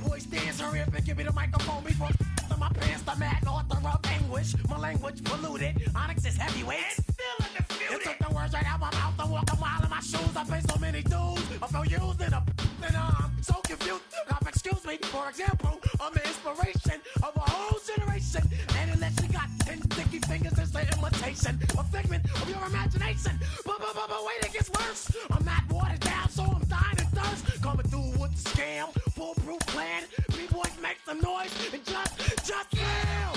voice stands horrific. Give me the microphone before my pants. The mad author of anguish. My language polluted. Onyx is heavyweight. Still undisputed. It took the words right out my mouth to walk a mile in my shoes. I faced so many dudes. I felt used and I'm so confused. Now, excuse me, for example, I'm the inspiration of a whole generation. And unless you got 10 sticky fingers, it's an imitation, a figment of your imagination. But wait, it gets worse. I'm not watered down, so I'm dying of thirst. Coming through with the scam, foolproof plan. B-boys make some noise and just fail.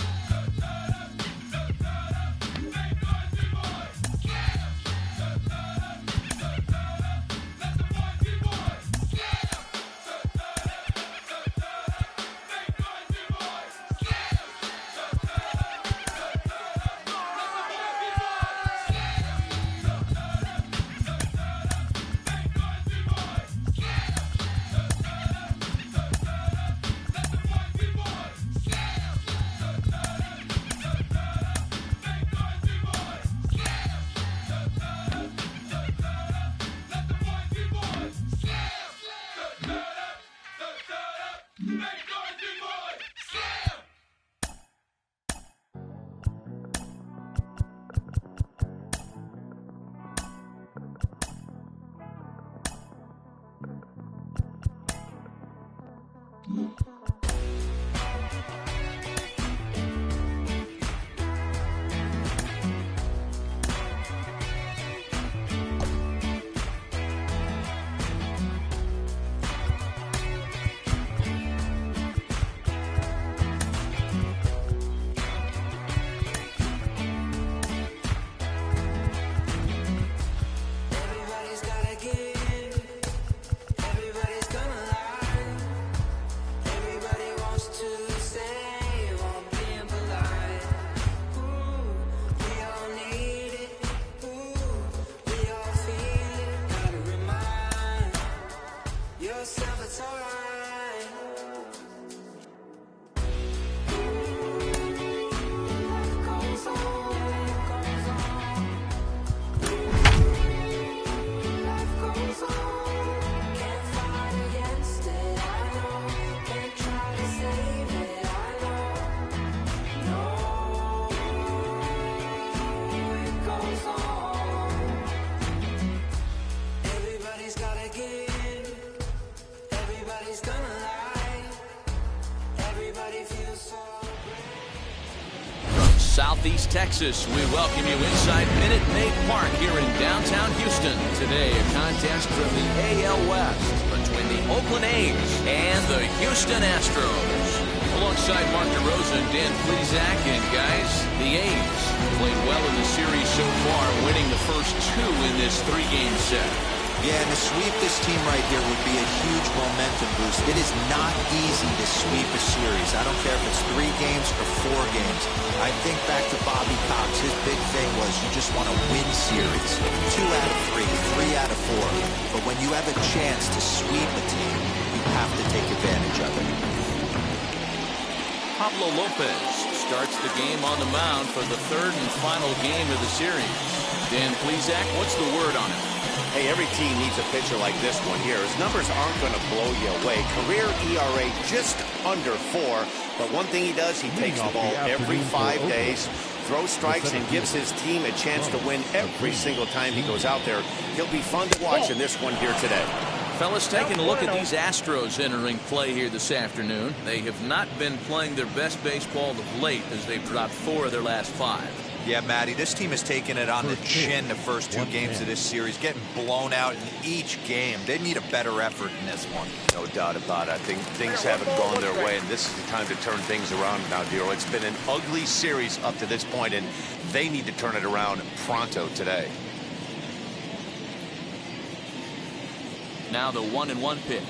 Southeast Texas, we welcome you inside Minute Maid Park here in downtown Houston. Today, a contest from the AL West between the Oakland A's and the Houston Astros. Alongside Mark DeRosa and Dan Plesac, and guys, the A's played well in the series so far, winning the first two in this three-game set. Yeah, and to sweep this team right here would be a huge momentum boost. It is not easy to sweep a series. I don't care if it's 3 games or 4 games. I think back to Bobby Cox. His big thing was you just want to win series. 2 out of 3, 3 out of 4. But when you have a chance to sweep a team, you have to take advantage of it. Pablo Lopez starts the game on the mound for the third and final game of the series. Dan Plesac, what's the word on it? Hey, every team needs a pitcher like this one here. His numbers aren't going to blow you away. Career ERA just under 4. But one thing he does, he takes the ball every 5 days, throws strikes, and gives his team a chance to win every single time he goes out there. He'll be fun to watch in this one here today. Fellas, taking a look at these Astros entering play here this afternoon. They have not been playing their best baseball of late as they've dropped 4 of their last 5. Yeah, Matty, this team has taken it on the chin the first 2 games of this series, getting blown out in each game. They need a better effort in this one. No doubt about it. I think things haven't gone their way, and this is the time to turn things around now, Dero. It's been an ugly series up to this point, and they need to turn it around pronto today. Now the 1-1 pitch.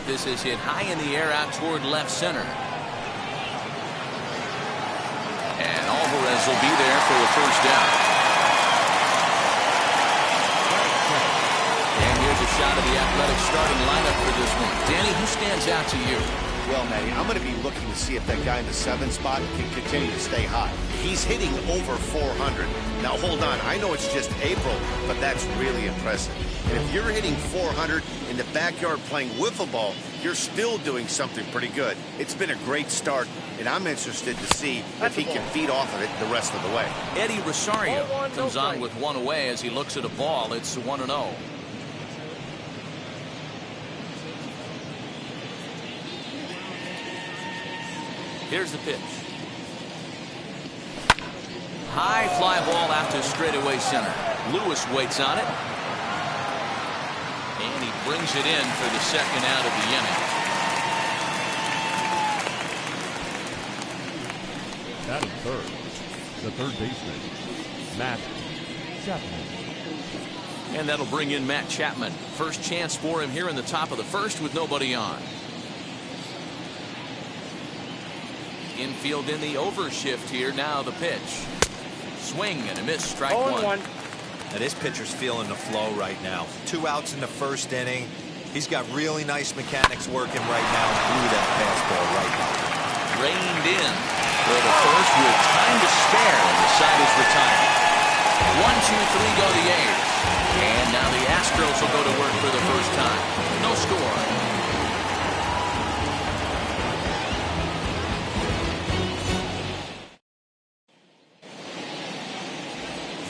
This is hit high in the air out toward left center. And Alvarez will be there for the first down. And here's a shot of the Athletic starting lineup for this one. Danny, who stands out to you? well, Matty. I'm going to be looking to see if that guy in the 7 spot can continue to stay hot. He's hitting over 400. Now, hold on. I know it's just April, but that's really impressive. And if you're hitting 400 in the backyard playing wiffle ball, you're still doing something pretty good. It's been a great start, and I'm interested to see if he can feed off of it the rest of the way. Eddie Rosario comes on with one away as he looks at a ball. It's 1-0. Here's the pitch. High fly ball out to straightaway center. Lewis waits on it. And he brings it in for the second out of the inning. Batting third, the third baseman, Matt Chapman. And that'll bring in Matt Chapman. First chance for him here in the top of the first with nobody on. Infield in the overshift here. Now the pitch. Swing and a miss. Strike one. Now this pitcher's feeling the flow right now. 2 outs in the first inning. He's got really nice mechanics working right now. Blew that fastball right now. Reined in for the first with time to spare, and the side is retired. 1-2-3 go the A's. And now the Astros will go to work for the first time. No score.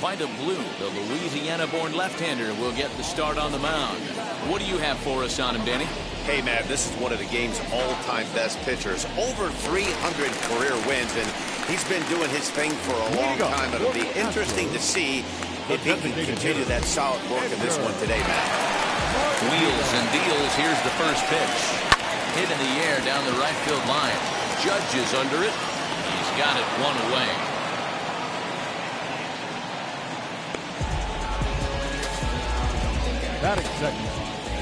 Vida Blue, the Louisiana-born left-hander, will get the start on the mound. What do you have for us on him, Danny? Hey, man, this is one of the game's all-time best pitchers. Over 300 career wins, and he's been doing his thing for a long time. It'll be interesting to see if he can continue that solid work in this one today, man. Wheels and deals. Here's the first pitch. Hit in the air down the right field line. Judge is under it. He's got it one away. Batting second.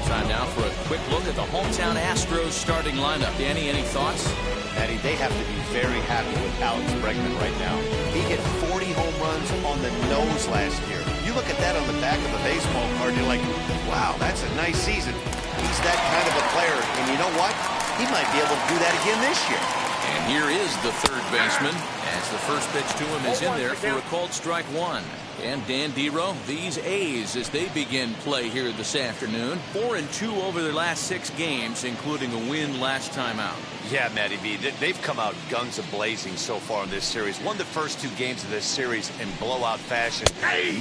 Time now for a quick look at the hometown Astros starting lineup. Danny, any thoughts? Matty, they have to be very happy with Alex Bregman right now. He hit 40 home runs on the nose last year. You look at that on the back of a baseball card, you're like, wow, that's a nice season. He's that kind of a player, and you know what? He might be able to do that again this year. And here is the third baseman as the first pitch to him is in there for a called strike one. And Dan Dero, these A's as they begin play here this afternoon. 4-2 over their last 6 games, including a win last time out. Yeah, Matty B, they've come out guns a-blazing so far in this series. Won the first 2 games of this series in blowout fashion.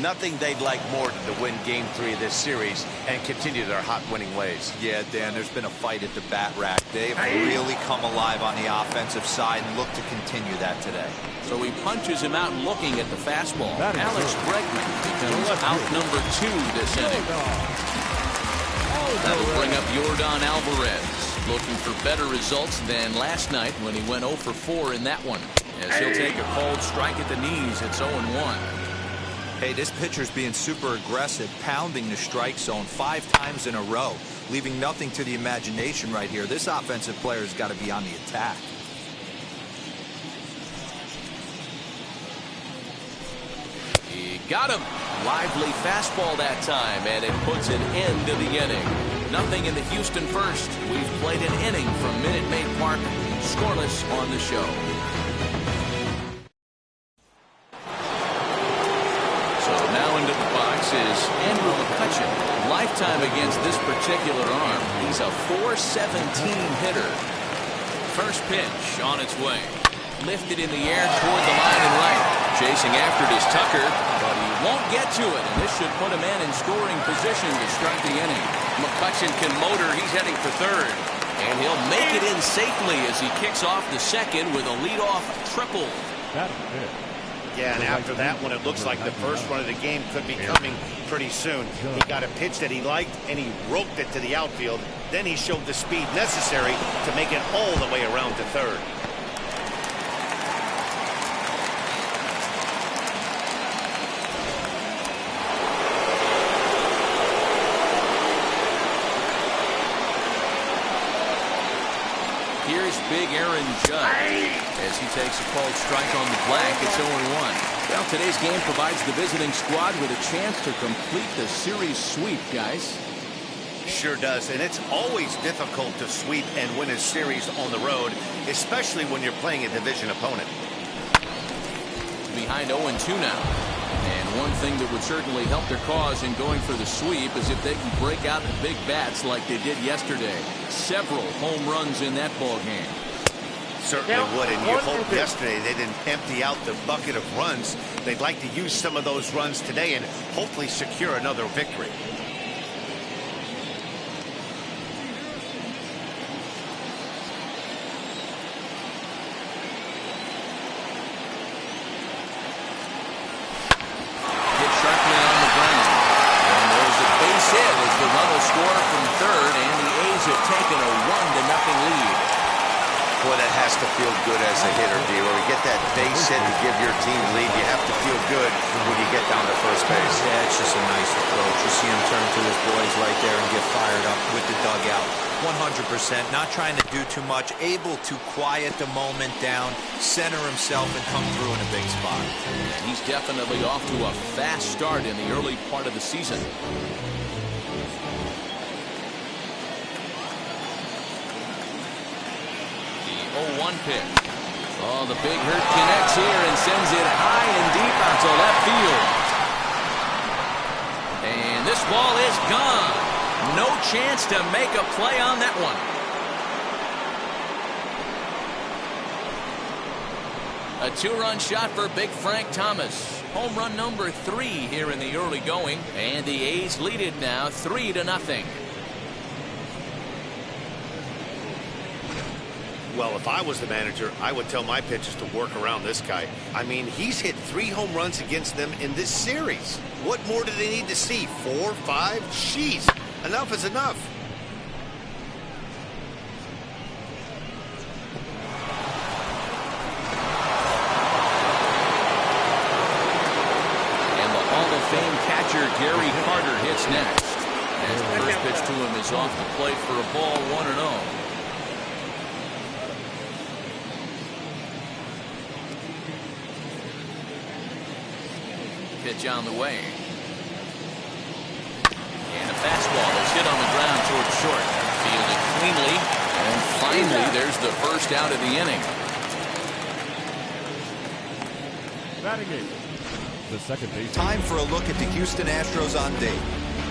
Nothing they'd like more than to win Game 3 of this series and continue their hot winning ways. Yeah, Dan, there's been a fight at the bat rack. They've really come alive on the offensive side and look to continue that today. So he punches him out looking at the fastball. Alex Bregman becomes out number 2 this inning. That'll bring up Yordan Alvarez, looking for better results than last night when he went 0 for 4 in that one. As he'll take a called strike at the knees, it's 0-1. Hey, this pitcher's being super aggressive, pounding the strike zone 5 times in a row, leaving nothing to the imagination right here. This offensive player's got to be on the attack. He got him. Lively fastball that time, and it puts an end to the inning. Nothing in the Houston first. We've played an inning from Minute Maid Park. Scoreless on the show. So now into the box is Andrew McCutchen. Lifetime against this particular arm. He's a .417 hitter. First pitch on its way. Lifted in the air toward the line and right. Chasing after it is Tucker, but he won't get to it, and this should put a man in scoring position to start the inning. McCutchen can motor. He's heading for third, and he'll make it in safely as he kicks off the second with a leadoff triple. Yeah, and after that one, it looks like the first run of the game could be coming pretty soon. He got a pitch that he liked, and he roped it to the outfield. Then he showed the speed necessary to make it all the way around to third. Here's big Aaron Judge as he takes a called strike on the black. It's 0-1. Well, today's game provides the visiting squad with a chance to complete the series sweep, guys. Sure does, and it's always difficult to sweep and win a series on the road, especially when you're playing a division opponent. Behind 0-2 now. And one thing that would certainly help their cause in going for the sweep is if they can break out the big bats like they did yesterday. Several home runs in that ball game. Certainly would, and you hope yesterday they didn't empty out the bucket of runs. They'd like to use some of those runs today and hopefully secure another victory. Hit sharply on the ground. And there's a base hit as the run will score from third, and the A's have taken a 1-0 lead. Boy, that has to feel good as a hitter, D. When you get that base hit to give your team lead, you have to feel good when you get down to first base. Yeah, it's just a nice approach. You see him turn to his boys right there and get fired up with the dugout. 100%, not trying to do too much, able to quiet the moment down, center himself, and come through in a big spot. And he's definitely off to a fast start in the early part of the season. The 0-1 pitch. Oh, the big hurt connects here and sends it high and deep out to left field. And this ball is gone. No chance to make a play on that one. A 2-run shot for Big Frank Thomas. Home run number 3 here in the early going. And the A's lead it now 3-0. Well, if I was the manager, I would tell my pitchers to work around this guy. I mean, he's hit 3 home runs against them in this series. What more do they need to see? 4, 5? Jeez, enough is enough. And the Hall of Fame catcher Gary Carter hits next. As the first pitch to him is off the plate for a ball, 1-0. Pitch on the way. And a fastball that's hit on the ground towards short. Fielded cleanly. And finally, there's the first out of the inning. Batting eighth, the second base. Time for a look at the Houston Astros on date.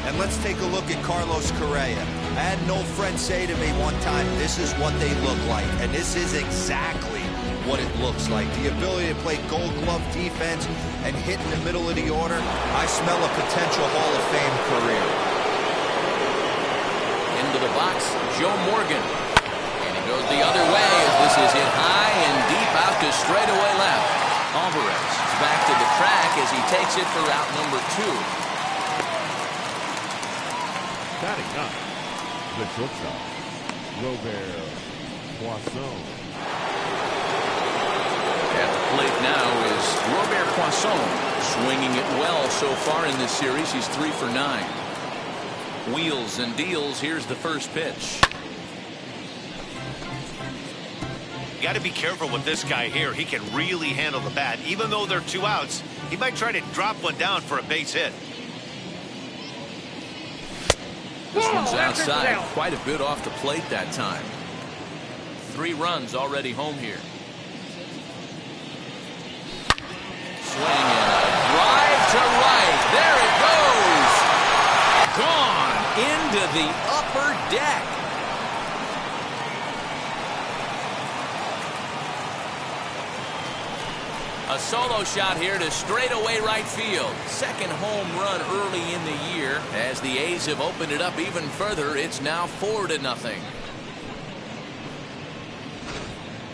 And let's take a look at Carlos Correa. I had an old friend say to me one time, this is what they look like. And this is exactly what it looks like. The ability to play gold glove defense and hit in the middle of the order. I smell a potential Hall of Fame career. Into the box, Joe Morgan. And he goes the other way as this is hit high and deep out to straightaway left. Alvarez is back to the track as he takes it for out number 2. Batting ninth, the shortstop, Robert Poisson. At the plate now is Robert Poisson, swinging it well so far in this series. He's 3 for 9. Wheels and deals. Here's the first pitch. You got to be careful with this guy here. He can really handle the bat. Even though they're 2 outs, he might try to drop one down for a base hit. This one's outside, quite a bit off the plate that time. 3 runs already home here. Swing and a drive to right. There it goes. Gone into the upper deck. A solo shot here to straightaway right field. Second home run early in the year. As the A's have opened it up even further, it's now 4-0.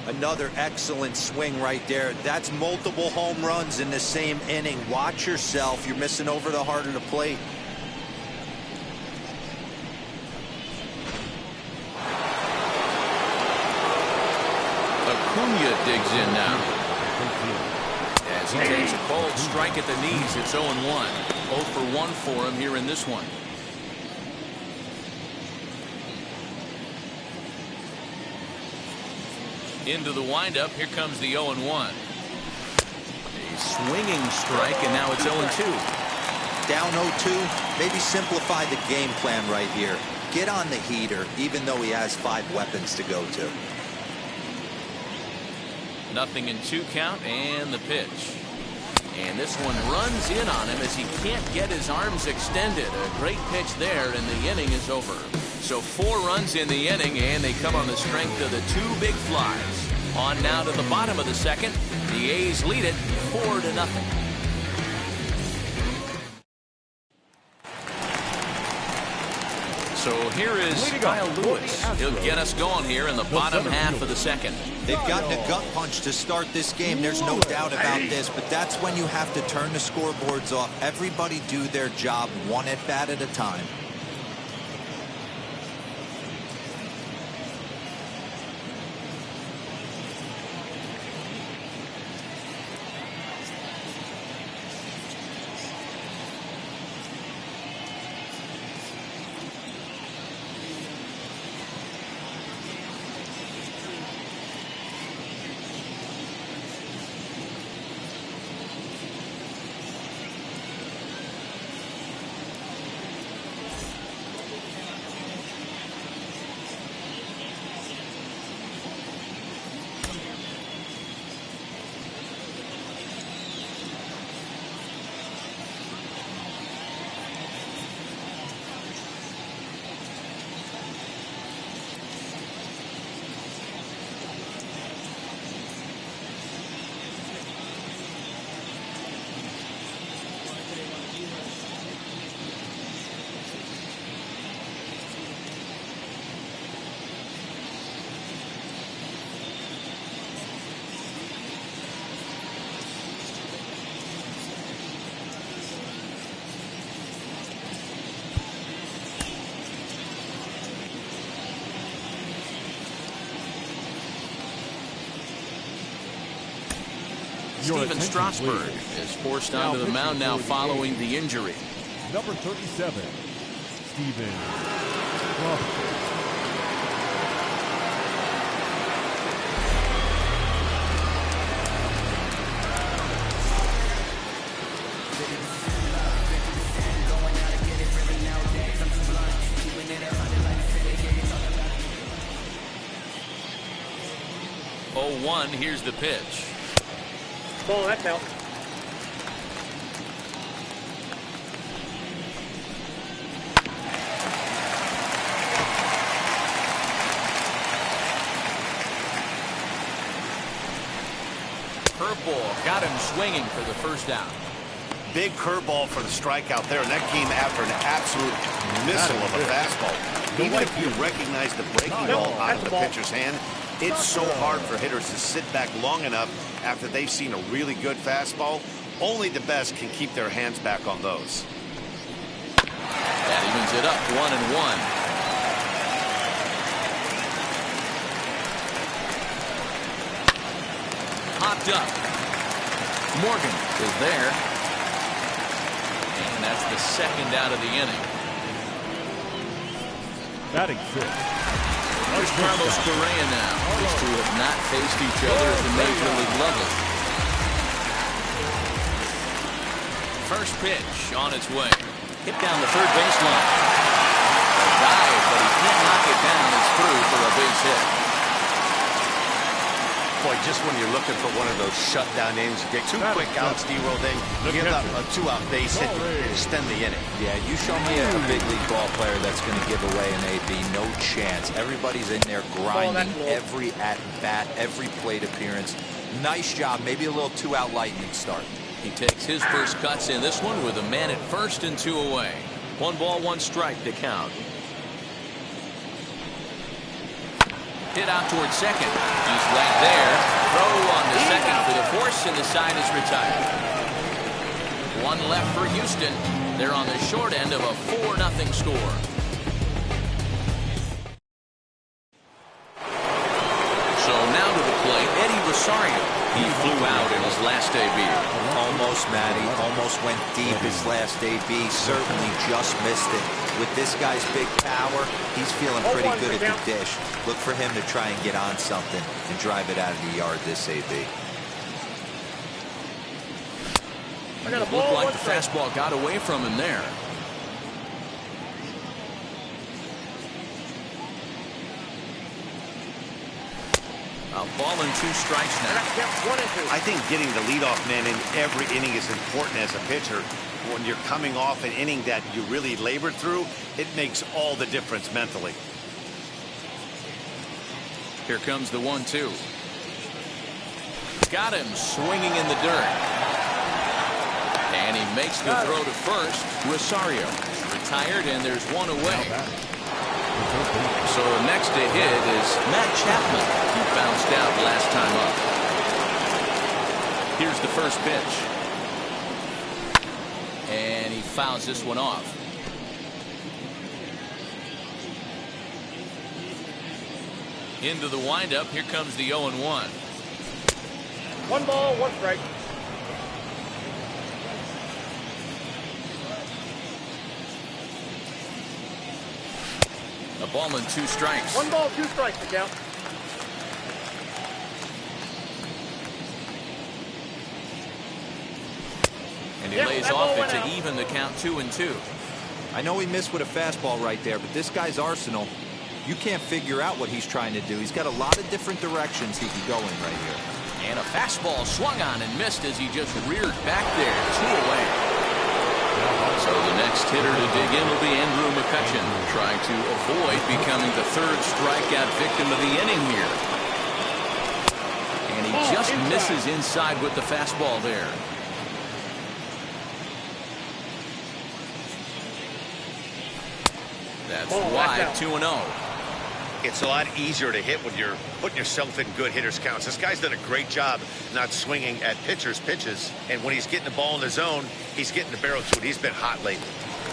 Another excellent swing right there. That's multiple home runs in the same inning. Watch yourself. You're missing over the heart of the plate. Acuna digs in now. As he takes a cold strike at the knees, it's 0-1. 0 for 1 for him here in this one. Into the windup, here comes the 0-1. A swinging strike, and now it's 0-2. Down 0-2. maybe simplify the game plan right here. Get on the heater, even though he has 5 weapons to go to. 0-2 count and the pitch. And this one runs in on him as he can't get his arms extended. A great pitch there, and the inning is over. So 4 runs in the inning, and they come on the strength of the 2 big flies. On now to the bottom of the second. The A's lead it 4-0. So here is Kyle Lewis. He'll get us going here in the bottom half of the second. They've gotten a gut punch to start this game. There's no doubt about this, but that's when you have to turn the scoreboards off. Everybody do their job 1 at bat at a time. Steven Strasburg is forced onto the mound now following the injury. Number 37, Steven Strasburg. Here's the pitch. Ball, that's out. Curveball got him swinging for the first down. Big curveball for the strikeout there, and that came after an absolute missile of a fastball. Even if you recognize the breaking ball out of the pitcher's hand, it's so hard for hitters to sit back long enough after they've seen a really good fastball. Only the best can keep their hands back on those. That evens it up 1-1. Hopped up. Morgan is there. And that's the second out of the inning. Batting 6. Here's Carlos Correa now. These two have not faced each other at the major league level. First pitch on its way. Hit down the third baseline. A dive, but he can't knock it down. It's through for a base hit. Boy, just when you're looking for one of those shutdown innings, you get 2 quick outs, D-roll, then give up a 2-out base hit and extend the inning. Yeah, you show me a big league ball player that's going to give away an AB. No chance. Everybody's in there grinding every at-bat, every plate appearance. Nice job. Maybe a little 2-out lightning start. He takes his first cuts in this one with a man at first and 2 away. 1 ball, 1 strike to count. Hit out towards second. He's right there. Throw on the second for the force, and the side is retired. 1 left for Houston. They're on the short end of a 4-0 score. So now to the plate, Eddie Rosario. He flew out in his last AB. Almost, Matty. Almost went deep his last AB. Certainly just missed it. With this guy's big power, he's feeling pretty good at the dish. Look for him to try and get on something and drive it out of the yard this AB. It looked like the fastball got away from him there. A ball and 2 strikes now. I think getting the leadoff man in every inning is important as a pitcher. When you're coming off an inning that you really labored through, it makes all the difference mentally. Here comes the 1-2. Got him swinging in the dirt. And he makes the throw to first. Rosario retired, and there's one away. So next to hit is Matt Chapman, who bounced out last time up. Here's the first pitch. And he fouls this one off. Into the windup. Here comes the 0-1. 1 ball, 1 strike. A ball and 2 strikes. 1 ball, 2 strikes to count. And he lays off it to even the count 2-2. I know he missed with a fastball right there, but this guy's arsenal, you can't figure out what he's trying to do. He's got a lot of different directions he could go in right here. And a fastball swung on and missed as he just reared back there. 2 away. So the next hitter to dig in will be Andrew McCutcheon, trying to avoid becoming the 3rd strikeout victim of the inning here. And he just misses inside with the fastball there. That's wide, 2-0. It's a lot easier to hit when you're putting yourself in good hitters' counts. This guy's done a great job not swinging at pitchers' pitches. And when he's getting the ball in the zone, he's getting the barrel to it. He's been hot lately.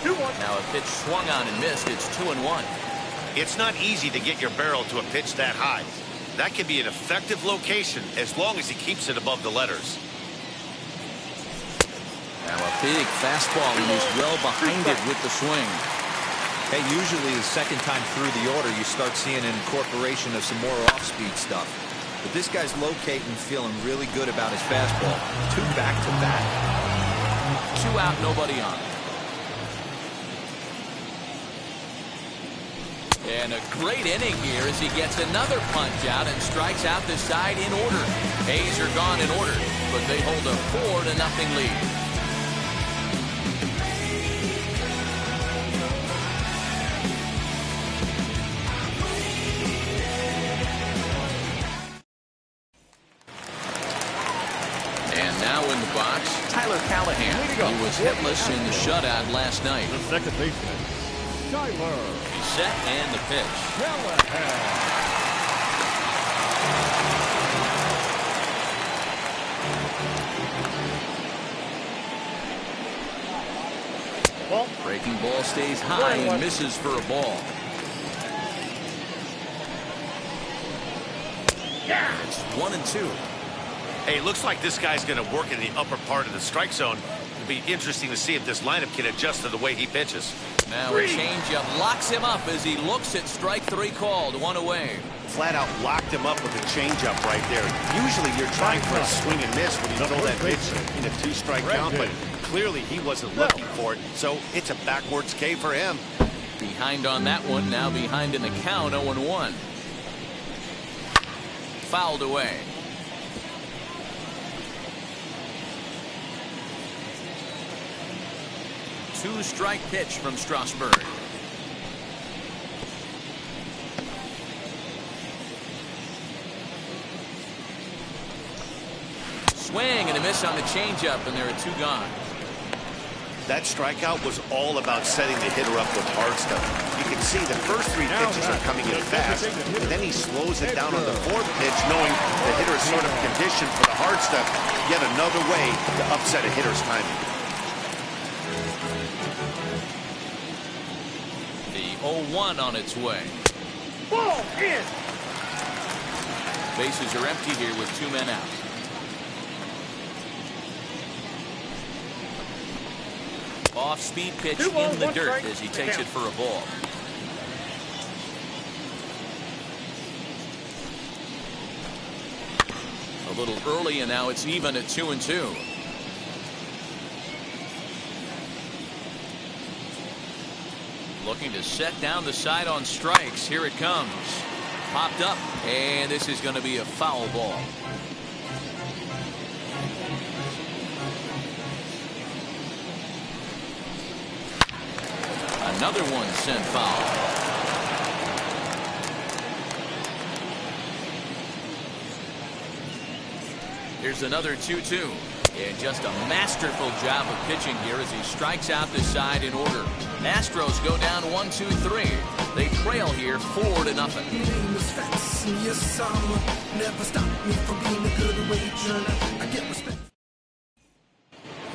2-1. Now a pitch swung on and missed. It's 2-1. It's not easy to get your barrel to a pitch that high. That can be an effective location as long as he keeps it above the letters. Now a big fastball, and he's well behind it with the swing. Hey, usually the second time through the order, you start seeing an incorporation of some more off-speed stuff. But this guy's locating, feeling really good about his fastball. 2 back-to-back. 2 out, nobody on. And a great inning here as he gets another punch out and strikes out the side in order. A's are gone in order, but they hold a 4-0 lead. He was hitless in the shutout last night. The second baseman, Tyler. He's set and the pitch. Ball. Breaking ball stays high and misses for a ball. Yeah. It's 1-2. Hey, looks like this guy's going to work in the upper part of the strike zone. It'll be interesting to see if this lineup can adjust to the way he pitches. Now a changeup locks him up as he looks at strike 3 called. 1 away. Flat out locked him up with a changeup right there. Usually you're trying for a swing and miss when you throw that pitch in a 2-strike count, but clearly he wasn't looking for it, so it's a backwards K for him. Behind on that one, now behind in the count, 0-1. Fouled away. 2-strike pitch from Strasburg. Swing and a miss on the changeup, and there are 2 gone. That strikeout was all about setting the hitter up with hard stuff. You can see the first 3 pitches are coming in fast, and then he slows it down on the 4th pitch, knowing the hitter is sort of conditioned for the hard stuff. Yet another way to upset a hitter's timing. The 0-1 on its way. Ball in. Bases are empty here with 2 men out. Off-speed pitch in the dirt as he takes it for a ball. A little early, and now it's even at 2-2. Looking to set down the side on strikes. Here it comes. Popped up, and this is going to be a foul ball. Another one sent foul. Here's another 2-2. And just a masterful job of pitching here as he strikes out the side in order. Astros go down 1-2-3. They trail here 4-0.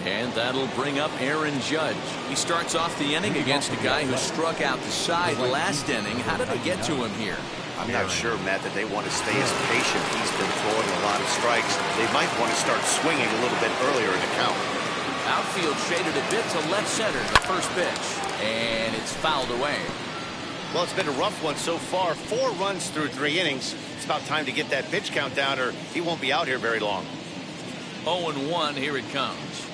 And that'll bring up Aaron Judge. He starts off the inning against a guy who struck out the side last inning. How did they get to him here? I'm not sure, Matt, that they want to stay as patient. He's been throwing a lot of strikes. They might want to start swinging a little bit earlier in the count. Outfield shaded a bit to left center, the first pitch. And it's fouled away. Well, it's been a rough one so far. 4 runs through 3 innings. It's about time to get that pitch count down or he won't be out here very long. 0-1, here it comes.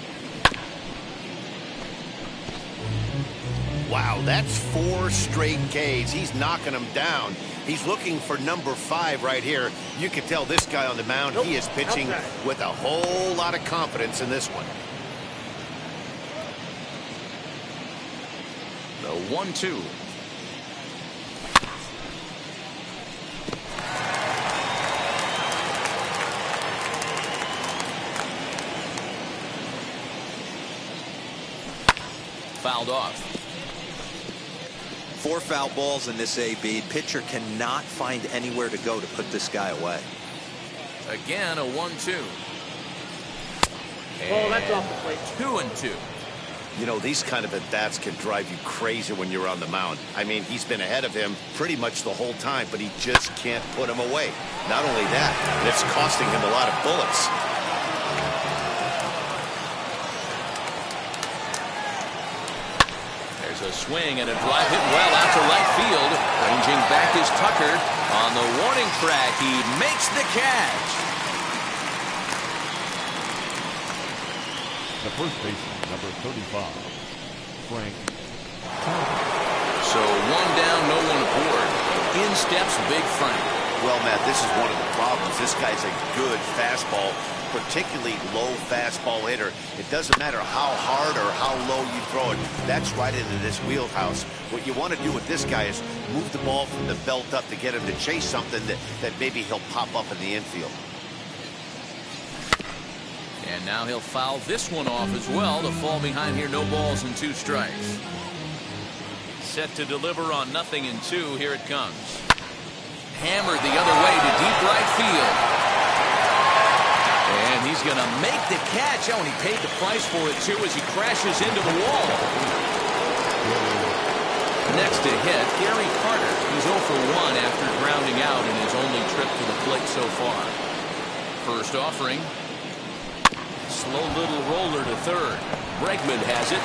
Wow, that's 4 straight Ks. He's knocking them down. He's looking for number 5 right here. You can tell this guy on the mound, he is pitching with a whole lot of confidence in this one. The 1-2. Fouled off. 4 foul balls in this AB. Pitcher cannot find anywhere to go to put this guy away. Again, a 1-2. Oh, that's off the plate. 2-2. You know, these kind of at-bats can drive you crazy when you're on the mound. I mean, he's been ahead of him pretty much the whole time, but he just can't put him away. Not only that, but it's costing him a lot of bullets. A swing and a drive hit well out to right field. Ranging back is Tucker. On the warning track, he makes the catch. The first baseman, number 35, Frank. So 1 down, no one aboard. In steps Big Frank. Well, Matt, this is one of the problems. This guy's a good fastball, particularly low fastball hitter. It doesn't matter how hard or how low you throw it. That's right into this wheelhouse. What you want to do with this guy is move the ball from the belt up to get him to chase something that maybe he'll pop up in the infield. And now he'll foul this one off as well to fall behind here. No balls and 2 strikes. Set to deliver on 0-2. Here it comes. Hammered the other way to deep right field. And he's going to make the catch. Oh, and he paid the price for it, too, as he crashes into the wall. Next to hit, Gary Carter. He's 0 for 1 after grounding out in his only trip to the plate so far. First offering. Slow little roller to third. Bregman has it.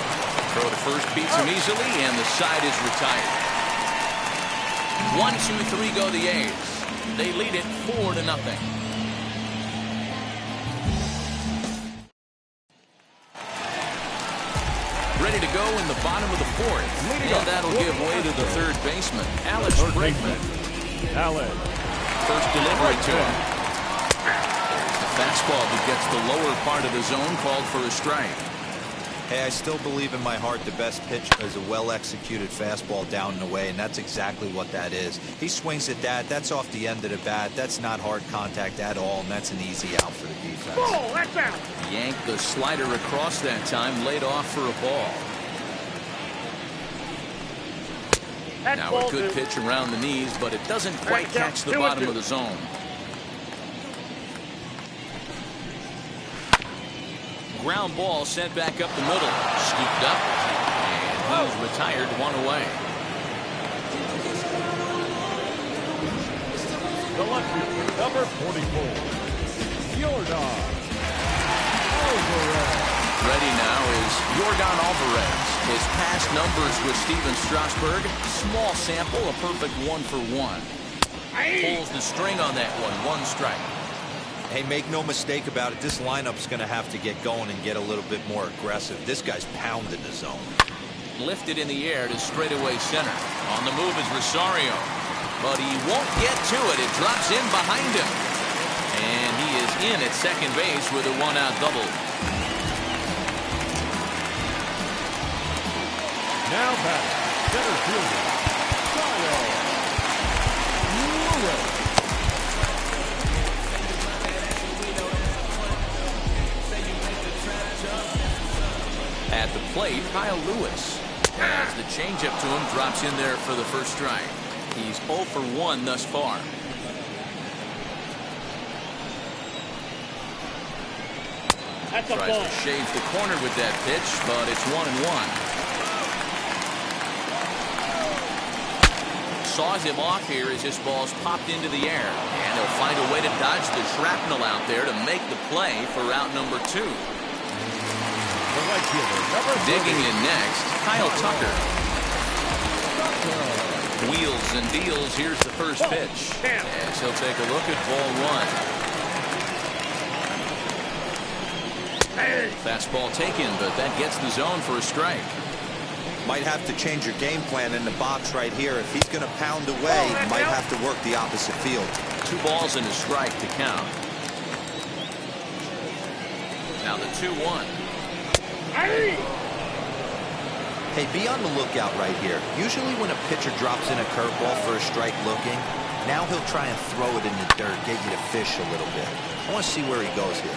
Throw to first beats him easily, and the side is retired. 1-2-3 go the A's. They lead it 4-0. Ready to go in the bottom of the 4th. And that'll give way to the third baseman, Alex Bregman. Alex. First delivery to him. The fastball that gets the lower part of the zone called for a strike. Hey, I still believe in my heart the best pitch is a well-executed fastball down and away, and that's exactly what that is. He swings at that. That's off the end of the bat. That's not hard contact at all, and that's an easy out for the defense. Oh, that's out. Yanked the slider across that time, laid off for a ball. That's Now a good pitch around the knees, but it doesn't quite catch the bottom of the zone. Ground ball sent back up the middle. Scooped up. And he's retired 1 away. The left fielder, number 44, Yordan Alvarez. Ready now is Yordan Alvarez. His past numbers with Steven Strasburg. Small sample, a perfect 1 for 1. Pulls the string on that one. 1 strike. Hey, make no mistake about it. This lineup's going to have to get going and get a little bit more aggressive. This guy's pounding the zone. Lifted in the air to straightaway center. On the move is Rosario. but he won't get to it. It drops in behind him. And he is in at second base with a one-out double. Now batting, center fielder, At the plate, Kyle Lewis. As the changeup to him drops in there for the first strike. He's 0 for 1 thus far. That's a Tries ball. to shave the corner with that pitch, but it's 1-1. Saws him off here as his ball's popped into the air. And he'll find a way to dodge the shrapnel out there to make the play for out number 2. the right fielder, number 30. Digging in next, Kyle Tucker. Wheels and deals. Here's the first pitch. As he'll take a look at ball 1. Fastball taken, but that gets the zone for a strike. Might have to change your game plan in the box right here. If he's going to pound away, might have to work the opposite field. 2 balls and a strike to count. Now the 2-1. Hey, be on the lookout right here. Usually when a pitcher drops in a curveball for a strike looking, now he'll try and throw it in the dirt, get you to fish a little bit. I want to see where he goes here.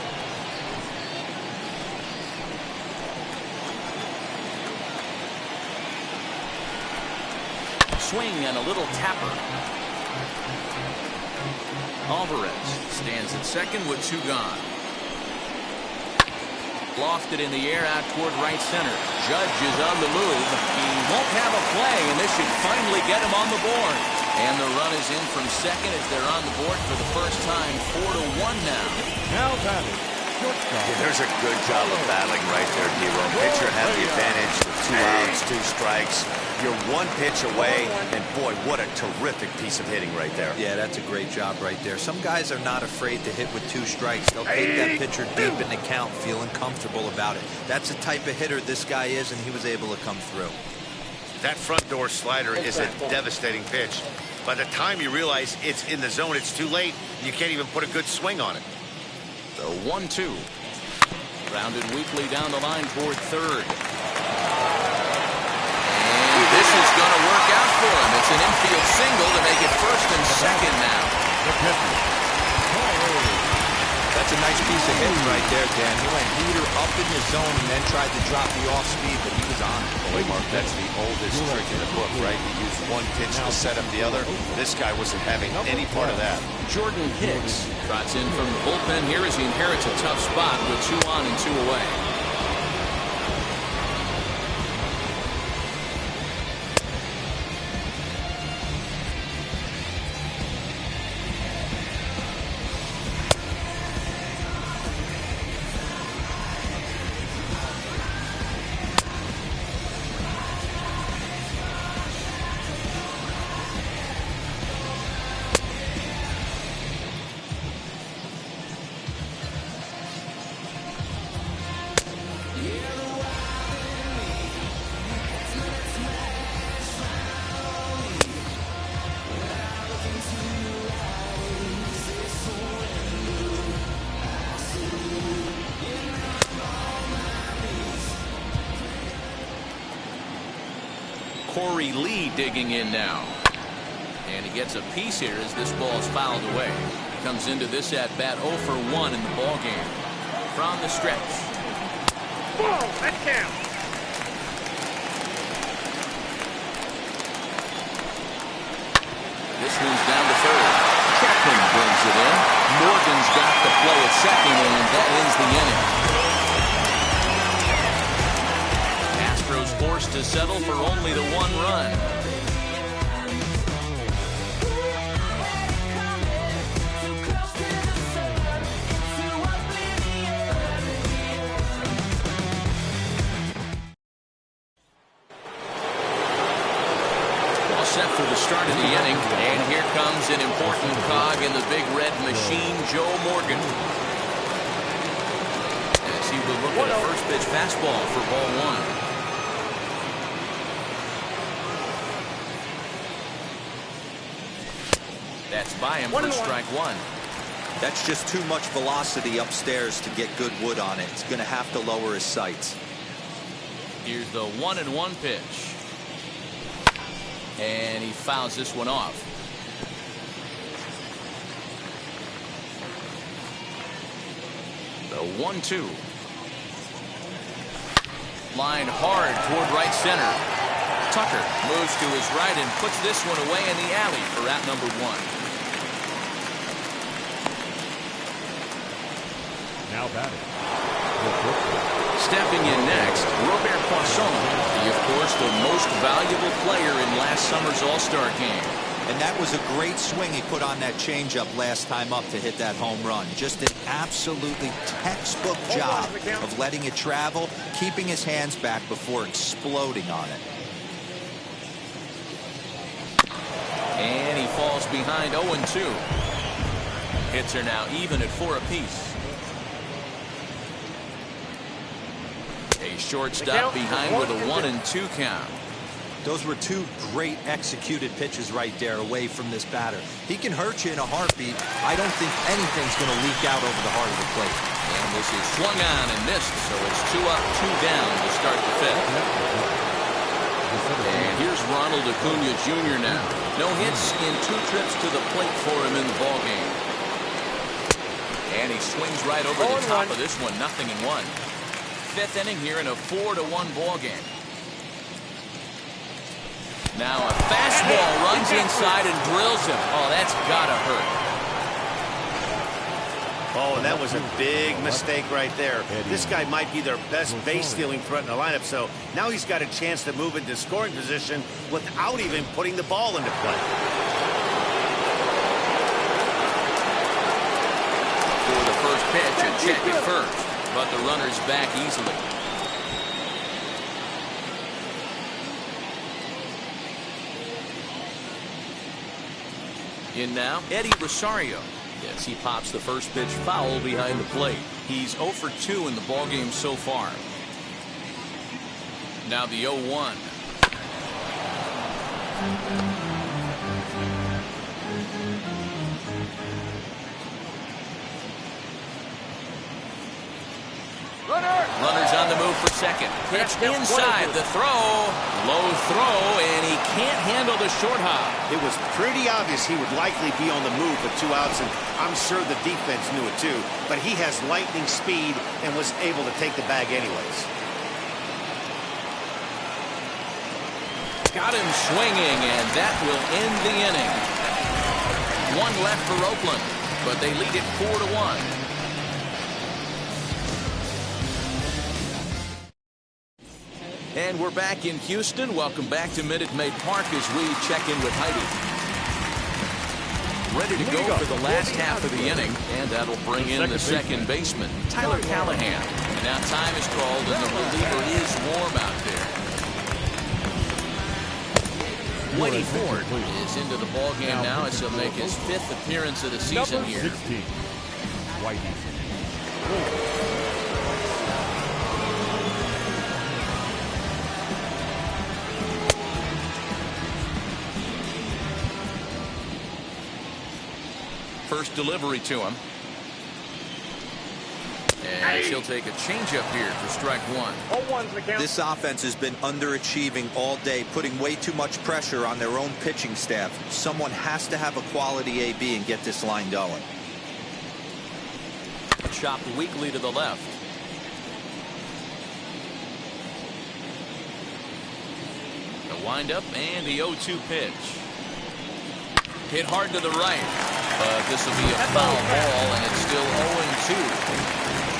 Swing and a little tapper. Alvarez stands at second with 2 gone. Lofted in the air out toward right center. Judge is on the move. He won't have a play, and this should finally get him on the board. And the run is in from second as they're on the board for the first time. 4-1 now. Now batting, shortstop. Yeah, there's a good job of battling right there, Dero. Pitcher had the advantage with 2 outs, 2 strikes. You're 1 pitch away, and boy, what a terrific piece of hitting right there. Yeah, that's a great job right there. Some guys are not afraid to hit with 2 strikes. They'll take that pitcher deep in the count, feeling comfortable about it. That's the type of hitter this guy is, and he was able to come through. That front door slider is a devastating pitch. By the time you realize it's in the zone, it's too late. You can't even put a good swing on it. The 1-2. Rounded weakly down the line toward third. This is going to work out for him. It's an infield single to make it first and second now. That's a nice piece of hitting right there, Dan. He went heater up in the zone and then tried to drop the off speed, but he was on it. Boy, Mark, that's the oldest trick in the book, right? You use 1 pitch to set up the other. This guy wasn't having any part of that. Jordan Hicks trots in from the bullpen here as he inherits a tough spot with 2 on and 2 away. Corey Lee digging in now. And he gets a piece here as this ball is fouled away. Comes into this at bat 0 for 1 in the ball game. From the stretch. Ball, that counts. This one's down to third. Chapman brings it in. Morgan's got the play at second, and that ends the inning. Astros forced to settle for only the 1 run. All set for the start of the inning, and here comes an important cog in the big red machine, Joe Morgan. As he will look at a first pitch fastball for ball 1. That's by him for strike one. That's just too much velocity upstairs to get good wood on it. He's going to have to lower his sights. Here's the 1-1 pitch. And he fouls this one off. The 1-2. Line hard toward right center. Tucker moves to his right and puts this one away in the alley for out number one. Now batting. Stepping in next, Robert Poisson, of course, the most valuable player in last summer's All-Star game. And that was a great swing he put on that changeup last time up to hit that home run. Just an absolutely textbook job of letting it travel, keeping his hands back before exploding on it. And he falls behind 0-2. Hits are now even at 4 apiece. A shortstop behind with a 1-2 count. Those were two great executed pitches right there away from this batter. He can hurt you in a heartbeat. I don't think anything's going to leak out over the heart of the plate. And this is swung on and missed, so it's 2 up, 2 down to start the fifth. And here's Ronald Acuna Jr. now. No hits in 2 trips to the plate for him in the ballgame. And he swings right over the top of this one, 0-1. Fifth inning here in a 4-1 ball game. Now a fastball runs inside and drills him. Oh, that's gotta hurt. Oh, and that was a big mistake right there. This guy might be their best base-stealing threat in the lineup, so now he's got a chance to move into scoring position without even putting the ball into play. For the first pitch, a check at first, but the runner's back easily. In now, Eddie Rosario. Yes, he pops the first pitch foul behind the plate. He's 0 for 2 in the ballgame so far. Now the 0-1. Runners on the move for second. Pitch inside the throw. Low throw, and he can't handle the short hop. It was pretty obvious he would likely be on the move with 2 outs, and I'm sure the defense knew it too. But he has lightning speed and was able to take the bag anyways. Got him swinging, and that will end the inning. 1 left for Oakland, but they lead it 4-1. And we're back in Houston. Welcome back to Minute Maid Park as we check in with Heidi. Ready to go for the last half of the inning, and that'll bring in the second baseman, Tyler Callahan. And now time is called, and the reliever is warm out there. Whitey Ford is into the ballgame now as he'll make his 5th appearance of the season here. 16, Whitey. First delivery to him. And he'll take a changeup here for strike 1. This offense has been underachieving all day, putting way too much pressure on their own pitching staff. Someone has to have a quality AB and get this line going. Chopped weakly to the left. The windup and the 0-2 pitch. Hit hard to the right. But this will be a foul ball, and it's still 0-2.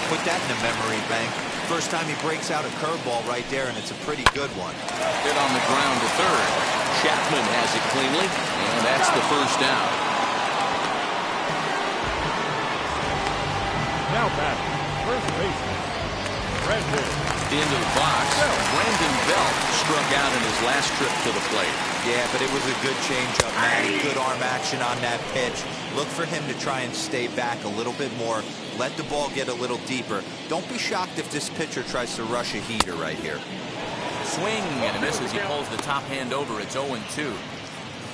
Put that in the memory bank. First time he breaks out a curveball right there, and it's a pretty good one. Hit on the ground to third. Chapman has it cleanly, and that's the first down. Now back, first baseman, Brandon. Into the box, Brandon Belt struck out in his last trip to the plate. Yeah, but it was a good changeup, Matty. Good arm action on that pitch. Look for him to try and stay back a little bit more. Let the ball get a little deeper. Don't be shocked if this pitcher tries to rush a heater right here. Swing and a miss as he pulls the top hand over. It's 0-2.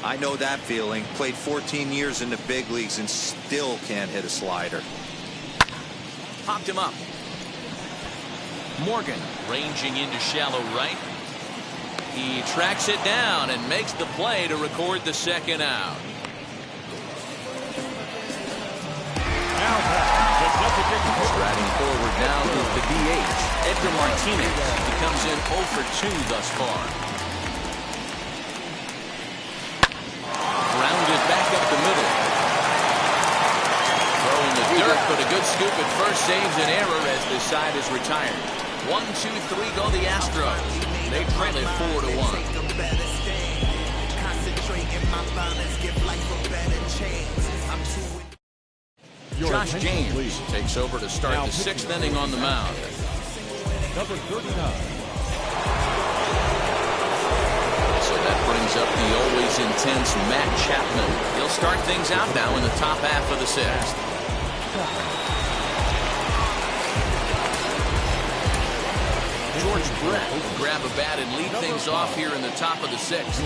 I know that feeling. Played 14 years in the big leagues and still can't hit a slider. Popped him up. Morgan ranging into shallow right. He tracks it down and makes the play to record the second out. Striding forward now is the DH, Edgar Martinez. He comes in 0 for 2 thus far. Grounded back up the middle. Throwing the dirt, but a good scoop at first saves an error as this side is retired. 1, 2, 3 go the Astros. They trail it 4-1. Josh James takes over to start the 6th inning on the mound. Number 39. So that brings up the always intense Matt Chapman. He'll start things out now in the top half of the 6th. George Brett will grab a bat and lead things off here in the top of the 6th.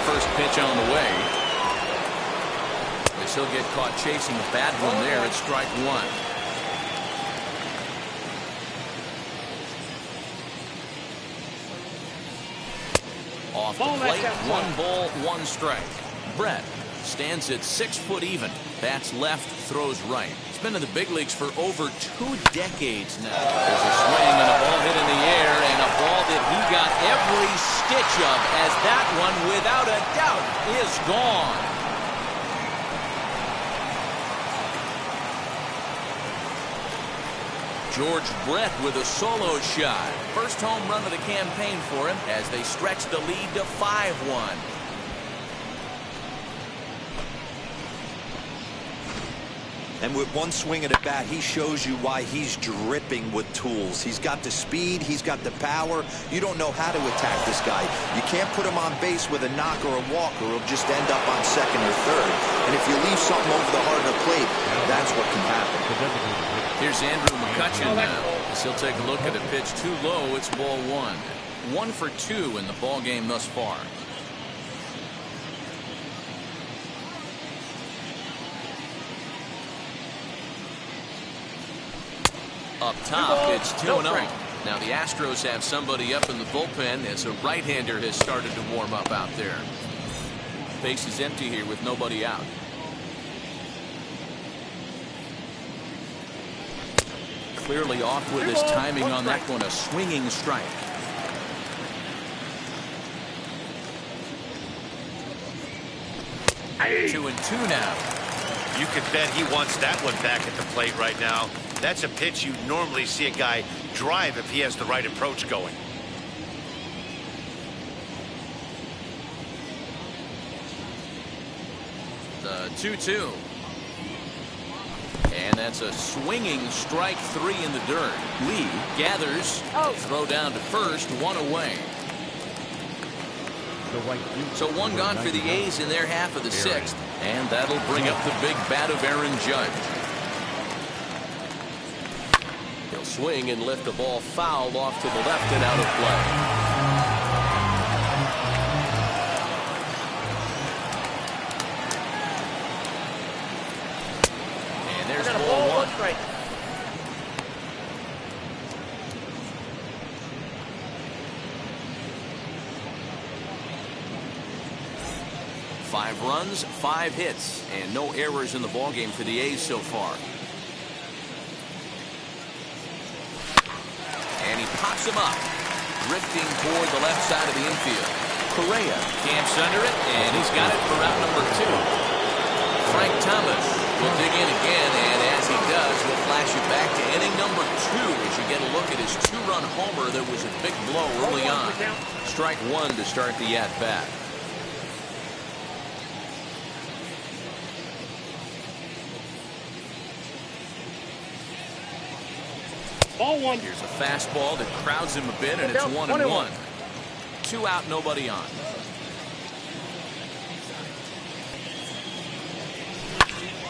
First pitch on the way. As he'll get caught chasing a bad one there at strike 1. Off the plate, 1 ball, 1 strike. Brett stands at 6 foot even. Bats left, throws right. He's been in the big leagues for over 2 decades now. There's a swing and a ball hit in the air, and a ball that he got every stitch of, as that one, without a doubt, is gone. George Brett with a solo shot. First home run of the campaign for him as they stretch the lead to 5-1. And with one swing at a bat, he shows you why he's dripping with tools. He's got the speed, he's got the power. You don't know how to attack this guy. You can't put him on base with a knock or a walk, or he'll just end up on second or third. And if you leave something over the heart of the plate, that's what can happen. Here's Andrew McCutcheon now. As he'll take a look at a pitch too low. It's ball 1. 1 for 2 in the ball game thus far. Up top, it's 2-0. Now the Astros have somebody up in the bullpen as a right-hander has started to warm up out there. Base is empty here with nobody out. Clearly off with his timing on that one, a swinging strike. Hey. 2-2 now. You can bet he wants that one back at the plate right now. That's a pitch you normally see a guy drive if he has the right approach going. The 2-2. And that's a swinging strike 3 in the dirt. Lee gathers. Throw down to first, 1 away. So 1 gone for the A's in their half of the 6th. And that'll bring up the big bat of Aaron Judge. He'll swing and lift the ball foul off to the left and out of play. And there's ball 1. Strike. Five runs, 5 hits, and no errors in the ballgame for the A's so far. And he pops him up, drifting toward the left side of the infield. Correa camps under it, and he's got it for out number 2. Frank Thomas will dig in again, and as he does, we'll flash it back to inning number 2 as you get a look at his 2-run homer that was a big blow early on. Strike 1 to start the at-bat. Ball 1. Here's a fastball that crowds him a bit, and it's 1-1. 2 out, nobody on.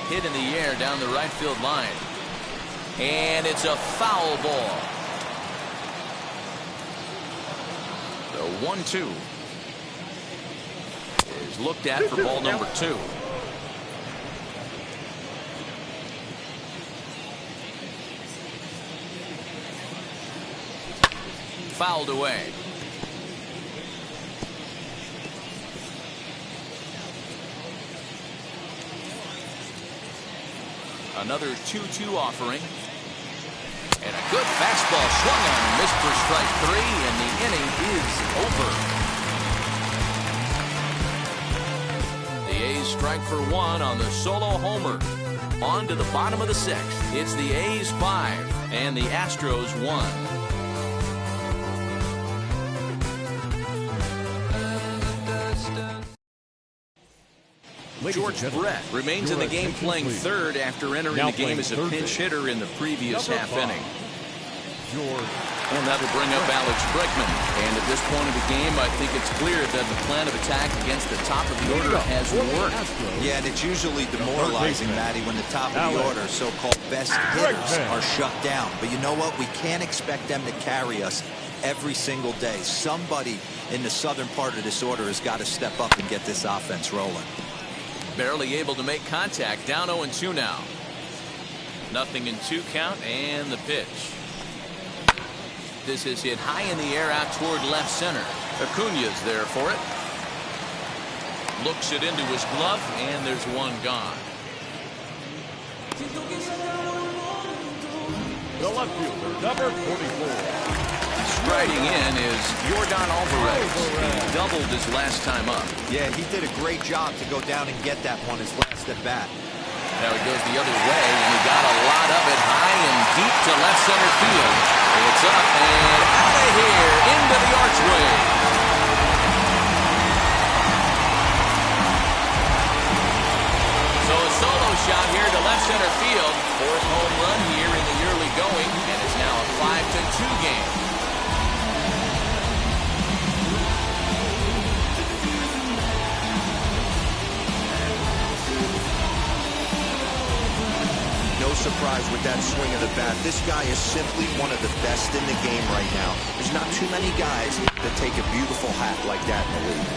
Hit in the air down the right field line. And it's a foul ball. The 1-2 is looked at for ball number 2. Fouled away. Another 2-2 offering. And a good fastball swung on, missed for strike 3, and the inning is over. The A's strike for 1 on the solo homer. On to the bottom of the 6th. It's the A's 5 and the Astros 1. George Brett remains in the game playing third after entering the game as a pinch hitter in the previous half inning. And that'll bring up Alex Bregman. And at this point of the game, I think it's clear that the plan of attack against the top of the order has worked. Yeah, and it's usually demoralizing, Matty, when the top of the order, so-called best hitters, are shut down. But you know what? We can't expect them to carry us every single day. Somebody in the southern part of this order has got to step up and get this offense rolling. Barely able to make contact. Down 0-2 now. 0-2 count, and the pitch. This is hit high in the air out toward left center. Acuña's there for it. Looks it into his glove, and there's one gone. The left fielder, number 44. Striding in is Yordan Alvarez. He doubled his last time up. Yeah, he did a great job to go down and get that one his last at bat. Now he goes the other way, and he got a lot of it high and deep to left center field. It's up and out of here into the archway. So a solo shot here to left center field. 4th home run here in the early going, and it's now a 5-2 game. No surprise with that swing of the bat. This guy is simply one of the best in the game right now. There's not too many guys that take a beautiful hat like that in the league.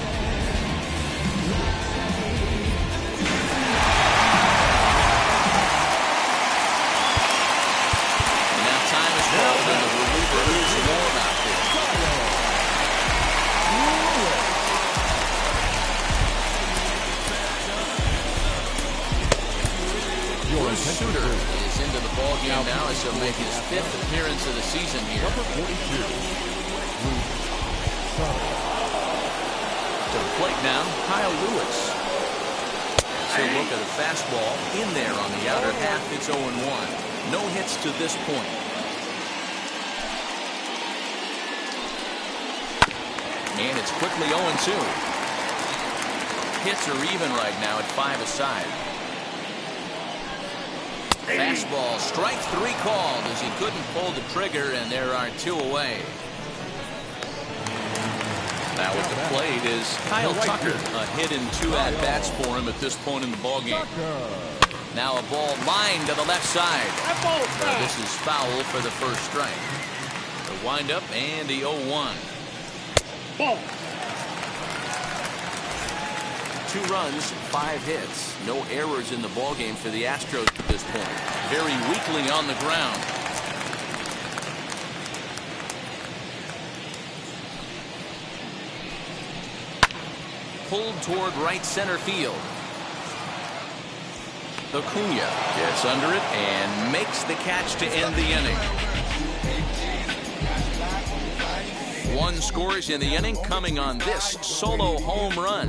And now time is called, and the reliever is warm out there. Shooter is into the ball game now as he'll make his 5th appearance of the season here. Number 42. To the plate now, Kyle Lewis. So look at a fastball in there on the outer half. It's 0-1. No hits to this point. And it's quickly 0-2. Hits are even right now at 5 aside. Fastball, strike 3 called as he couldn't pull the trigger, and there are 2 away. Now at the plate is Kyle Tucker. A hit and 2 at-bats for him at this point in the ballgame. Now a ball lined to the left side. This is foul for the first strike. The windup and the 0-1. Ball. 2 runs, 5 hits. No errors in the ballgame for the Astros at this point. Very weakly on the ground. Pulled toward right center field. Acuña gets under it and makes the catch to end the inning. 1 scores in the inning coming on this solo home run.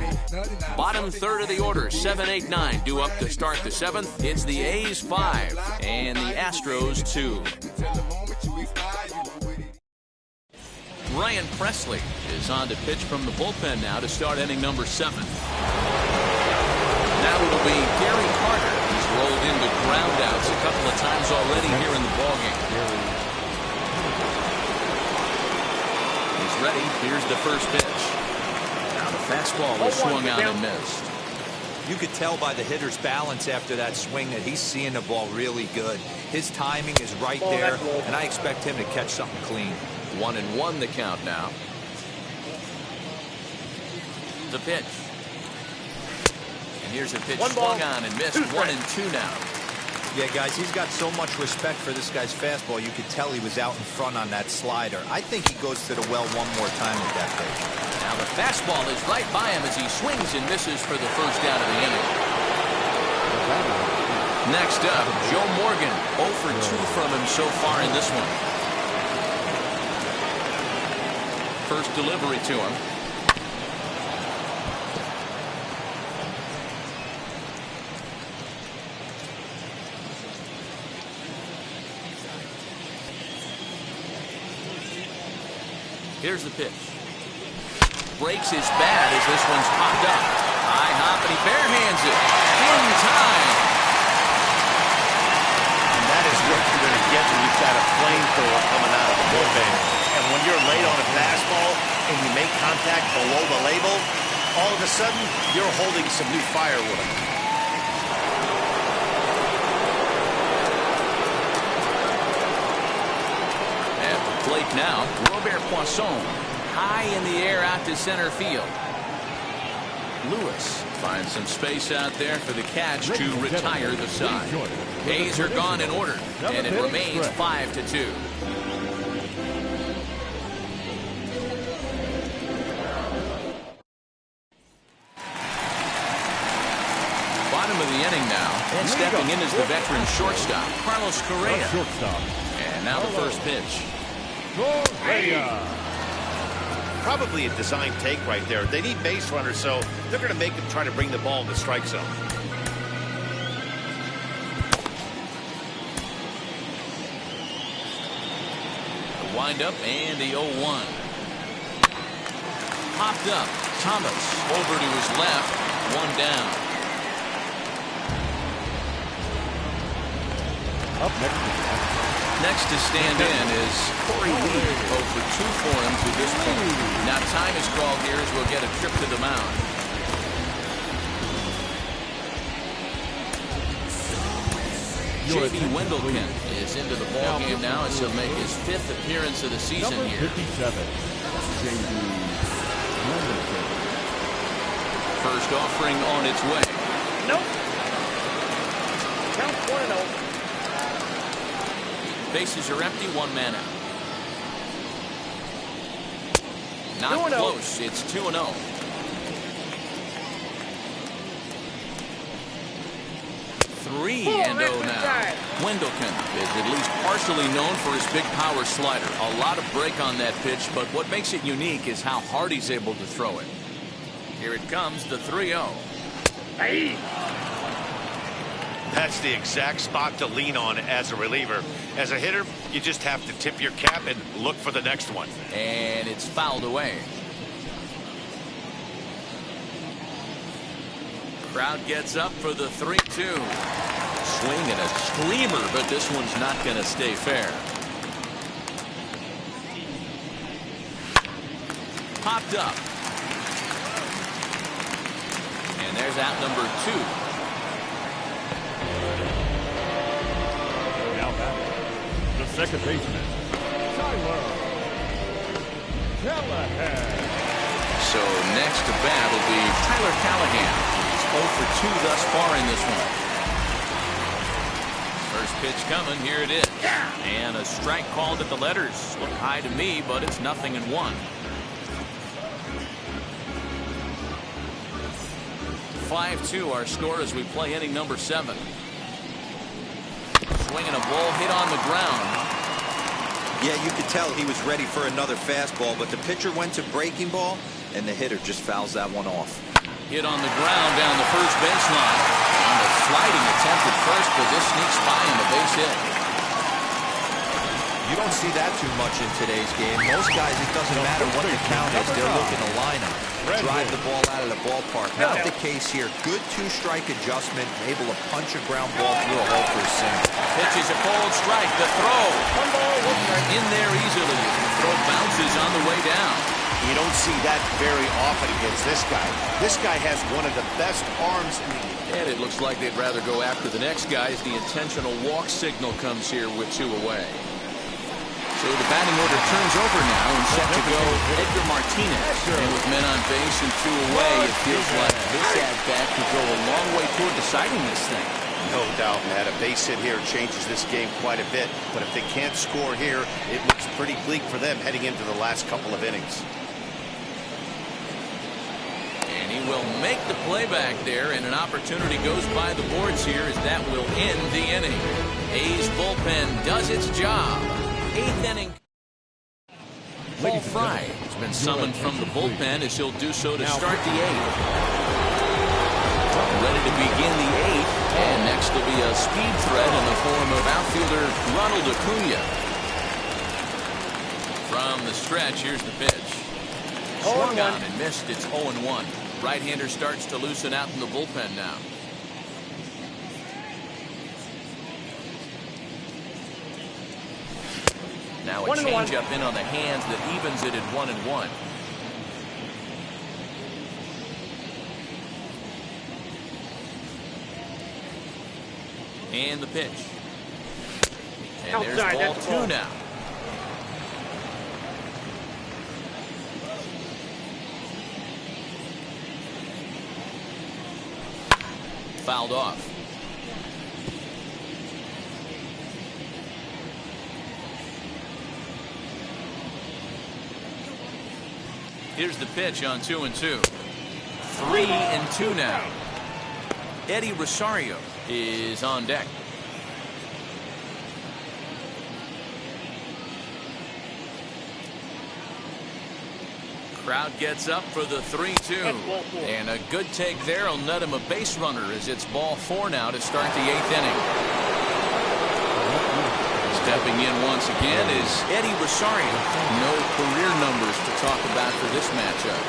Bottom third of the order, 7, 8, 9 due up to start the 7th. It's the A's 5 and the Astros 2. Ryan Presley is on to pitch from the bullpen now to start inning number 7. Now it'll be Gary Carter. He's rolled into groundouts a couple of times already here in the ballgame. Ready. Here's the first pitch. Now the fastball was swung out and missed. You could tell by the hitter's balance after that swing that he's seeing the ball really good. His timing is right there, and I expect him to catch something clean. 1-1 the count now. The pitch. And here's a pitch swung on and missed. 1-2 now. Yeah, guys, he's got so much respect for this guy's fastball. You could tell he was out in front on that slider. I think he goes to the well one more time with that pitch. Now the fastball is right by him as he swings and misses for the first out of the inning. Next up, Joe Morgan. 0 for 2 from him so far in this one. First delivery to him. Here's the pitch. Breaks his bat as this one's popped up. High hop, and he barehands it. In time. And that is what you're going to get when you've got a flamethrower coming out of the bullpen. And when you're late on a fastball and you make contact below the label, all of a sudden, you're holding some new firewood. Plate now, Robert Poisson, high in the air out to center field. Lewis finds some space out there for the catch to retire the side. A's are gone in order, and it remains 5-2. Bottom of the inning now, and stepping in is the veteran shortstop, Carlos Correa. And now the first pitch. Probably a design take right there. They need base runners, so they're going to make them try to bring the ball in the strike zone. The windup and the 0-1. Popped up. Thomas over to his left. 1 down. Up next. Next to stand in is Corey Lee. 0 for 2 for him to this point. Now time is called here as we'll get a trip to the mound. J.B. Wendelken is into the ball game now as he'll make his 5th appearance of the season here. Number 57, J.B. Wendelken. First offering on its way. Nope. Count 1-0. Bases are empty, 1 man out. Not close. It's 2-0. now. Wendelken is at least partially known for his big power slider. A lot of break on that pitch, but what makes it unique is how hard he's able to throw it. Here it comes, the 3-0. Hey. That's the exact spot to lean on as a reliever. As a hitter, you just have to tip your cap and look for the next one. And it's fouled away. Crowd gets up for the 3-2. Swing and a screamer, but this one's not going to stay fair. Popped up. And there's out number 2. Now batting, the second baseman, Tyler Callahan. So next to bat will be Tyler Callahan. He's 0 for 2 thus far in this one. First pitch coming, here it is. And a strike called at the letters. Look high to me, but it's 0-1. 5-2 our score as we play inning number 7. Swinging a ball hit on the ground. Yeah, you could tell he was ready for another fastball, but the pitcher went to breaking ball, and the hitter just fouls that one off. Hit on the ground down the first baseline. And a sliding attempt at first, but this sneaks by him, a base hit. You don't see that too much in today's game. Most guys, it doesn't matter what the count is, they're looking to line them, drive the ball out of the ballpark. Not the case here. Good two-strike adjustment, able to punch a ground ball through a hole for a single. Pitches a cold strike. The throw in there easily. The throw bounces on the way down. You don't see that very often against this guy. This guy has one of the best arms in the league. And it looks like they'd rather go after the next guy as the intentional walk signal comes here with 2 away. So the batting order turns over now and set to go Edgar Martinez. And with men on base and 2 away, it feels like this at-bat could go a long way toward deciding this thing. No doubt, Matt. A base hit here changes this game quite a bit. But if they can't score here, it looks pretty bleak for them heading into the last couple of innings. And he will make the play back there, and an opportunity goes by the boards here as that will end the inning. A's bullpen does its job. 8th inning. Paul Fry has been summoned from the bullpen as he'll do so to start the 8th. Ready to begin the 8th, and next will be a speed threat in the form of outfielder Ronald Acuna. From the stretch, here's the pitch. Swung on and missed. It's 0-1. Right-hander starts to loosen out in the bullpen now. Now a changeup in on the hands that evens it at 1-1. And the pitch. And there's ball 2 now. Fouled off. Here's the pitch on 2-2. 3-2 now. Eddie Rosario is on deck. Crowd gets up for the 3-2. And a good take there will net him a base runner as it's ball 4 now to start the 8th inning. Stepping in once again is Eddie Rosario. No career numbers to talk about for this matchup.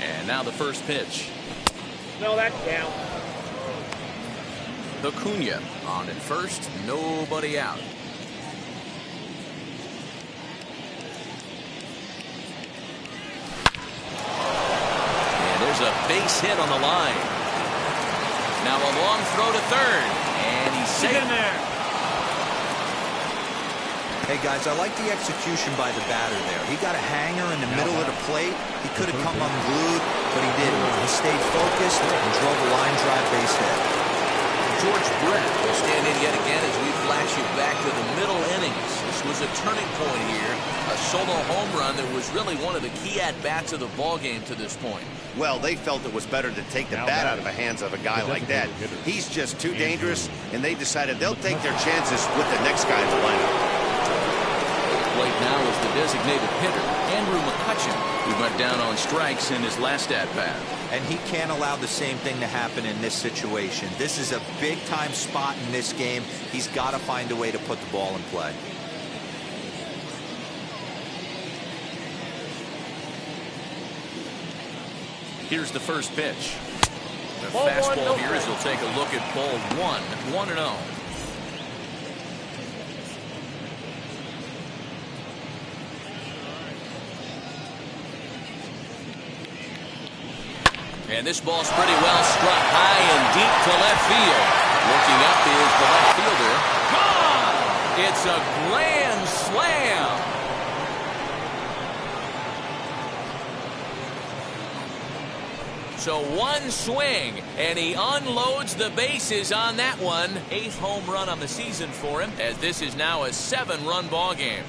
And now the first pitch. No, that's down. Acuna on at first, nobody out. And there's a base hit on the line. Now a long throw to third, and he's safe. In there. Hey, guys, I like the execution by the batter there. He got a hanger in the middle of the plate. He could have come unglued, but he didn't. He stayed focused and drove a line drive base hit. George Brett will stand in yet again as we flash you back to the middle innings. This was a turning point here. A solo home run that was really one of the key at-bats of the ballgame to this point. Well, they felt it was better to take the bat out of the hands of a guy like that. He's just too dangerous, and they decided they'll take their chances with the next guy in the lineup. Plate now is the designated hitter, Andrew McCutchen, who went down on strikes in his last at-bat. And he can't allow the same thing to happen in this situation. This is a big-time spot in this game. He's got to find a way to put the ball in play. Here's the first pitch. The fastball here as he'll take a look at ball 1, 1-0. And this ball's pretty well struck high and deep to left field. Looking up is the left fielder. Gone! It's a grand slam. So one swing, and he unloads the bases on that one. 8th home run on the season for him, as this is now a 7-run ball game.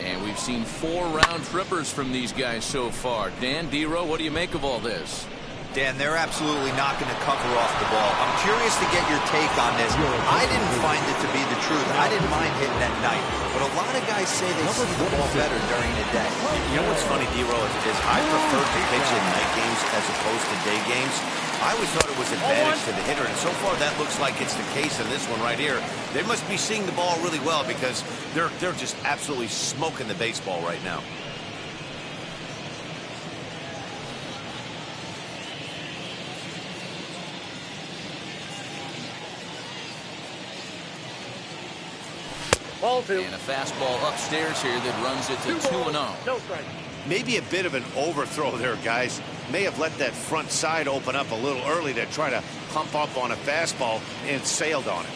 And we've seen 4 round trippers from these guys so far. Dan, D-Row, what do you make of all this? Dan, they're absolutely not going to cover off the ball. I'm curious to get your take on this. I didn't find it to be the truth. I didn't mind hitting at night. But a lot of guys say they see the ball better during the day. You know what's funny, D-Row, is I prefer to pitch in night games as opposed to day games. I always thought it was advantage to the hitter, and so far that looks like it's the case in this one right here. They must be seeing the ball really well because they're just absolutely smoking the baseball right now. Ball 2. And a fastball upstairs here that runs it to 2-0. No strike. Maybe a bit of an overthrow there, guys. May have let that front side open up a little early to try to pump up on a fastball and sailed on it.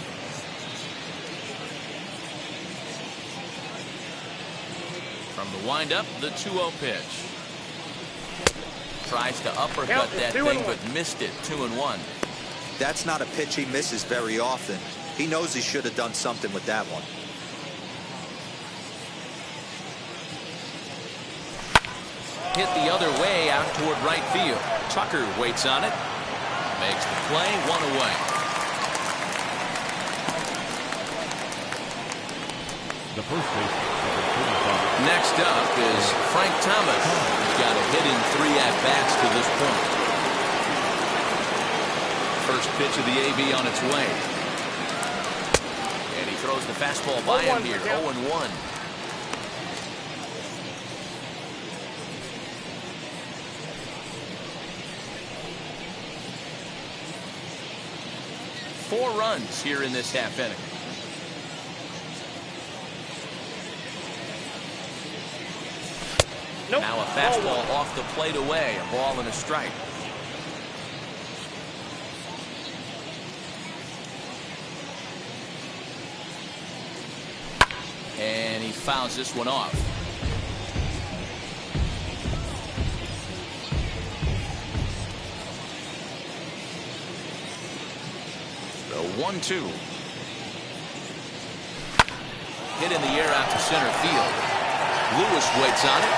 From the windup, the 2-0 pitch. Tries to uppercut that thing, but missed it. 2-1. That's not a pitch he misses very often. He knows he should have done something with that one. Hit the other way out toward right field. Tucker waits on it. Makes the play, 1 away. The first baseman, number 35. Next up is Frank Thomas. He's got a hit in 3 at-bats to this point. First pitch of the AB on its way. And he throws the fastball by him here, 0-1. Four runs here in this half inning. Nope. Now a fastball off the plate away. A ball and a strike. And he fouls this one off. The 1-2. Hit in the air out to center field. Lewis waits on it.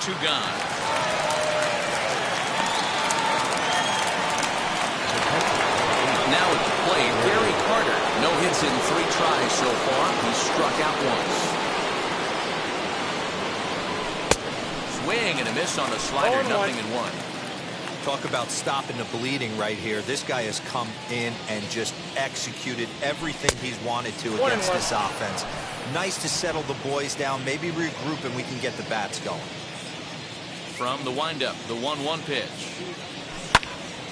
2 gone. Now at the plate, Gary Carter. No hits in 3 tries so far. He struck out once. Swing and a miss on the slider. 0-1. Talk about stopping the bleeding right here. This guy has come in and just executed everything he's wanted to against this offense. Nice to settle the boys down, maybe regroup, and we can get the bats going. From the windup, the 1-1 pitch.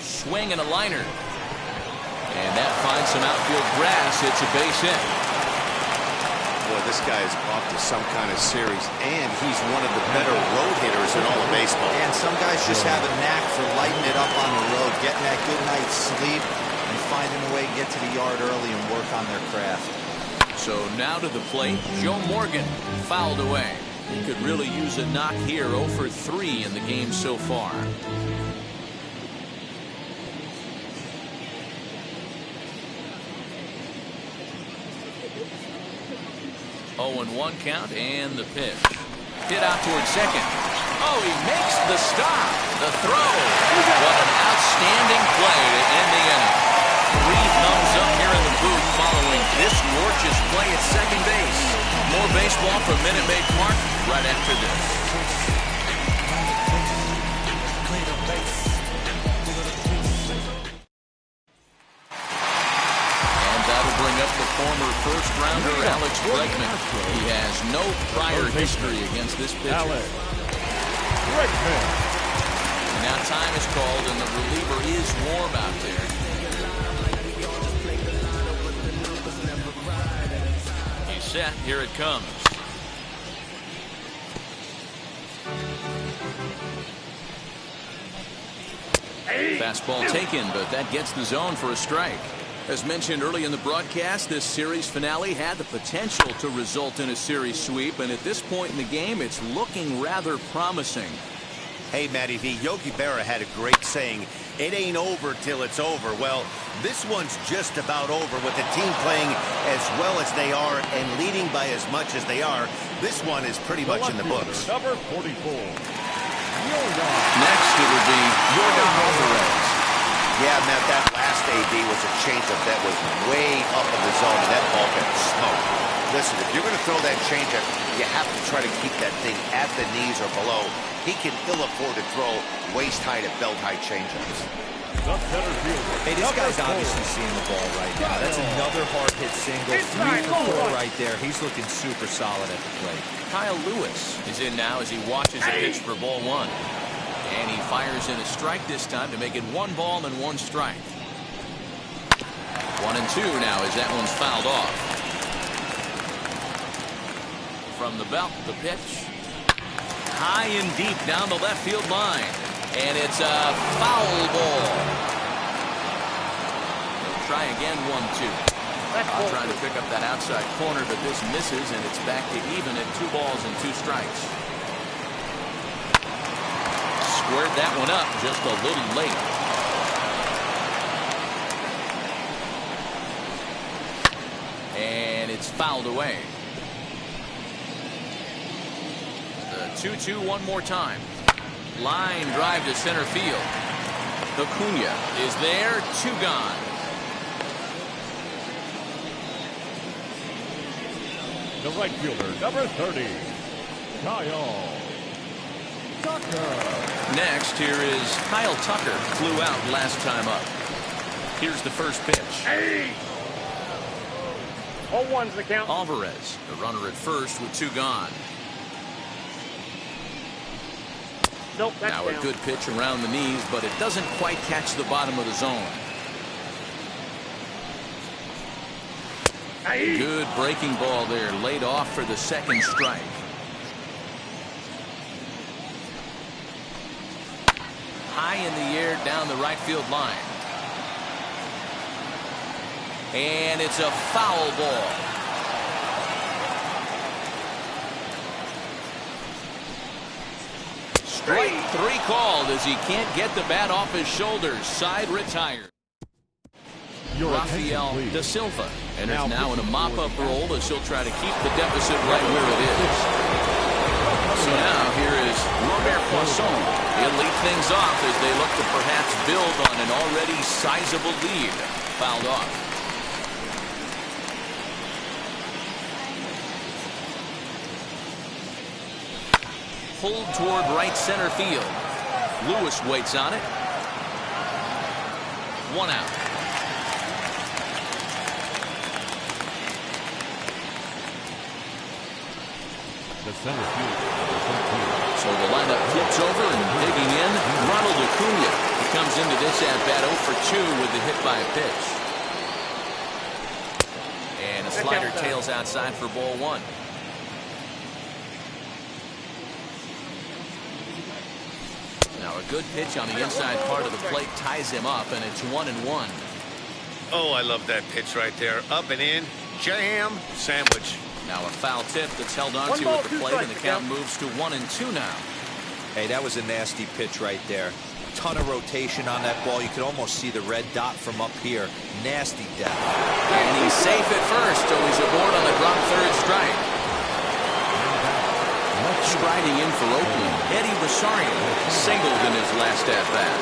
Swing and a liner. And that finds some outfield grass. It's a base hit. Boy, this guy is off to some kind of series, and he's one of the better road hitters in all of baseball. And some guys just have a knack for lighting it up on the road, getting that good night's sleep, and finding a way to get to the yard early and work on their craft. So now to the plate, Joe Morgan fouled away. He could really use a knock here. 0 for 3 in the game so far. 0-1 count and the pitch. Hit out towards second. Oh, he makes the stop. The throw. What an outstanding play to end the inning. 3 thumbs up here in the booth following this gorgeous play at second base. More baseball from Minute Maid Park right after this. Former first-rounder Alex Bregman. He has no prior history against this pitcher. Alex Bregman. Now time is called, and the reliever is warm out there. He's set. Here it comes. Fastball taken, but that gets the zone for a strike. As mentioned early in the broadcast, this series finale had the potential to result in a series sweep, and at this point in the game, it's looking rather promising. Hey, Matty V, Yogi Berra had a great saying, it ain't over till it's over. Well, this one's just about over with the team playing as well as they are and leading by as much as they are. This one is pretty much in the books. Number 44. Next, it would be Yordan Alvarez. Yeah, Matt, that last AB was a changeup that was way up in the zone, and that ball got smoked. Listen, if you're going to throw that changeup, you have to try to keep that thing at the knees or below. He can ill afford to throw waist-high to belt-high changeups. Hey, this guy's obviously seeing the ball right now. That's another hard-hit single. 3 for 4 right there. He's looking super solid at the plate. Kyle Lewis is in now as he watches a pitch for ball 1. And he fires in a strike this time to make it 1 ball and 1 strike. 1-2 now as that one's fouled off. From the belt, the pitch. High and deep down the left field line. And it's a foul ball. They'll try again, 1-2. Trying to pick up that outside corner, but this misses, and it's back to even at 2 balls and 2 strikes. Squared that one up just a little late. And it's fouled away. The 2-2 one more time. Line drive to center field. Acuna is there, 2 gone. The right fielder, number 30, Kyle Tucker. Next, here is Kyle Tucker. Flew out last time up. Here's the first pitch. Hey! 0-1's the count. Alvarez, the runner at first with 2 gone. Nope, that's Now down. a good pitch around the knees, but it doesn't quite catch the bottom of the zone. Hey! Good breaking ball there, laid off for the 2nd strike. High in the air down the right field line. And it's a foul ball. Strike 3 called as he can't get the bat off his shoulders. Side retired. Rafael Da Silva enters now in a mop-up role as he'll try to keep the deficit right where it is. So now here is Robert Poisson. He'll lead things off as they look to perhaps build on an already sizable lead. Fouled off. Pulled toward right center field. Lewis waits on it. 1 out. The center field. So the lineup flips over and digging in. Ronald Acuna. He comes into this at-bat 0 for 2 with the hit by a pitch. And a slider tails outside for ball 1. Now a good pitch on the inside part of the plate ties him up, and it's 1-1. Oh, I love that pitch right there. Up and in, jam, sandwich. Now a foul tip that's held on to at the plate, and the count moves to 1-2 now. Hey, that was a nasty pitch right there. Ton of rotation on that ball. You could almost see the red dot from up here. Nasty death. And he's safe at first, so he's aboard on the drop 3rd strike. Striding in for Oakland, Eddie Rosario singled in his last at-bat.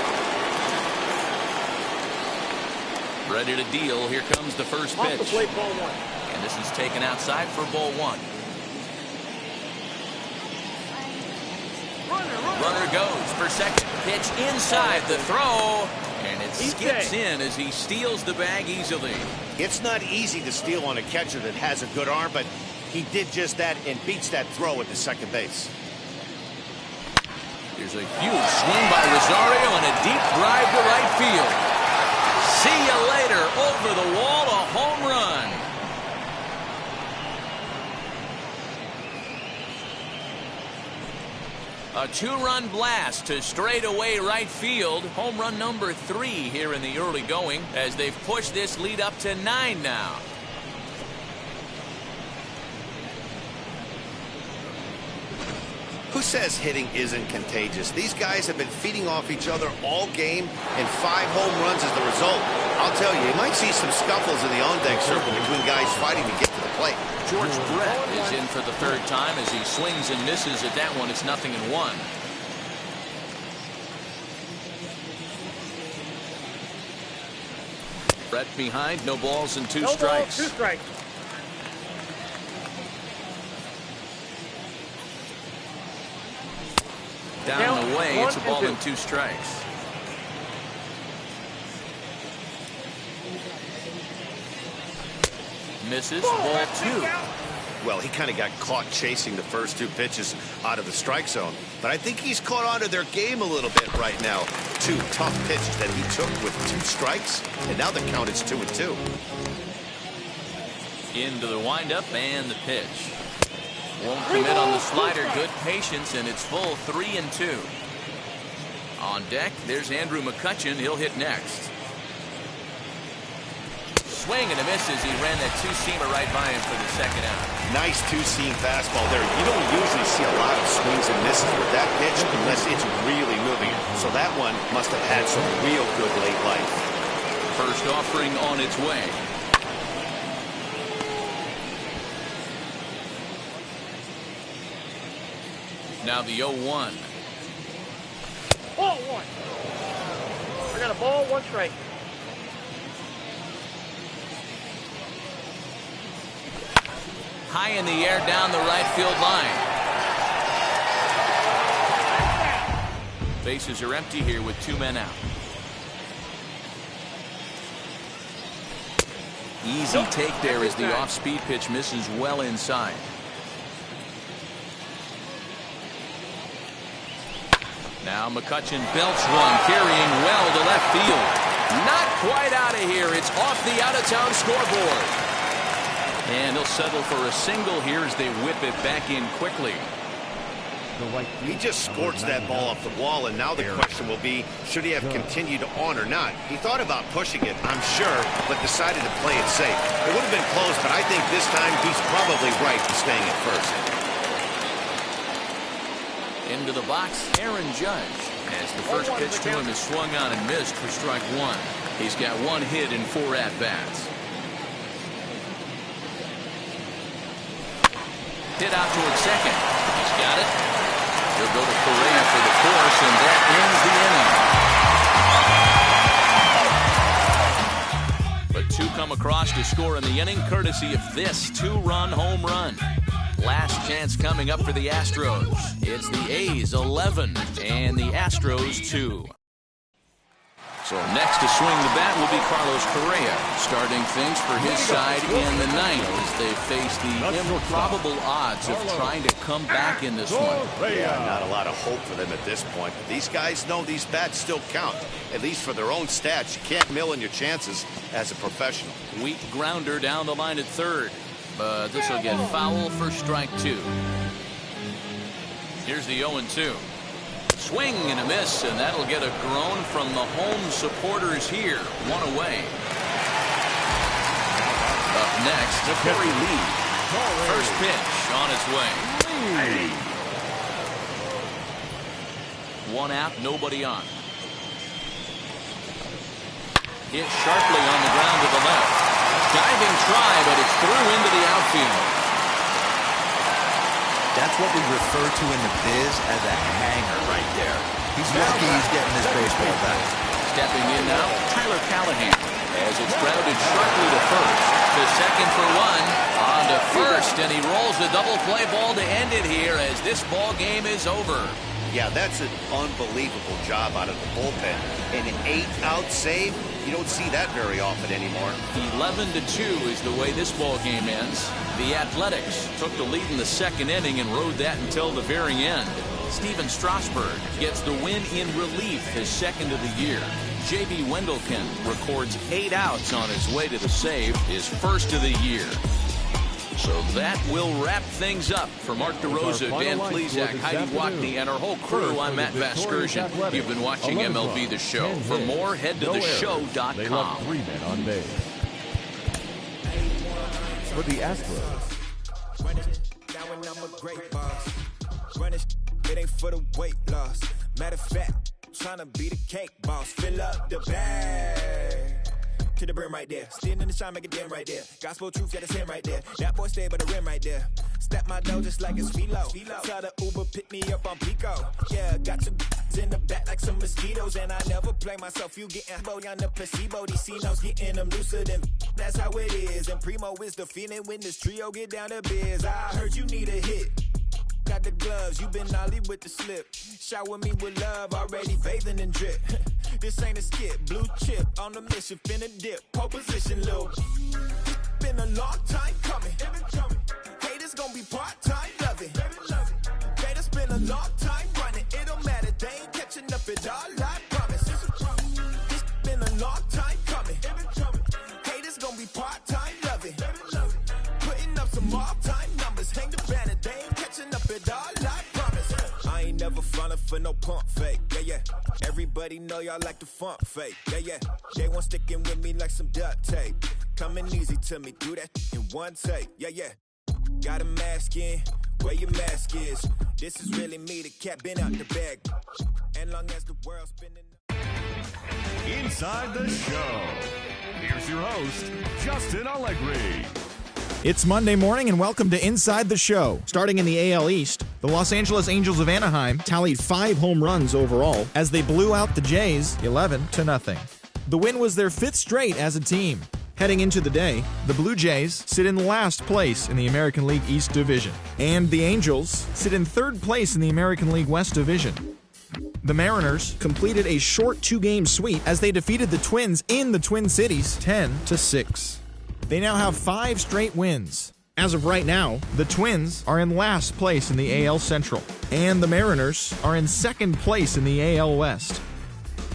Ready to deal. Here comes the first pitch. Off the plate, ball 1. And this is taken outside for ball 1. Runner goes for second. Pitch inside the throw. And it skips in as he steals the bag easily. It's not easy to steal on a catcher that has a good arm, but he did just that and beats that throw at the second base. There's a huge swing by Rosario and a deep drive to right field. See you later. Over the wall, a home run. A 2-run blast to straightaway right field. Home run number 3 here in the early going as they've pushed this lead up to 9 now. Who says hitting isn't contagious? These guys have been feeding off each other all game, and 5 home runs is the result. I'll tell you, you might see some scuffles in the on-deck circle between guys fighting to get to the plate. George Brett is in for the 3rd time as he swings and misses at that one. It's 0-1. Brett behind, no balls and 2 strikes. 2 strikes. Down and away, it's a ball and 2 strikes. Misses, ball 2. Well, he kind of got caught chasing the first 2 pitches out of the strike zone. But I think he's caught on to their game a little bit right now. 2 tough pitches that he took with 2 strikes, and now the count is 2-2. Into the windup and the pitch. Won't commit on the slider. Good patience, and it's full 3-2. On deck, there's Andrew McCutchen. He'll hit next. Swing and a miss as he ran that 2-seamer right by him for the second out. Nice 2-seam fastball there. You don't usually see a lot of swings and misses with that pitch unless it's really moving. So that one must have had some real good late life. First offering on its way. Now the 0-1. Ball 1. I got a ball, 1 strike. High in the air down the right field line. Bases are empty here with 2 men out. Easy take there as the off-speed pitch misses well inside. Now McCutchen belts one, carrying well to left field. Not quite out of here. It's off the out-of-town scoreboard. And he'll settle for a single here as they whip it back in quickly. He just scorched that ball off the wall, and now the question will be, should he have continued on or not? He thought about pushing it, I'm sure, but decided to play it safe. It would have been close, but I think this time he's probably right in staying at first. Into the box, Aaron Judge. As the first pitch to him is swung on and missed for strike 1. He's got 1 hit in 4 at-bats. Hit out towards second. He's got it. He'll go to Correa for the force, and that ends the inning. But 2 come across to score in the inning, courtesy of this 2-run home run. Last chance coming up for the Astros. It's the A's 11 and the Astros 2. So next to swing the bat will be Carlos Correa, starting things for his side in the 9th as they face the improbable odds of trying to come back in this one. Yeah, not a lot of hope for them at this point. But these guys know these bats still count, at least for their own stats. You can't mill in your chances as a professional. Weak grounder down the line at third, but this will get foul for strike 2. Here's the 0-2. Swing and a miss, and that'll get a groan from the home supporters here. 1 away. Up next, Corey Lee. First pitch on its way. 1 out, nobody on. Hit sharply on the ground to the left. Diving try, but it's through into the outfield. That's what we refer to in the biz as a hanger right there. He's lucky he's getting his baseball back. Stepping in now, Tyler Callahan, as it's grounded sharply to first. To second for 1. On to first, and he rolls the double play ball to end it here as this ball game is over. Yeah, that's an unbelievable job out of the bullpen. An 8-out save, you don't see that very often anymore. 11-2 is the way this ball game ends. The Athletics took the lead in the 2nd inning and rode that until the very end. Steven Strasburg gets the win in relief, his 2nd of the year. J.B. Wendelken records 8 outs on his way to the save, his 1st of the year. So that will wrap things up. For Mark DeRosa, Dan Plesac, Heidi Watney, and our whole crew, I'm Matt Vasgersian. You've been watching MLB The Show. For more, head to theshow.com. They left 3 men on base. For the Astros. It ain't for the weight loss. Matter of fact, trying to be the cake boss. Fill up the bag to the brim right there. Standing in the shine, make it dim right there. Gospel truth, yeah, that's him right there. That boy stay by the rim right there. Step my dough just like it's philo. Tell the Uber pick me up on Pico. Yeah, got some in the back like some mosquitoes, and I never play myself. You getting body on the placebo. These C-notes getting them looser than that's how it is. And Primo is the feeling when this trio get down to biz. I heard you need a hit. out the gloves, you been ollie with the slip. Shower me with love, already bathing in drip. This ain't a skip, blue chip on the mission, finna dip. Pole position, little. Been a long time coming. Haters gonna be part-time loving. Haters been a long time running. It don't matter, they ain't catching up at all, I promise. It's been a long time coming. Haters gonna be part-time loving. Putting up some all-time numbers. Hang the banner, they ain't catching up at all, I promise. I ain't never falling for no pump fake, yeah. Everybody know y'all like the funk fake, yeah. They want sticking with me like some duct tape. Coming easy to me, do that in one take, yeah. Got a mask in, where your mask is. This is really me, the cat been out the bag. And long as the world's spinning. Inside the show. Here's your host, Justin Allegri. It's Monday morning and welcome to Inside the Show. Starting in the AL East, the Los Angeles Angels of Anaheim tallied 5 home runs overall as they blew out the Jays 11-0. The win was their 5th straight as a team. Heading into the day, the Blue Jays sit in last place in the American League East Division, and the Angels sit in 3rd place in the American League West Division. The Mariners completed a short 2-game sweep as they defeated the Twins in the Twin Cities 10-6. They now have 5 straight wins. As of right now, the Twins are in last place in the AL Central, and the Mariners are in 2nd place in the AL West.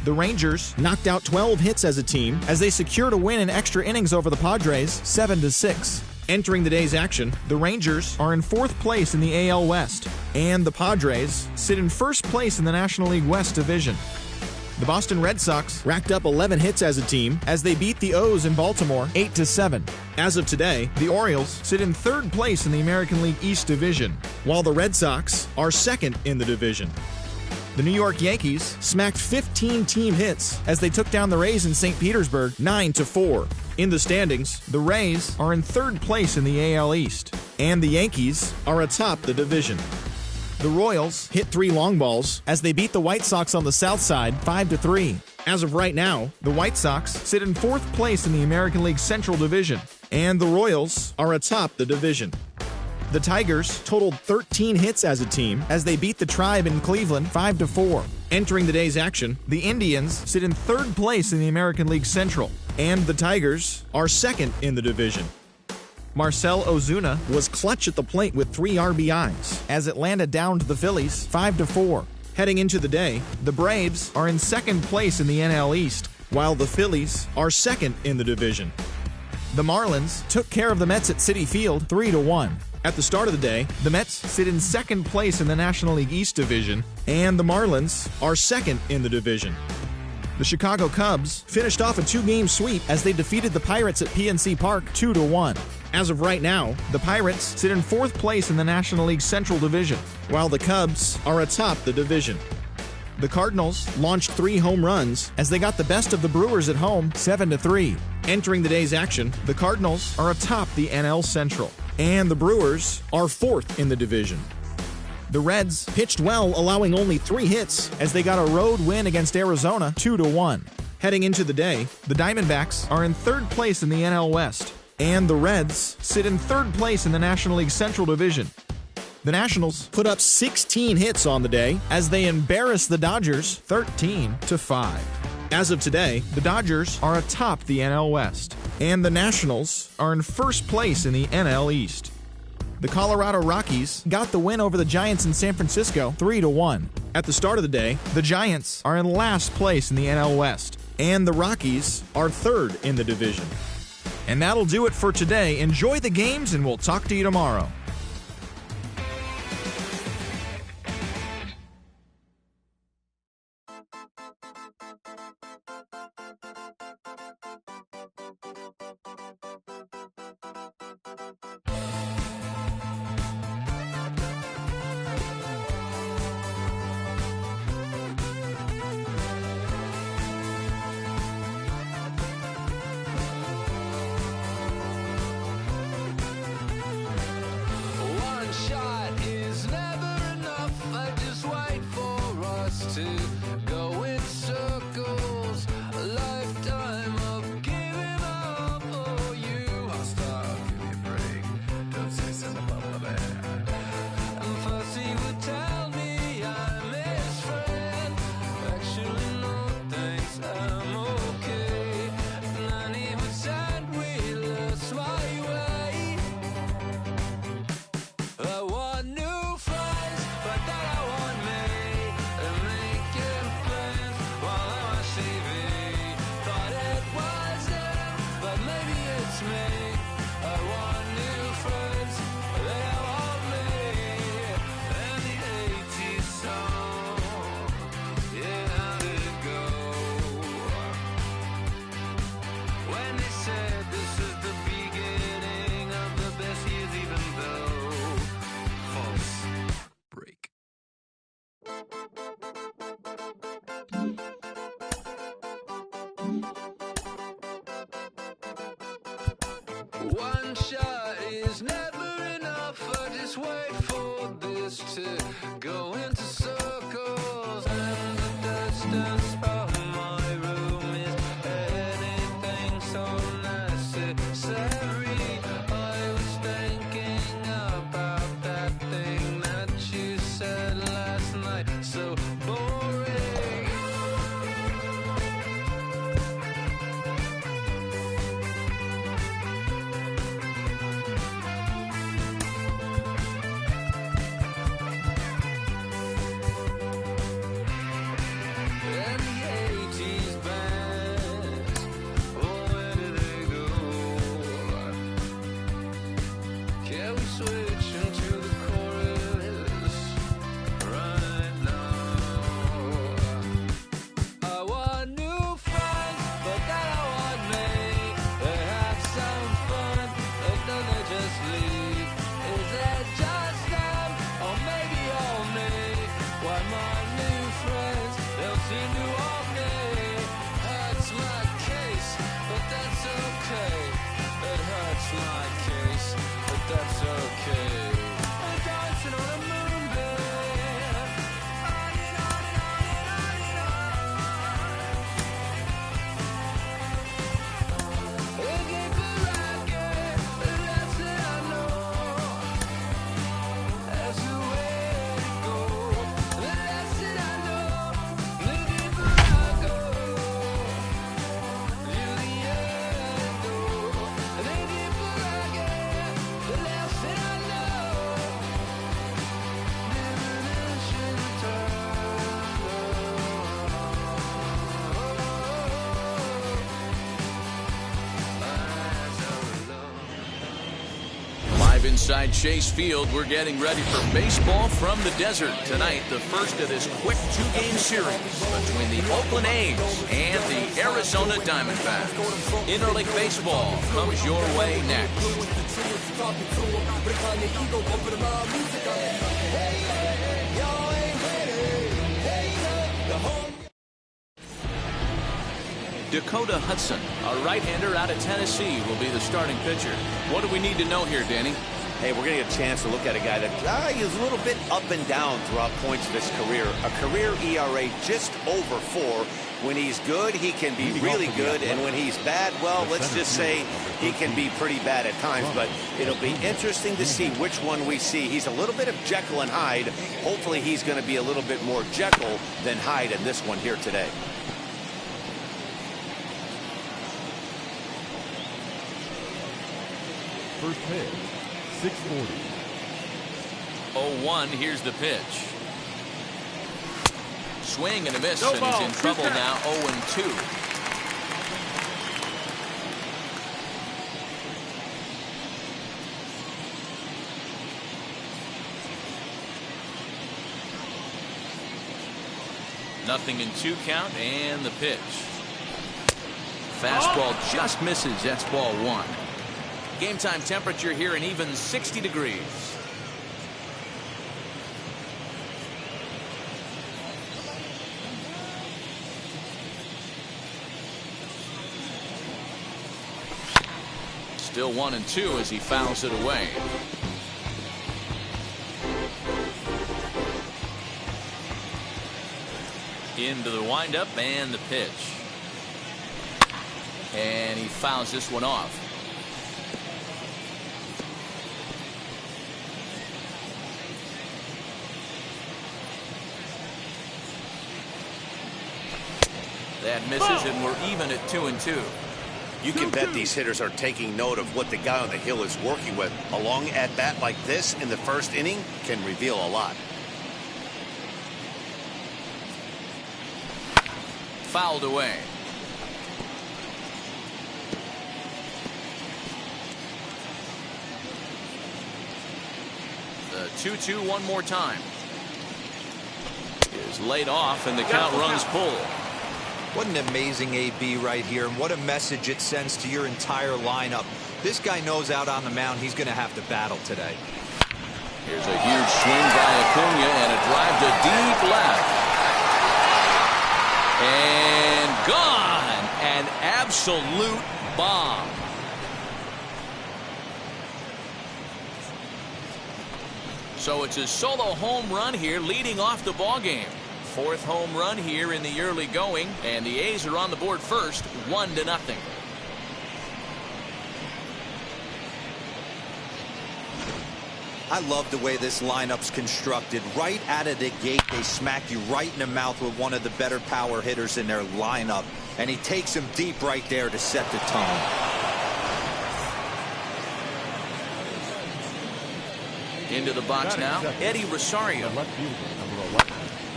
The Rangers knocked out 12 hits as a team as they secured a win in extra innings over the Padres 7-6. Entering the day's action, the Rangers are in 4th place in the AL West, and the Padres sit in 1st place in the National League West Division. The Boston Red Sox racked up 11 hits as a team as they beat the O's in Baltimore 8-7. As of today, the Orioles sit in 3rd place in the American League East Division, while the Red Sox are 2nd in the division. The New York Yankees smacked 15 team hits as they took down the Rays in St. Petersburg 9-4. In the standings, the Rays are in 3rd place in the AL East, and the Yankees are atop the division. The Royals hit 3 long balls as they beat the White Sox on the south side 5-3. As of right now, the White Sox sit in 4th place in the American League Central Division, and the Royals are atop the division. The Tigers totaled 13 hits as a team as they beat the Tribe in Cleveland 5-4. Entering the day's action, the Indians sit in 3rd place in the American League Central, and the Tigers are 2nd in the division. Marcell Ozuna was clutch at the plate with 3 RBIs as it landed down to the Phillies 5-4. Heading into the day, the Braves are in 2nd place in the NL East, while the Phillies are 2nd in the division. The Marlins took care of the Mets at Citi Field 3-1. At the start of the day, the Mets sit in 2nd place in the National League East Division, and the Marlins are 2nd in the division. The Chicago Cubs finished off a 2-game sweep as they defeated the Pirates at PNC Park 2-1. As of right now, the Pirates sit in 4th place in the National League Central Division, while the Cubs are atop the division. The Cardinals launched 3 home runs as they got the best of the Brewers at home 7-3. Entering the day's action, the Cardinals are atop the NL Central, and the Brewers are 4th in the division. The Reds pitched well, allowing only 3 hits as they got a road win against Arizona 2-1. Heading into the day, the Diamondbacks are in 3rd place in the NL West, and the Reds sit in 3rd place in the National League Central Division. The Nationals put up 16 hits on the day as they embarrassed the Dodgers 13-5. As of today, the Dodgers are atop the NL West, and the Nationals are in 1st place in the NL East. The Colorado Rockies got the win over the Giants in San Francisco 3-1. At the start of the day, the Giants are in last place in the NL West, and the Rockies are 3rd in the division. And that'll do it for today. Enjoy the games, and we'll talk to you tomorrow. one shot is never enough. I just wait for this to go into circles, and the distance from my room is anything so necessary. I was thinking about that thing that you said last night, so boring. Inside Chase Field, we're getting ready for baseball from the desert. Tonight, the first of this quick two-game series between the Oakland A's and the Arizona Diamondbacks. Interleague baseball comes your way next. Dakota Hudson, a right-hander out of Tennessee, will be the starting pitcher. What do we need to know here, Danny? Hey, we're going to get a chance to look at a guy that is a little bit up and down throughout points of his career. A career ERA just over 4. When he's good, he can be really good, and when he's bad, well, let's just say he can be pretty bad at times. But it'll be interesting to see which one we see. He's a little bit of Jekyll and Hyde. Hopefully he's going to be a little bit more Jekyll than Hyde in this one here today. First pitch, 640. 0-1, here's the pitch. Swing and a miss, and he's in trouble now, 0-2. Nothing in 2 count, and the pitch. Fastball just misses, that's ball 1. Game time temperature here an even 60 degrees. Still 1-2 as he fouls it away. Into the windup and the pitch. And he fouls this one off. That misses, and we're even at 2-2. You can bet these hitters are taking note of what the guy on the hill is working with. A long at-bat like this in the first inning can reveal a lot. Fouled away. The 2-2 one more time. Is laid off, and the count runs full. What an amazing AB right here, and what a message it sends to your entire lineup. This guy knows out on the mound he's going to have to battle today. Here's a huge swing by Acuna and a drive to deep left. And gone. An absolute bomb. So it's a solo home run here leading off the ball game. Fourth home run here in the early going, and the A's are on the board first, 1-0. I love the way this lineup's constructed. Right out of the gate, they smack you right in the mouth with one of the better power hitters in their lineup. And he takes him deep right there to set the tone. Into the box now, Eddie Rosario.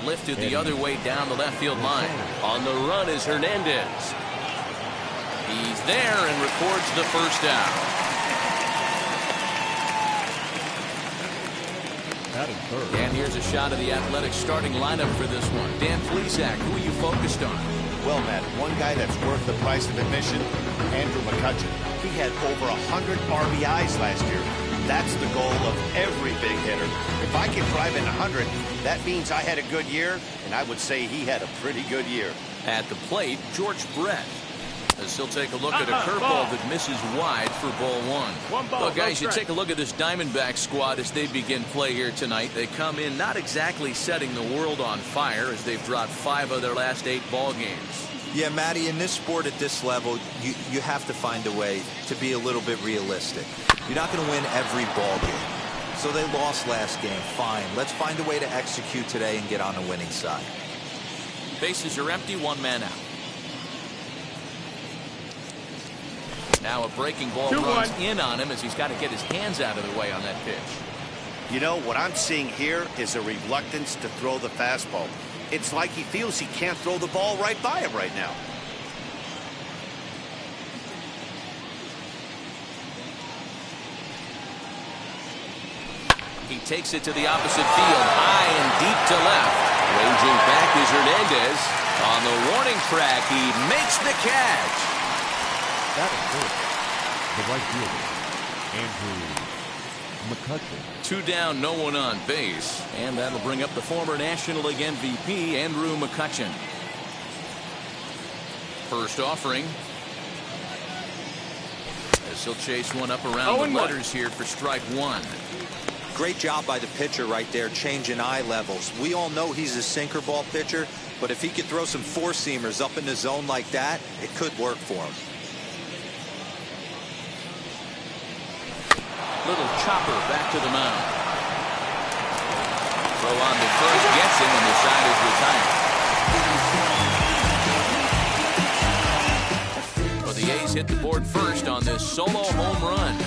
Lifted the other way down the left field line. On the run is Hernandez. He's there and records the first down. And here's a shot of the Athletics starting lineup for this one. Dan Plesac, who are you focused on? Well, Matt, one guy that's worth the price of admission, Andrew McCutchen. He had over 100 RBIs last year. That's the goal of every big hitter. If I can drive in 100, that means I had a good year, and I would say he had a pretty good year. At the plate, George Brett. As he'll take a look at a curveball that misses wide for ball one. Well, guys, you take a look at this Diamondback squad as they begin play here tonight. They come in not exactly setting the world on fire as they've dropped 5 of their last 8 ball games. Yeah, Matty, in this sport at this level, you have to find a way to be a little bit realistic. You're not going to win every ball game. So they lost last game. Fine. Let's find a way to execute today and get on the winning side. Bases are empty, 1 man out. Now a breaking ball runs in on him as he's got to get his hands out of the way on that pitch. You know, what I'm seeing here is a reluctance to throw the fastball. It's like he feels he can't throw the ball right by him right now. He takes it to the opposite field, high and deep to left. Ranging back is Hernandez. On the warning track, he makes the catch. That is good. The right fielder, Andrew McCutchen. 2 down, no one on base. And that'll bring up the former National League MVP, Andrew McCutchen. First offering. As he'll chase one up around the letters here for strike 1. Great job by the pitcher right there, changing eye levels. We all know he's a sinker ball pitcher, but if he could throw some 4-seamers up in the zone like that, it could work for him. Little chopper back to the mound. Throw on the first gets him, and the side is retired. Well, the A's hit the board first on this solo home run.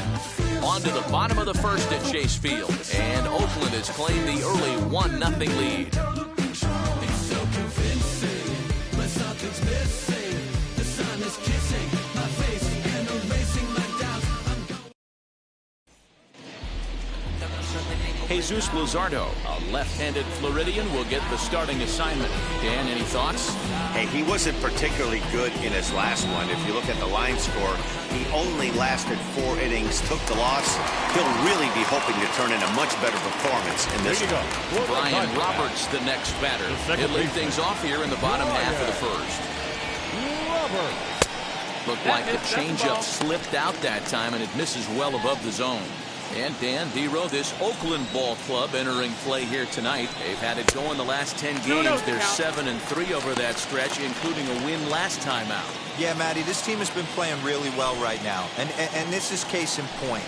On to the bottom of the first at Chase Field, and Oakland has claimed the early 1-0 lead. It's so convincing, but something's missing. The sun is kissing my face and erasing my doubts. Jesus Luzardo, a left-handed Floridian, will get the starting assignment. Dan, any thoughts? Hey, he wasn't particularly good in his last one. If you look at the line score, he only lasted 4 innings, took the loss. He'll really be hoping to turn in a much better performance in this one. Brian Roberts, the next batter. He'll lead things off here in the bottom half of the first. Looked like the changeup slipped out that time, and it misses well above the zone. And Dan Vero, this Oakland ball club entering play here tonight. They've had it going the last 10 games. They're 7-3 over that stretch, including a win last time out. Yeah, Matty, this team has been playing really well right now. And this is case in point.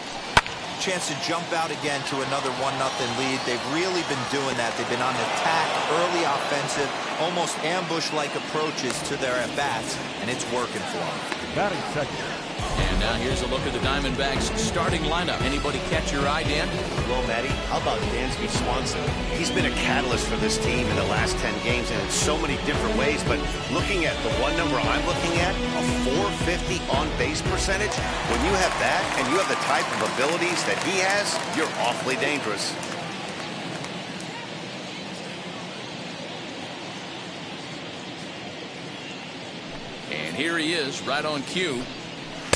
Chance to jump out again to another 1-0 lead. They've really been doing that. They've been on attack, early offensive, almost ambush-like approaches to their at-bats, and it's working for them. Batting second. And now here's a look at the Diamondbacks starting lineup. Anybody catch your eye, Dan? Well, Matty, how about Dansby Swanson? He's been a catalyst for this team in the last 10 games and in so many different ways. But looking at the one number I'm looking at, a .450 on-base percentage, when you have that and you have the type of abilities that he has, you're awfully dangerous. And here he is, right on cue.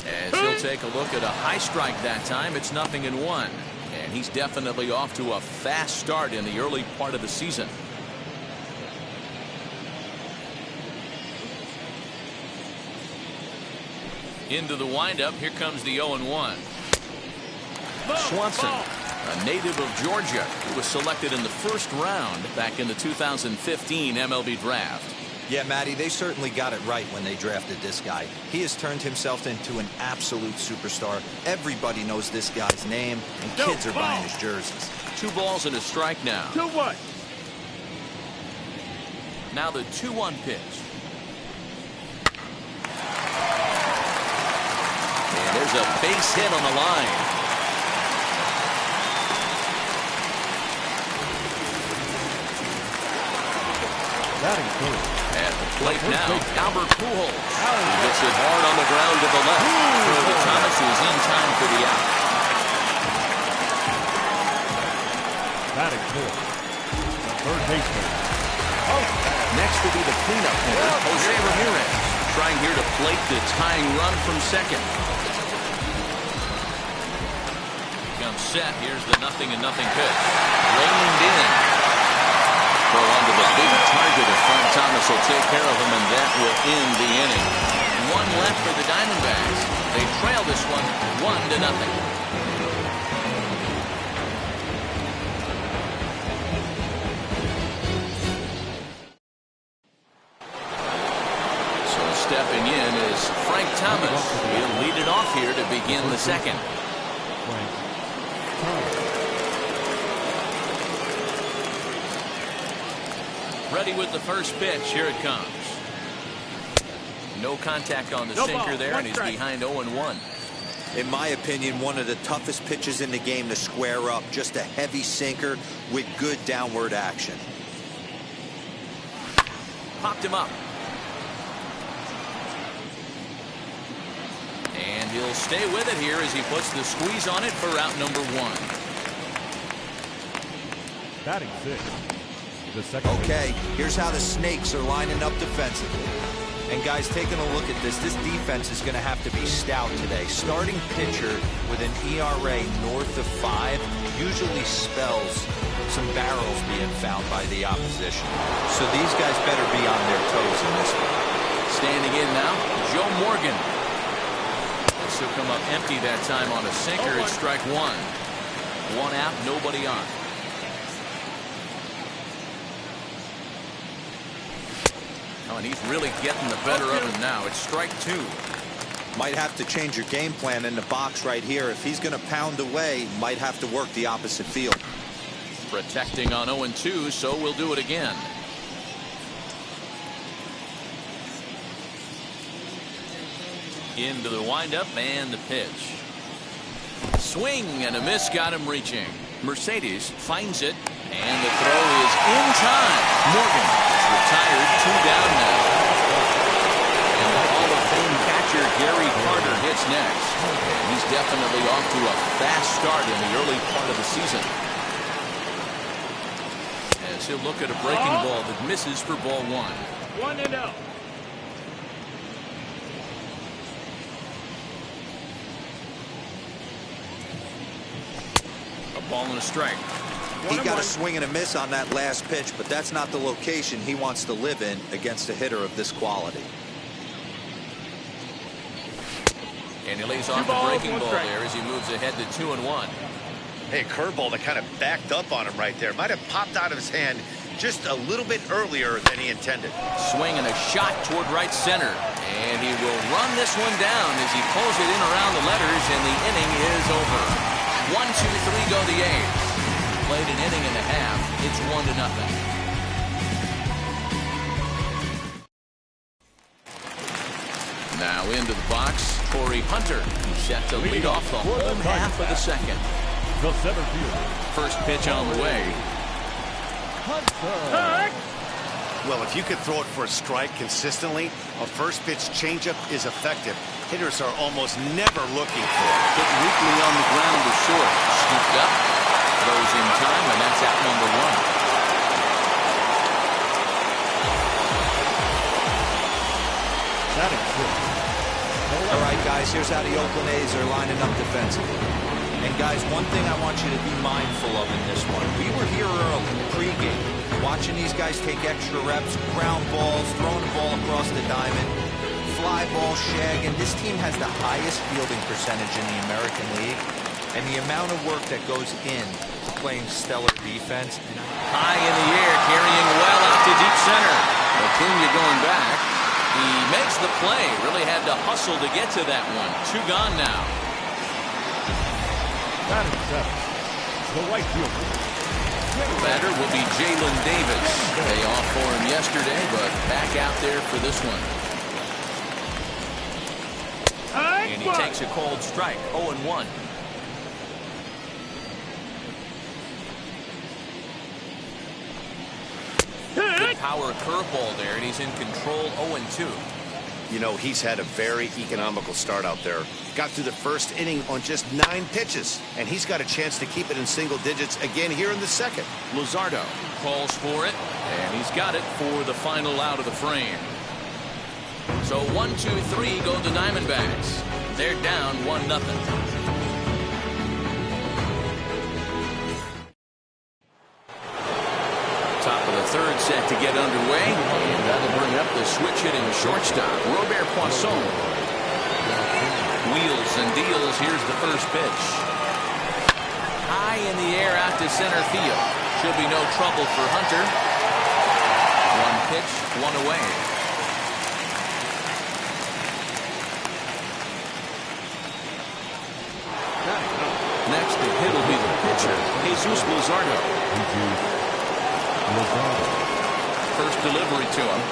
As he'll take a look at a high strike that time, it's 0-1. And he's definitely off to a fast start in the early part of the season. Into the windup, here comes the 0-1. Swanson a native of Georgia, who was selected in the first round back in the 2015 MLB draft. Yeah, Matty, they certainly got it right when they drafted this guy. He has turned himself into an absolute superstar. Everybody knows this guy's name, and kids are buying his jerseys. 2 balls and a strike now. 2-1. Now the 2-1 pitch. And there's a base hit on the line. Batting third. At the plate now, Albert Pujols. He hits it hard on the ground to the left. Curly Thomas is in time for the out. Batting fourth. The third baseman. Next will be the cleanup hitter, Jose Ramirez, trying here to plate the tying run from second. Comes set. Here's the 0-0 pitch. Reined in. Throw onto the big target of Frank Thomas will take care of him, and that will end the inning. 1 left for the Diamondbacks. They trail this one 1-0. Stepping in is Frank Thomas. He'll lead it off here to begin the second. Ready with the first pitch. Here it comes. No contact on the sinker there, and he's behind 0-1. In my opinion, one of the toughest pitches in the game to square up. Just a heavy sinker with good downward action. Popped him up. And he'll stay with it here as he puts the squeeze on it for out number 1. Batting sixth. The second. Okay, here's how the Snakes are lining up defensively. And guys, taking a look at this defense is going to have to be stout today. Starting pitcher with an ERA north of 5 usually spells some barrels being found by the opposition. So these guys better be on their toes in this one. Standing in now, Joe Morgan. This will come up empty that time on a sinker. It's strike 1. 1 out, nobody on. Oh, and he's really getting the better of him now. It's strike 2. Might have to change your game plan in the box right here. If he's going to pound away, might have to work the opposite field. Protecting on 0-2, so we'll do it again. Into the windup and the pitch. Swing and a miss got him reaching. Mercedes finds it, and the throw is in time. Morgan is retired, 2 down now. And the Hall of Fame catcher Gary Carter hits next. And he's definitely off to a fast start in the early part of the season. As he'll look at a breaking ball that misses for ball 1. 1-0. Ball and a strike. He got a swing and a miss on that last pitch, but that's not the location he wants to live in against a hitter of this quality. And he lays off the breaking ball there as he moves ahead to 2-1. Hey, curveball that kind of backed up on him right there. Might have popped out of his hand just a little bit earlier than he intended. Swing and a shot toward right center. And he will run this one down as he pulls it in around the letters, and the inning is over. 1, 2, 3 go the A's. Played an inning and a half. It's 1-0. Now into the box, Corey Hunter. He's set to lead off the whole half of the second. The center fielder. First pitch on the way. Hunter. Well, if you could throw it for a strike consistently, a first pitch changeup is effective. Hitters are almost never looking for it. Hit weakly on the ground to short. Scooped up. Throws in time, and that's out number 1. Batting sixth. All right, guys, here's how the Oakland A's are lining up defensively. And, guys, one thing I want you to be mindful of in this one. We were here early, pregame, watching these guys take extra reps, ground balls, throwing the ball across the diamond, fly ball, shag, and this team has the highest fielding percentage in the American League. And the amount of work that goes in to playing stellar defense. High in the air, carrying well out to deep center. Acuna going back. He makes the play. Really had to hustle to get to that one. 2 gone now. Batting 7th, the right fielder. The batter will be Jalen Davis. Day off for him yesterday, but back out there for this one. And he takes a cold strike. 0-1. Good power curveball there, and he's in control. 0-2. You know, he's had a very economical start out there. Got through the first inning on just 9 pitches, and he's got a chance to keep it in single digits again here in the second. Luzardo calls for it, and he's got it for the final out of the frame. So 1-2-3 go the Diamondbacks. They're down 1-0. Top of the third set to get underway, and that'll bring up the switch-hitting shortstop, Robert Poisson. Wheels and deals. Here's the first pitch. High in the air out to center field. Should be no trouble for Hunter. 1 pitch, 1 away. Next to hit will be the pitcher, Jesus Luzardo. First delivery to him.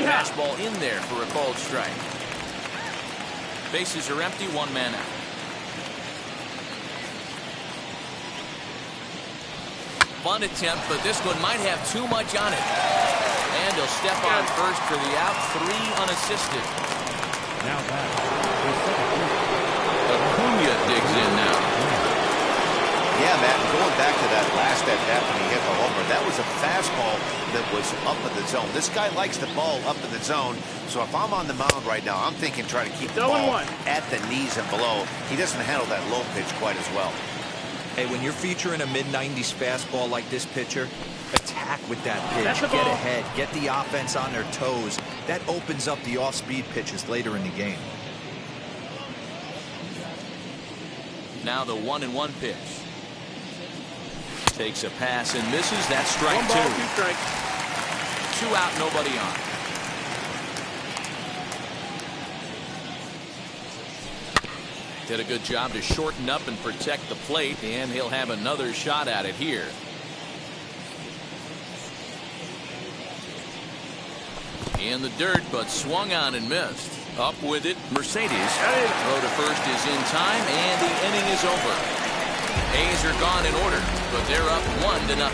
Fastball in there for a called strike. Bases are empty, 1 man out. Bunt attempt, but this one might have too much on it. And he'll step on first for the out. 3 unassisted. Now back. Acuna digs in now. Yeah, Matt, going back to that last at-bat when he hit the homer, that was a fastball that was up in the zone. This guy likes the ball up in the zone, so if I'm on the mound right now, I'm thinking try to keep the ball at the knees and below. He doesn't handle that low pitch quite as well. Hey, when you're featuring a mid-90s fastball like this pitcher, attack with that pitch. Get ahead. Get the offense on their toes. That opens up the off-speed pitches later in the game. Now the 1-1 pitch. Takes a pass and misses. That's strike 2. 1 ball, 2 strikes. 2 out, nobody on. Did a good job to shorten up and protect the plate, and he'll have another shot at it here. In the dirt, but swung on and missed. Up with it, Mercedes. Throw to first is in time, and the inning is over. A's are gone in order, but they're up 1-0.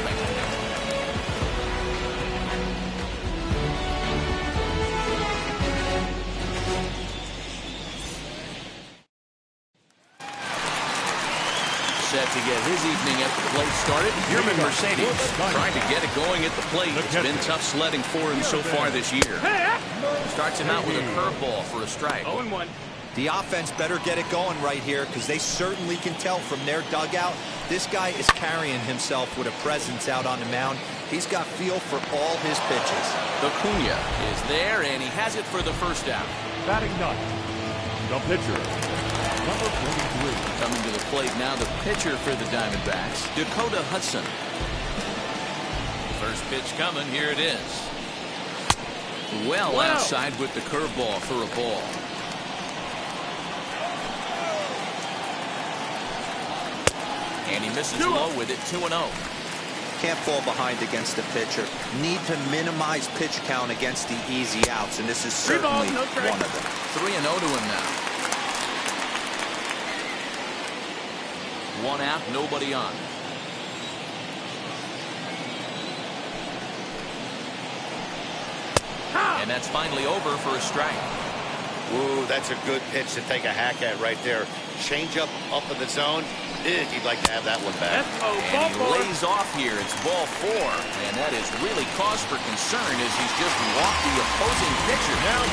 Set to get his evening at the plate started. Yerman Mercedes trying to get it going at the plate. It's been tough sledding for him so far this year. Starts him out with a curveball for a strike. 0-1. The offense better get it going right here because they certainly can tell from their dugout this guy is carrying himself with a presence out on the mound. He's got feel for all his pitches. Acuna is there, and he has it for the first out. Batting 9th, the pitcher, number 43. Coming to the plate now, the pitcher for the Diamondbacks, Dakota Hudson. First pitch coming, here it is. Well outside with the curveball for a ball. And he misses low with it. 2-0. Can't fall behind against the pitcher. Need to minimize pitch count against the easy outs, and this is certainly one of them. 3-0 to him now. 1 out, nobody on. And that's finally over for a strike. Ooh, that's a good pitch to take a hack at right there. Change up in the zone. He'd like to have that one back. And he lays off here. It's ball 4. And that is really cause for concern as he's just walked the opposing pitcher. Now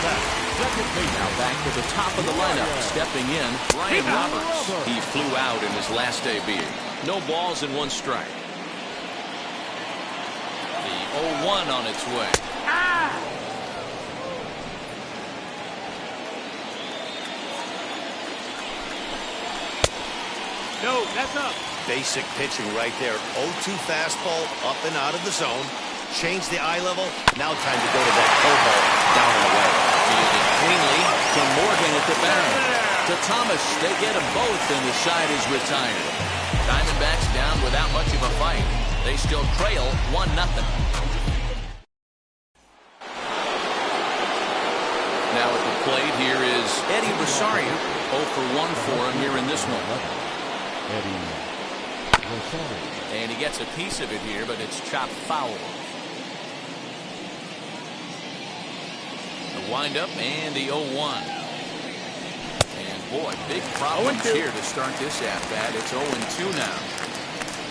back to the top of the lineup. Stepping in, Brian Roberts. He flew out in his last debut. No balls and 1 strike. The 0-1 on its way. No, that's up. Basic pitching right there. 0-2 fastball up and out of the zone. Change the eye level. Now time to go to that curveball down and away. Fielded cleanly to Morgan at the bat. To Thomas, they get them both, and the side is retired. Diamondbacks down without much of a fight. They still trail 1-0. Now at the plate here is Eddie Rosario. 0 for 1 for him here in this one. Eddie Rosario. And he gets a piece of it here, but it's chopped foul. The windup and the 0-1. And boy, big problems here to start this at-bat. It's 0-2 now.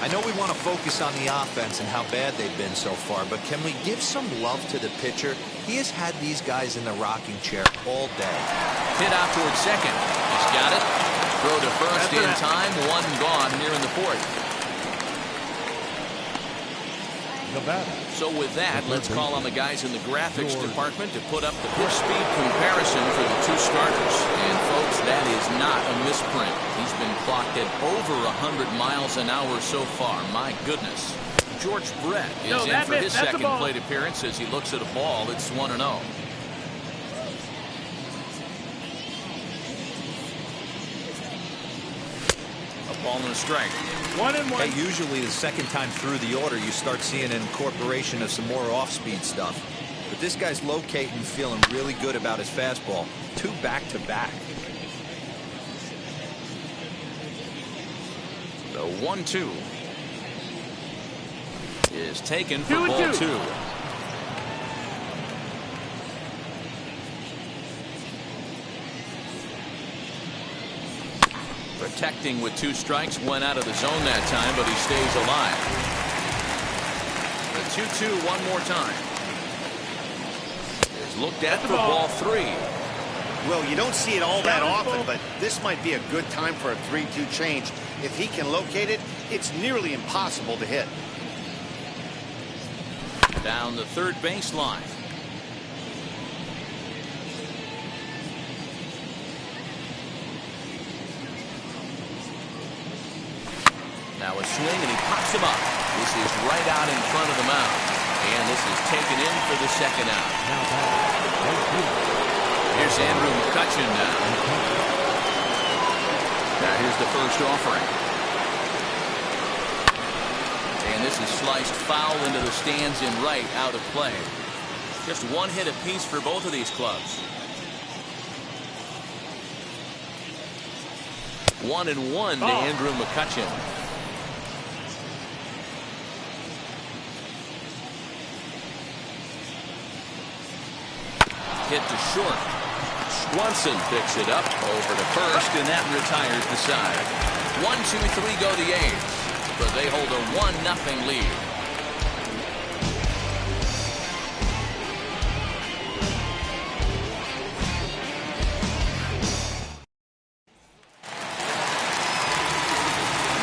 I know we want to focus on the offense and how bad they've been so far, but can we give some love to the pitcher? He has had these guys in the rocking chair all day. Hit out towards second. He's got it. Throw to first in time. 1 gone here in the 4th. Nevada. So with that, let's call on the guys in the graphics department to put up the pitch speed comparison for the 2 starters. And folks, that is not a misprint. He's been clocked at over 100 miles an hour so far. My goodness. George Brett is in for his second plate appearance as he looks at a ball that's 1-0. Ball and a strike. 1-1. Hey, usually the second time through the order, you start seeing an incorporation of some more off-speed stuff. But this guy's locating, feeling really good about his fastball. 2 back-to-back. The 1-2 is taken for ball 2. Protecting with 2 strikes, went out of the zone that time, but he stays alive. The 2-2 one more time. Is looked at for ball 3. Well, you don't see it all that often, but this might be a good time for a 3-2 change. If he can locate it, it's nearly impossible to hit. Down the third baseline. Now a swing, and he pops him up. This is right out in front of the mound. And this is taken in for the second out. Here's Andrew McCutchen now. Now here's the first offering. And this is sliced foul into the stands in right, out of play. Just 1 hit apiece for both of these clubs. 1-1 to Andrew McCutchen. Hit to short. Swanson picks it up over to first, and that retires the side. 1-2-3 go the A's, but they hold a 1-0 lead.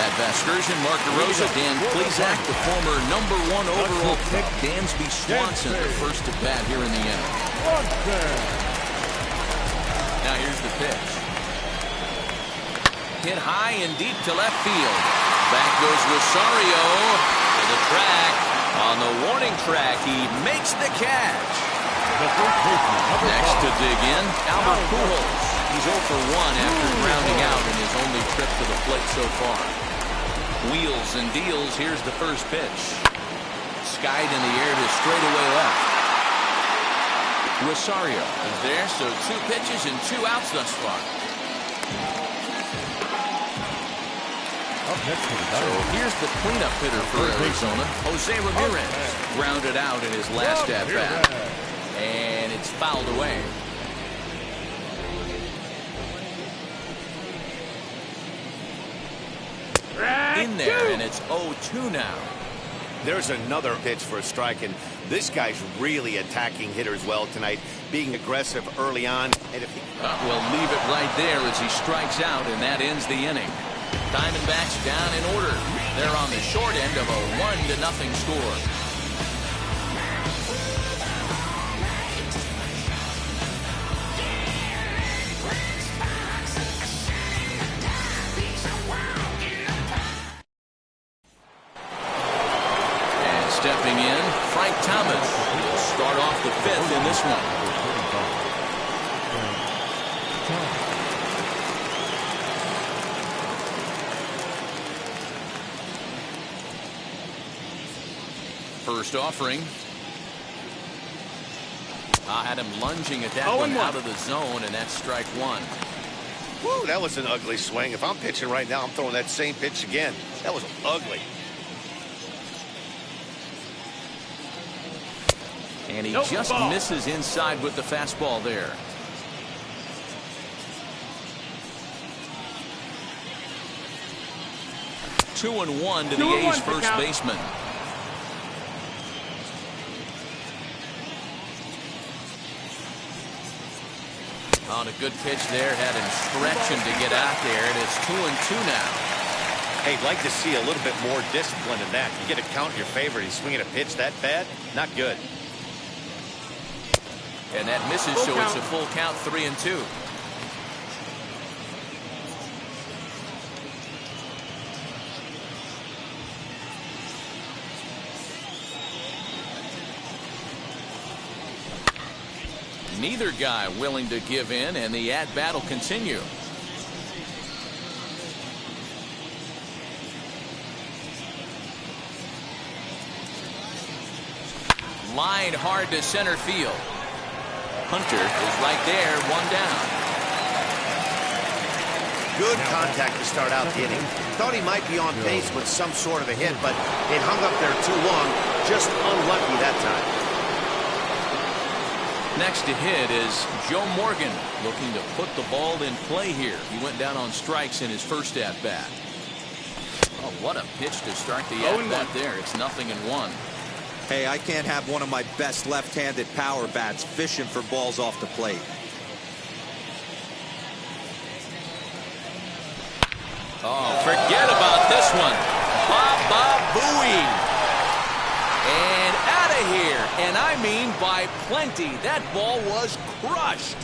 At Vasgersian, Mark DeRosa, Dan Plesac, the former #1 overall pick, Dansby Swanson, the first at bat here in the inning. Now here's the pitch. Hit high and deep to left field. Back goes Rosario to the track. On the warning track, he makes the catch. Next to dig in, Albert Pujols. He's 0 for 1 after grounding out in his only trip to the plate so far. Wheels and deals. Here's the first pitch. Skied in the air to straightaway left. Rosario is there, so 2 pitches and 2 outs thus far. So here's the cleanup hitter for Arizona, Jose Ramirez. Grounded out in his last at-bat. And it's fouled away. In there, and it's 0-2 now. There's another pitch for a strike, and this guy's really attacking hitters well tonight, being aggressive early on. And if he... We'll leave it right there as he strikes out, and that ends the inning. Diamondbacks down in order. They're on the short end of a 1-0 score. this one. First offering. I had him lunging at that one out of the zone, and that's strike one. Woo, that was an ugly swing. If I'm pitching right now, I'm throwing that same pitch again. That was ugly. And he just misses inside with the fastball there. Two and one to the A's first baseman. On a good pitch there, had him stretching to get out there, and it's 2-2 now. Hey, I'd like to see a little bit more discipline in that. You get a count in your favor, he's swinging a pitch that bad, not good. And that misses, so it's a full count, 3-2. Neither guy willing to give in, and the at-bat will continue. Lined hard to center field. Hunter is right there, one down. Good contact to start out the inning. Thought he might be on pace with some sort of a hit, but it hung up there too long. Just unlucky that time. Next to hit is Joe Morgan, looking to put the ball in play here. He went down on strikes in his first at-bat. Oh, what a pitch to start the at-bat there. It's 0-1. Hey, I can't have one of my best left-handed power bats fishing for balls off the plate. Oh, forget about this one. Baba-booey. And out of here. And I mean by plenty. That ball was crushed.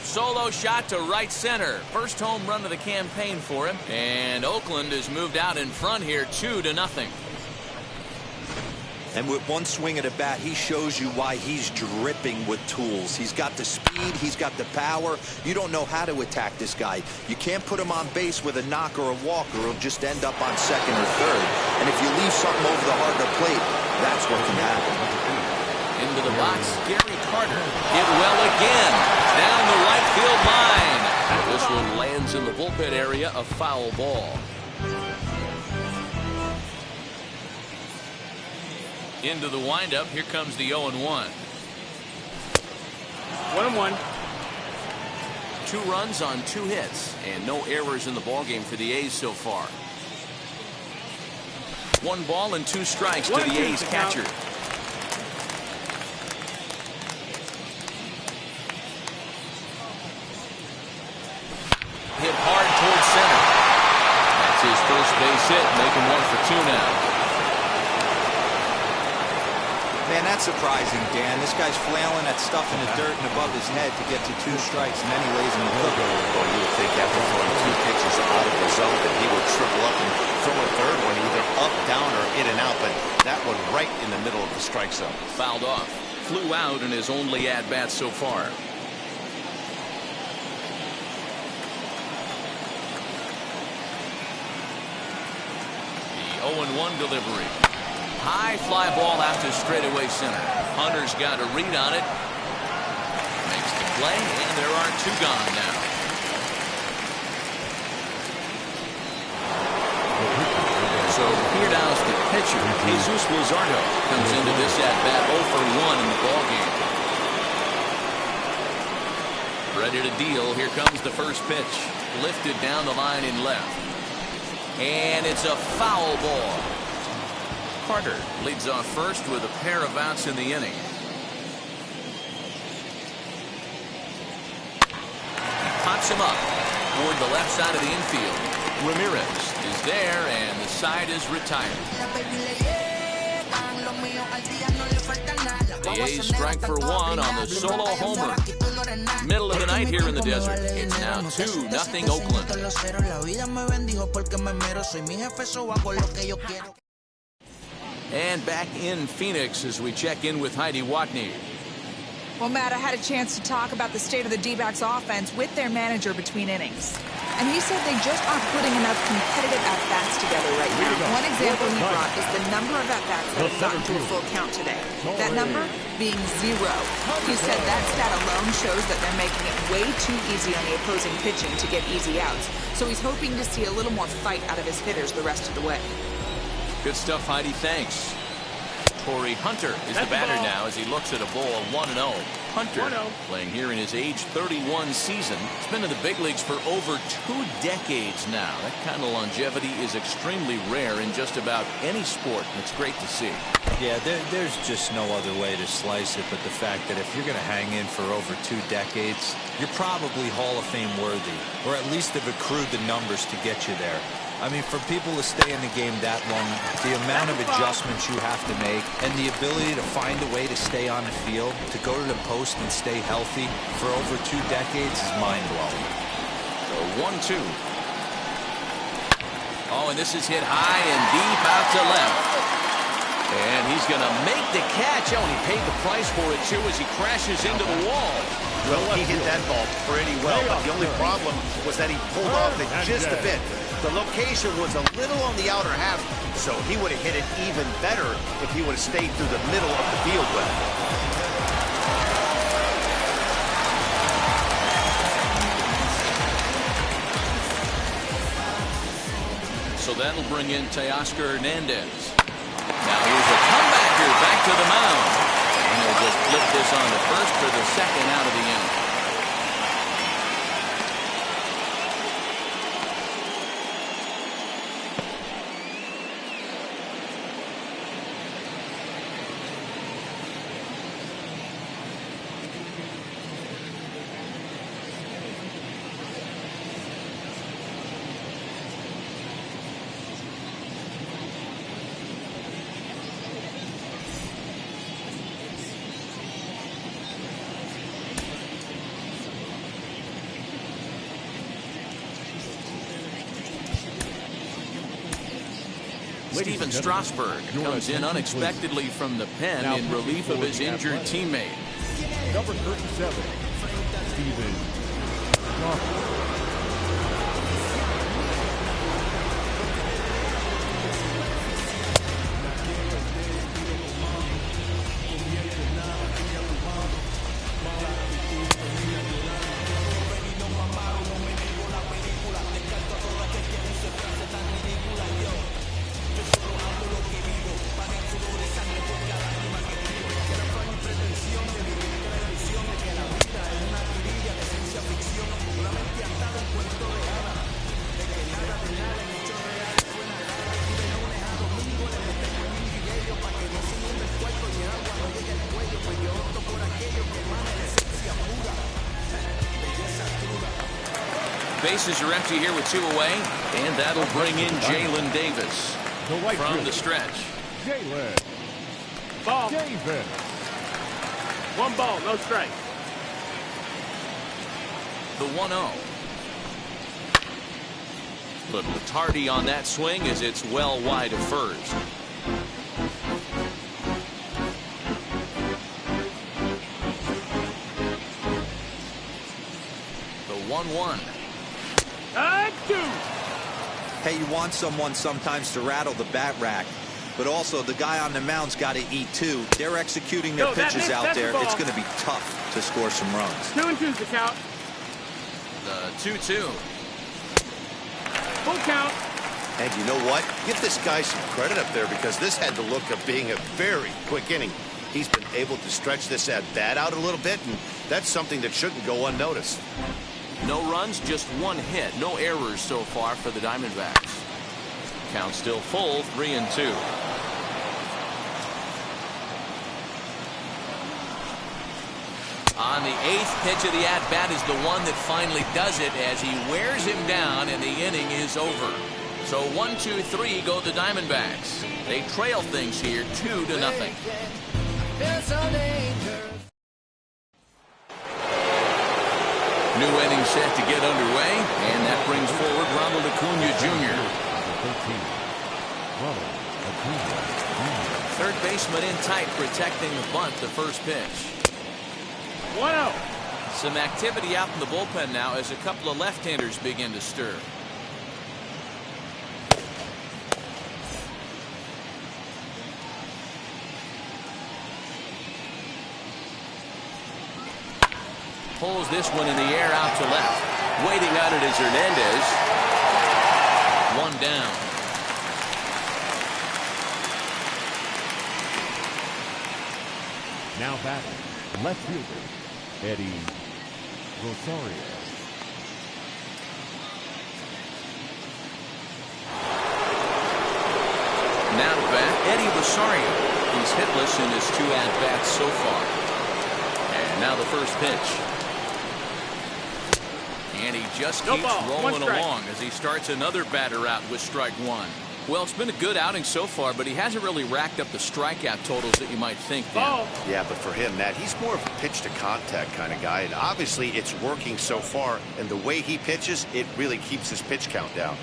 Solo shot to right center. First home run of the campaign for him. And Oakland has moved out in front here 2-0. And with one swing of the bat, he shows you why he's dripping with tools. He's got the speed, he's got the power. You don't know how to attack this guy. You can't put him on base with a knock or a walk, or he'll just end up on second or third. And if you leave something over the heart of the plate, that's what can happen. Into the box, Gary Carter. Hit well again. Down the right field line. This one lands in the bullpen area, a foul ball. Into the windup, here comes the 0-1. 1-1. 2 runs on 2 hits, and no errors in the ballgame for the A's so far. 1 ball and 2 strikes to the A's catcher. Hit hard towards center. That's his first base hit, making 1 for 2 now. Man, that's surprising, Dan. This guy's flailing that stuff in the dirt and above his head to get to 2 strikes, and then he lays in the hook. Well, you would think after throwing 2 pitches out of the zone that he would triple up and throw a third one either up, down, or in and out, but that one right in the middle of the strike zone. Fouled off. Flew out in his only at-bat so far. The 0-1 delivery. High fly ball out to straightaway center. Hunter's got a read on it. Makes the play, and there are 2 gone now. So here now's the pitcher. Jesus Luzardo comes into this at-bat 0 for 1 in the ballgame. Ready to deal. Here comes the first pitch. Lifted down the line in left. And it's a foul ball. Carter leads off first with a pair of outs in the inning. He pops him up toward the left side of the infield. Ramirez is there, and the side is retired. The A's strike for 1 on the solo homer. Middle of the night here in the desert. It's now 2-0 Oakland. And back in Phoenix as we check in with Heidi Watney. Well, Matt, I had a chance to talk about the state of the D-backs offense with their manager between innings. And he said they just aren't putting enough competitive at-bats together right now. One example he brought is the number of at-bats that have gotten to a full count today. That number being 0. He said that stat alone shows that they're making it way too easy on the opposing pitching to get easy outs. So he's hoping to see a little more fight out of his hitters the rest of the way. Good stuff, Heidi. Thanks. Torrey Hunter is the batter now as he looks at a ball 1-0. Hunter playing here in his age 31 season. He's been in the big leagues for over 2 decades now. That kind of longevity is extremely rare in just about any sport. It's great to see. Yeah, there's just no other way to slice it but the fact that if you're going to hang in for over 2 decades, you're probably Hall of Fame worthy, or at least have accrued the numbers to get you there. I mean, for people to stay in the game that long, the amount of adjustments you have to make and the ability to find a way to stay on the field, to go to the post and stay healthy for over 2 decades is mind-blowing. So 1-2. Oh, and this is hit high and deep out to left. And he's going to make the catch. Oh, and he paid the price for it, too, as he crashes into the wall. Well, he hit that ball pretty well, but the only problem was that he pulled off it just a bit. The location was a little on the outer half, so he would have hit it even better if he would have stayed through the middle of the field with it. So that'll bring in Teoscar Hernandez. Now here's a comebacker back to the mound. And he'll just flip this on to first for the second out of the inning. Steven Strasburg comes in unexpectedly from the pen in relief of his injured teammate. Number 37, Steven Strasburg. Bases are empty here with 2 away, and that'll bring in Jalen Davis from the stretch. Jalen Davis. 1 ball, no strike. The 1-0. Little tardy on that swing as it's well wide of first. The 1-1. Hey, you want someone sometimes to rattle the bat rack, but also the guy on the mound's got to eat too. They're executing their pitches out there. It's going to be tough to score some runs. 2-2's the count. The 2-2. Full count. And you know what? Give this guy some credit up there because this had the look of being a very quick inning. He's been able to stretch this at bat out a little bit, and that's something that shouldn't go unnoticed. No runs, just 1 hit. No errors so far for the Diamondbacks. Count still full, 3-2. On the 8th pitch of the at-bat is the one that finally does it as he wears him down and the inning is over. So 1-2-3 go the Diamondbacks. They trail things here 2-0. New inning set to get underway, and that brings forward Ronald Acuna Jr. 13, Ronald Acuna Jr. Third baseman in tight, protecting the bunt, the first pitch. 1-0. Some activity out in the bullpen now as a couple of left-handers begin to stir. Pulls this one in the air out to left. Waiting on it is Hernandez. One down. Now batting, left fielder, Eddie Rosario. Now to bat, Eddie Rosario. He's hitless in his 2 at-bats so far. And now the first pitch. And he just keeps rolling along as he starts another batter out with strike 1. Well, it's been a good outing so far, but he hasn't really racked up the strikeout totals that you might think. Yeah, but for him, Matt, he's more of a pitch-to-contact kind of guy, and obviously it's working so far, and the way he pitches, it really keeps his pitch count down.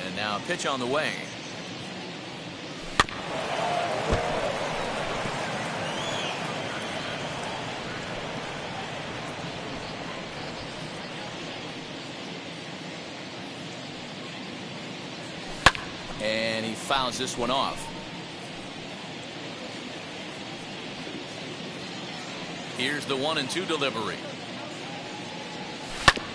And now a pitch on the way. And he fouls this one off. Here's the 1-2 delivery.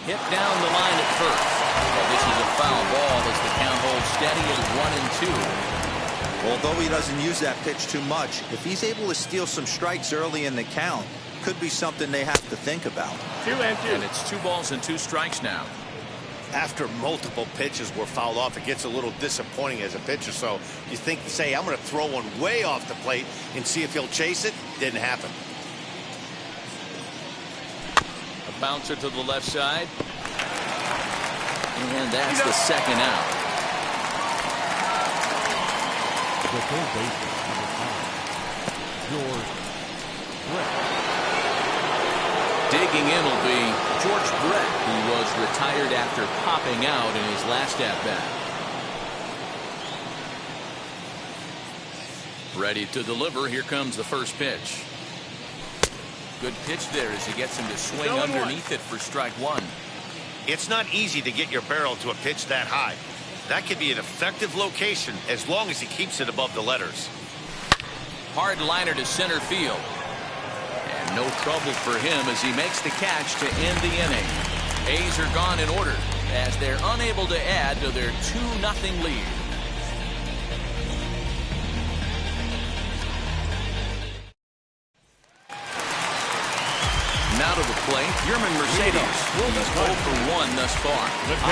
Hit down the line at first. Well, this is a foul ball as the count holds steady at 1-2. Although he doesn't use that pitch too much, if he's able to steal some strikes early in the count, could be something they have to think about. 2-2. And it's 2 balls and 2 strikes now. After multiple pitches were fouled off, it gets a little disappointing as a pitcher. So you think, say, I'm going to throw one way off the plate and see if he'll chase it. Didn't happen. A bouncer to the left side. And that's the second out. The third baseman, number 5, George Brett. Digging in will be George Brett, who was retired after popping out in his last at-bat. Ready to deliver. Here comes the first pitch. Good pitch there as he gets him to swing underneath it for strike 1. It's not easy to get your barrel to a pitch that high. That could be an effective location as long as he keeps it above the letters. Hard liner to center field. And no trouble for him as he makes the catch to end the inning. A's are gone in order as they're unable to add to their 2-0 lead. Now to the plate, Yerman Mercedes. He's 0 for 1 thus far.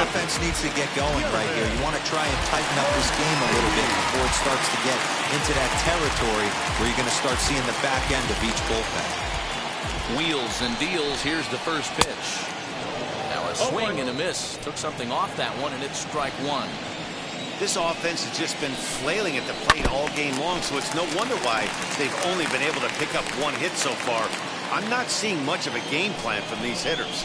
Offense needs to get going right here. You want to try and tighten up this game a little bit before it starts to get into that territory where you're going to start seeing the back end of each bullpen. Wheels and deals. Here's the first pitch. Now a swing and a miss. Took something off that one, and it's strike 1. This offense has just been flailing at the plate all game long, so it's no wonder why they've only been able to pick up 1 hit so far. I'm not seeing much of a game plan from these hitters.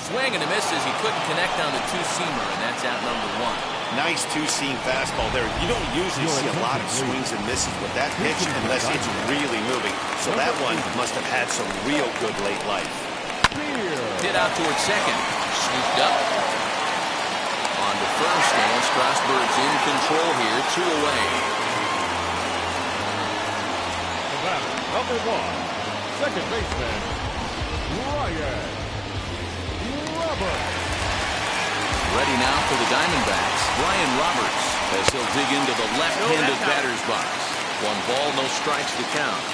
Swing and a miss as he couldn't connect on the 2-seamer, and that's out number 1. Nice 2-seam fastball there. You don't usually see a lot of swings and misses with that pitch unless it's really moving. So that one must have had some real good late life. Hit out towards second. Scooped up. On to first, and Strasburg's in control here, 2 away. The batter, number 1, second baseman, Ryan Roberts. Ready now for the Diamondbacks, Ryan Roberts, as he'll dig into the left-handed batter's box. 1 ball, no strikes to count.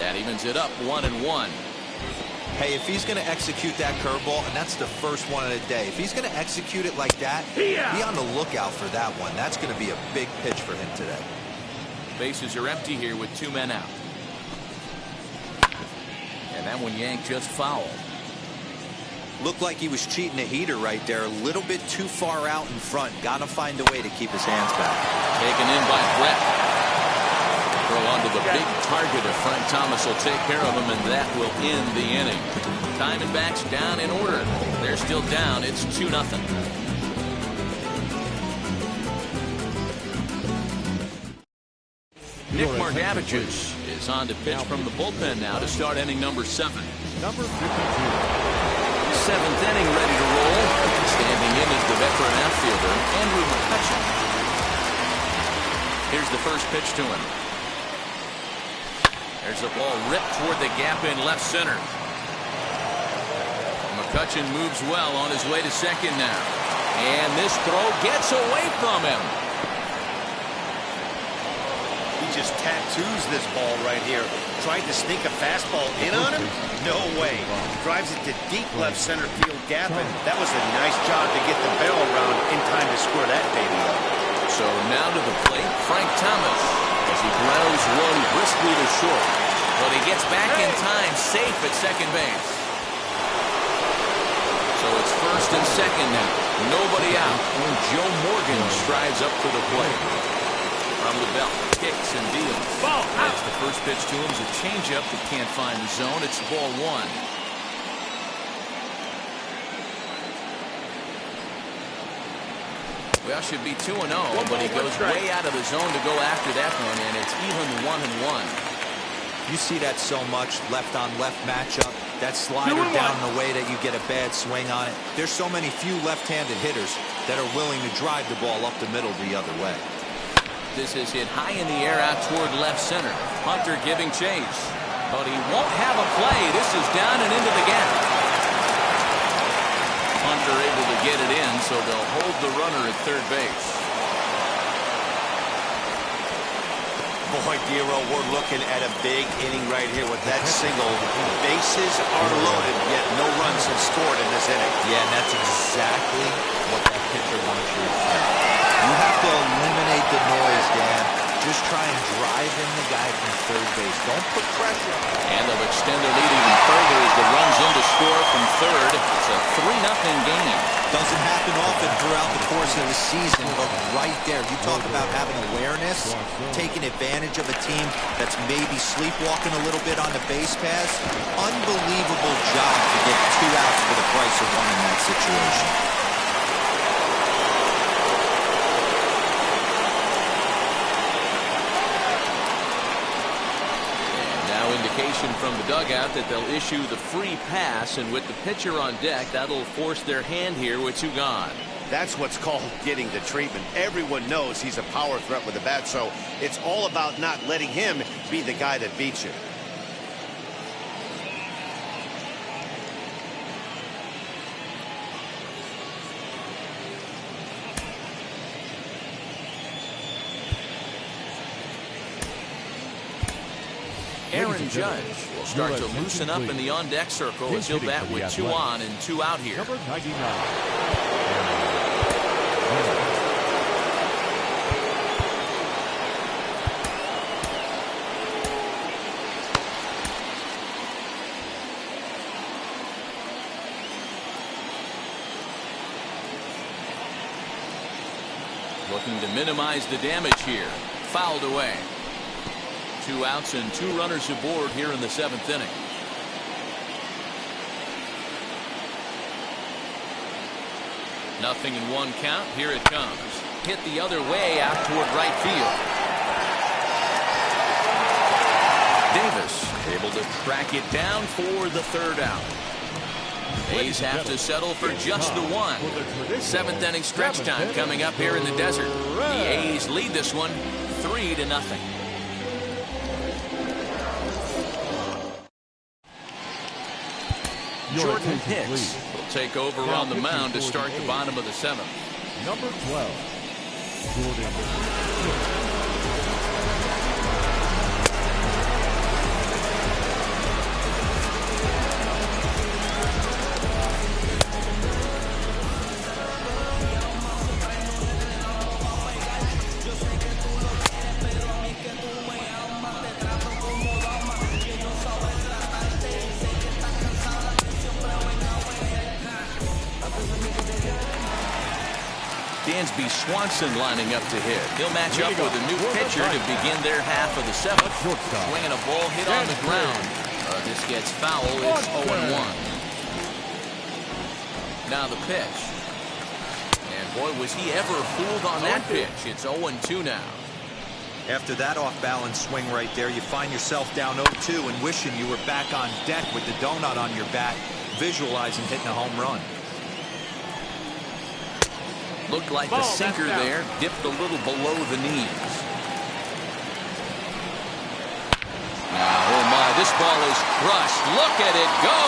That evens it up 1-1. Hey, if he's going to execute that curveball, and that's the first one of the day, if he's going to execute it like that, be on the lookout for that one. That's going to be a big pitch for him today. Bases are empty here with 2 men out. And that one yanked just foul. Looked like he was cheating a heater right there. A little bit too far out in front. Got to find a way to keep his hands back. Taken in by Brett. Throw onto the big target if Frank Thomas will take care of him, and that will end the inning. Diamondbacks down in order. They're still down. It's 2-0. Nick Margavages is on to pitch from the bullpen now to start inning number 7. Number 52. 7th inning ready to roll. Standing in is the veteran outfielder, Andrew McCutchen. Here's the first pitch to him. There's a ball ripped toward the gap in left center. McCutchen moves well on his way to second now. And this throw gets away from him. He just tattoos this ball right here. Tried to sneak a fastball in on him? No way. Drives it to deep left center field gap, and that was a nice job to get the barrel around in time to score that baby up. So now to the plate, Frank Thomas, as he grounds one briskly to short. But he gets back in time, safe at second base. So it's first and second now. Nobody out. And Joe Morgan strides up to the plate. From the belt, kicks and deals. Ball out. That's the first pitch to him is a changeup that can't find the zone. It's ball 1. Well, should be 2-0, but he goes way out of the zone to go after that one, and it's even 1-1. You see that so much, left on left matchup. That slider down in a way that you get a bad swing on it. There's so many few left-handed hitters that are willing to drive the ball up the middle the other way. This is hit high in the air out toward left center. Hunter giving chase, but he won't have a play. This is down and into the gap. Hunter able to get it in, so they'll hold the runner at third base. Boy, Dero, we're looking at a big inning right here with that single. Bases are loaded, yet no runs have scored in this inning. Yeah, and that's exactly what that pitcher wants you to do. You have to eliminate the noise, Dan. Just try and drive in the guy from third base. Don't put pressure on him. And they'll extend the lead even further as the runs in to score from third. It's a 3-0 game. Doesn't happen often throughout the course of the season, but right there, you talk about having awareness, taking advantage of a team that's maybe sleepwalking a little bit on the base pass. Unbelievable job to get 2 outs for the price of 1 in that situation. Indication from the dugout that they'll issue the free pass, and with the pitcher on deck, that'll force their hand here with 2 gone. That's what's called getting the treatment. Everyone knows he's a power threat with the bat, so it's all about not letting him be the guy that beats you. Aaron Judge will start to loosen up in the on-deck circle as he'll bat with 2 on and 2 out here. Number 99. Looking to minimize the damage here. Fouled away. 2 outs and 2 runners aboard here in the 7th inning. Nothing in 1 count. Here it comes. Hit the other way out toward right field. Davis able to track it down for the 3rd out. A's have to settle for just the 1. 7th inning stretch time coming up here in the desert. The A's lead this one 3-0. Jordan Hicks will take over on the mound to start the bottom of the 7th. Number 12, Jordan Hicks. Dansby Swanson lining up to hit. He'll match up with a new pitcher to begin their half of the seventh. Swinging a ball hit on the ground. This gets foul. It's 0-1. Now the pitch. And boy, was he ever fooled on that pitch. It's 0-2 now. After that off-balance swing right there, you find yourself down 0-2 and wishing you were back on deck with the donut on your bat, visualizing hitting a home run. Looked like the sinker there dipped a little below the knees. Now, oh my, this ball is crushed. Look at it go.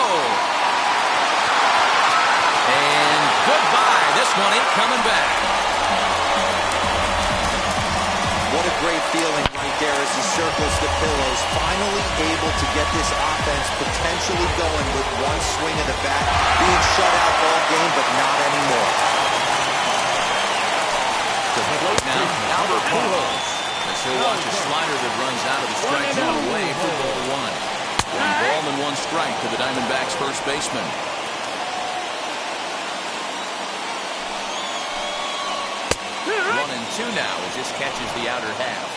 And goodbye. This one ain't coming back. What a great feeling right there as he circles the pillows, finally able to get this offense potentially going with one swing of the bat, being shut out all game, but not anymore. To the plate now, Albert Pujols. As he'll watch a slider that runs out of the strike zone away for ball one. 1 ball and 1 strike to the Diamondbacks' first baseman. 1-2 now. It just catches the outer half.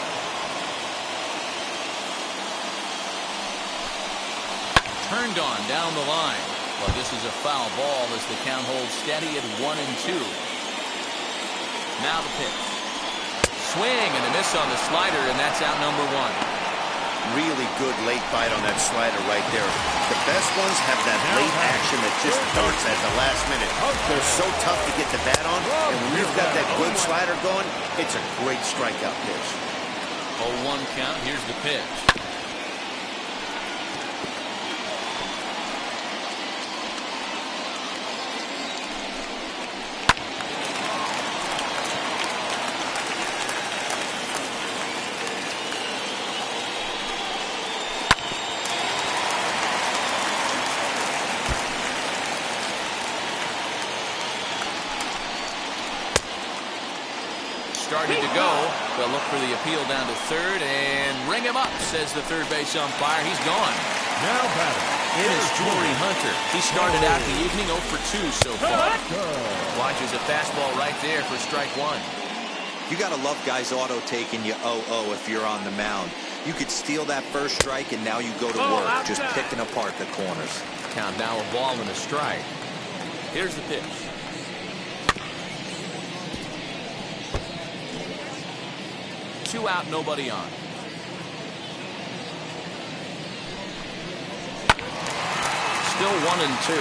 Turned on down the line. But this is a foul ball as the count holds steady at 1-2. Now the pitch. Swing and a miss on the slider, and that's out number 1. Really good late bite on that slider right there. The best ones have that late action that just darts at the last minute. They're so tough to get the bat on, and when you've got that good slider going, it's a great strikeout pitch. 0-1 count. Here's the pitch. Started to go. They'll look for the appeal down to third and ring him up, says the third base umpire. He's gone. Now batting. It is Torrey Hunter. He started out the evening 0 for 2 so far. Watches a fastball right there for strike 1. You got to love guys auto taking you 0-0 if you're on the mound. You could steal that first strike and now you go to work just picking apart the corners. Count now a ball and a strike. Here's the pitch. Two out, nobody on. Still 1-2.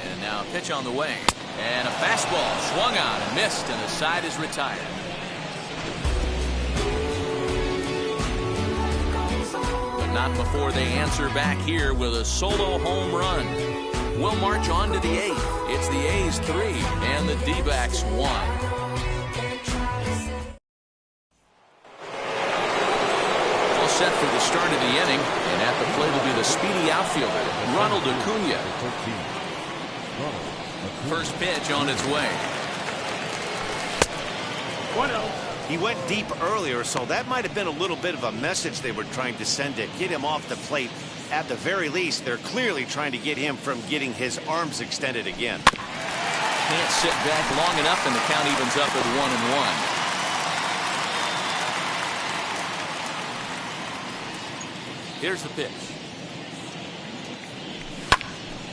And now a pitch on the way. And a fastball swung on and missed, and the side is retired. But not before they answer back here with a solo home run. We'll march on to the 8th. It's the A's 3 and the D-backs 1. All set for the start of the inning, and at the plate will be the speedy outfielder, Ronald Acuna. First pitch on its way. 1-0. He went deep earlier, so that might have been a little bit of a message they were trying to send to get him off the plate. At the very least, they're clearly trying to get him from getting his arms extended again. Can't sit back long enough, and the count evens up at 1-1. Here's the pitch.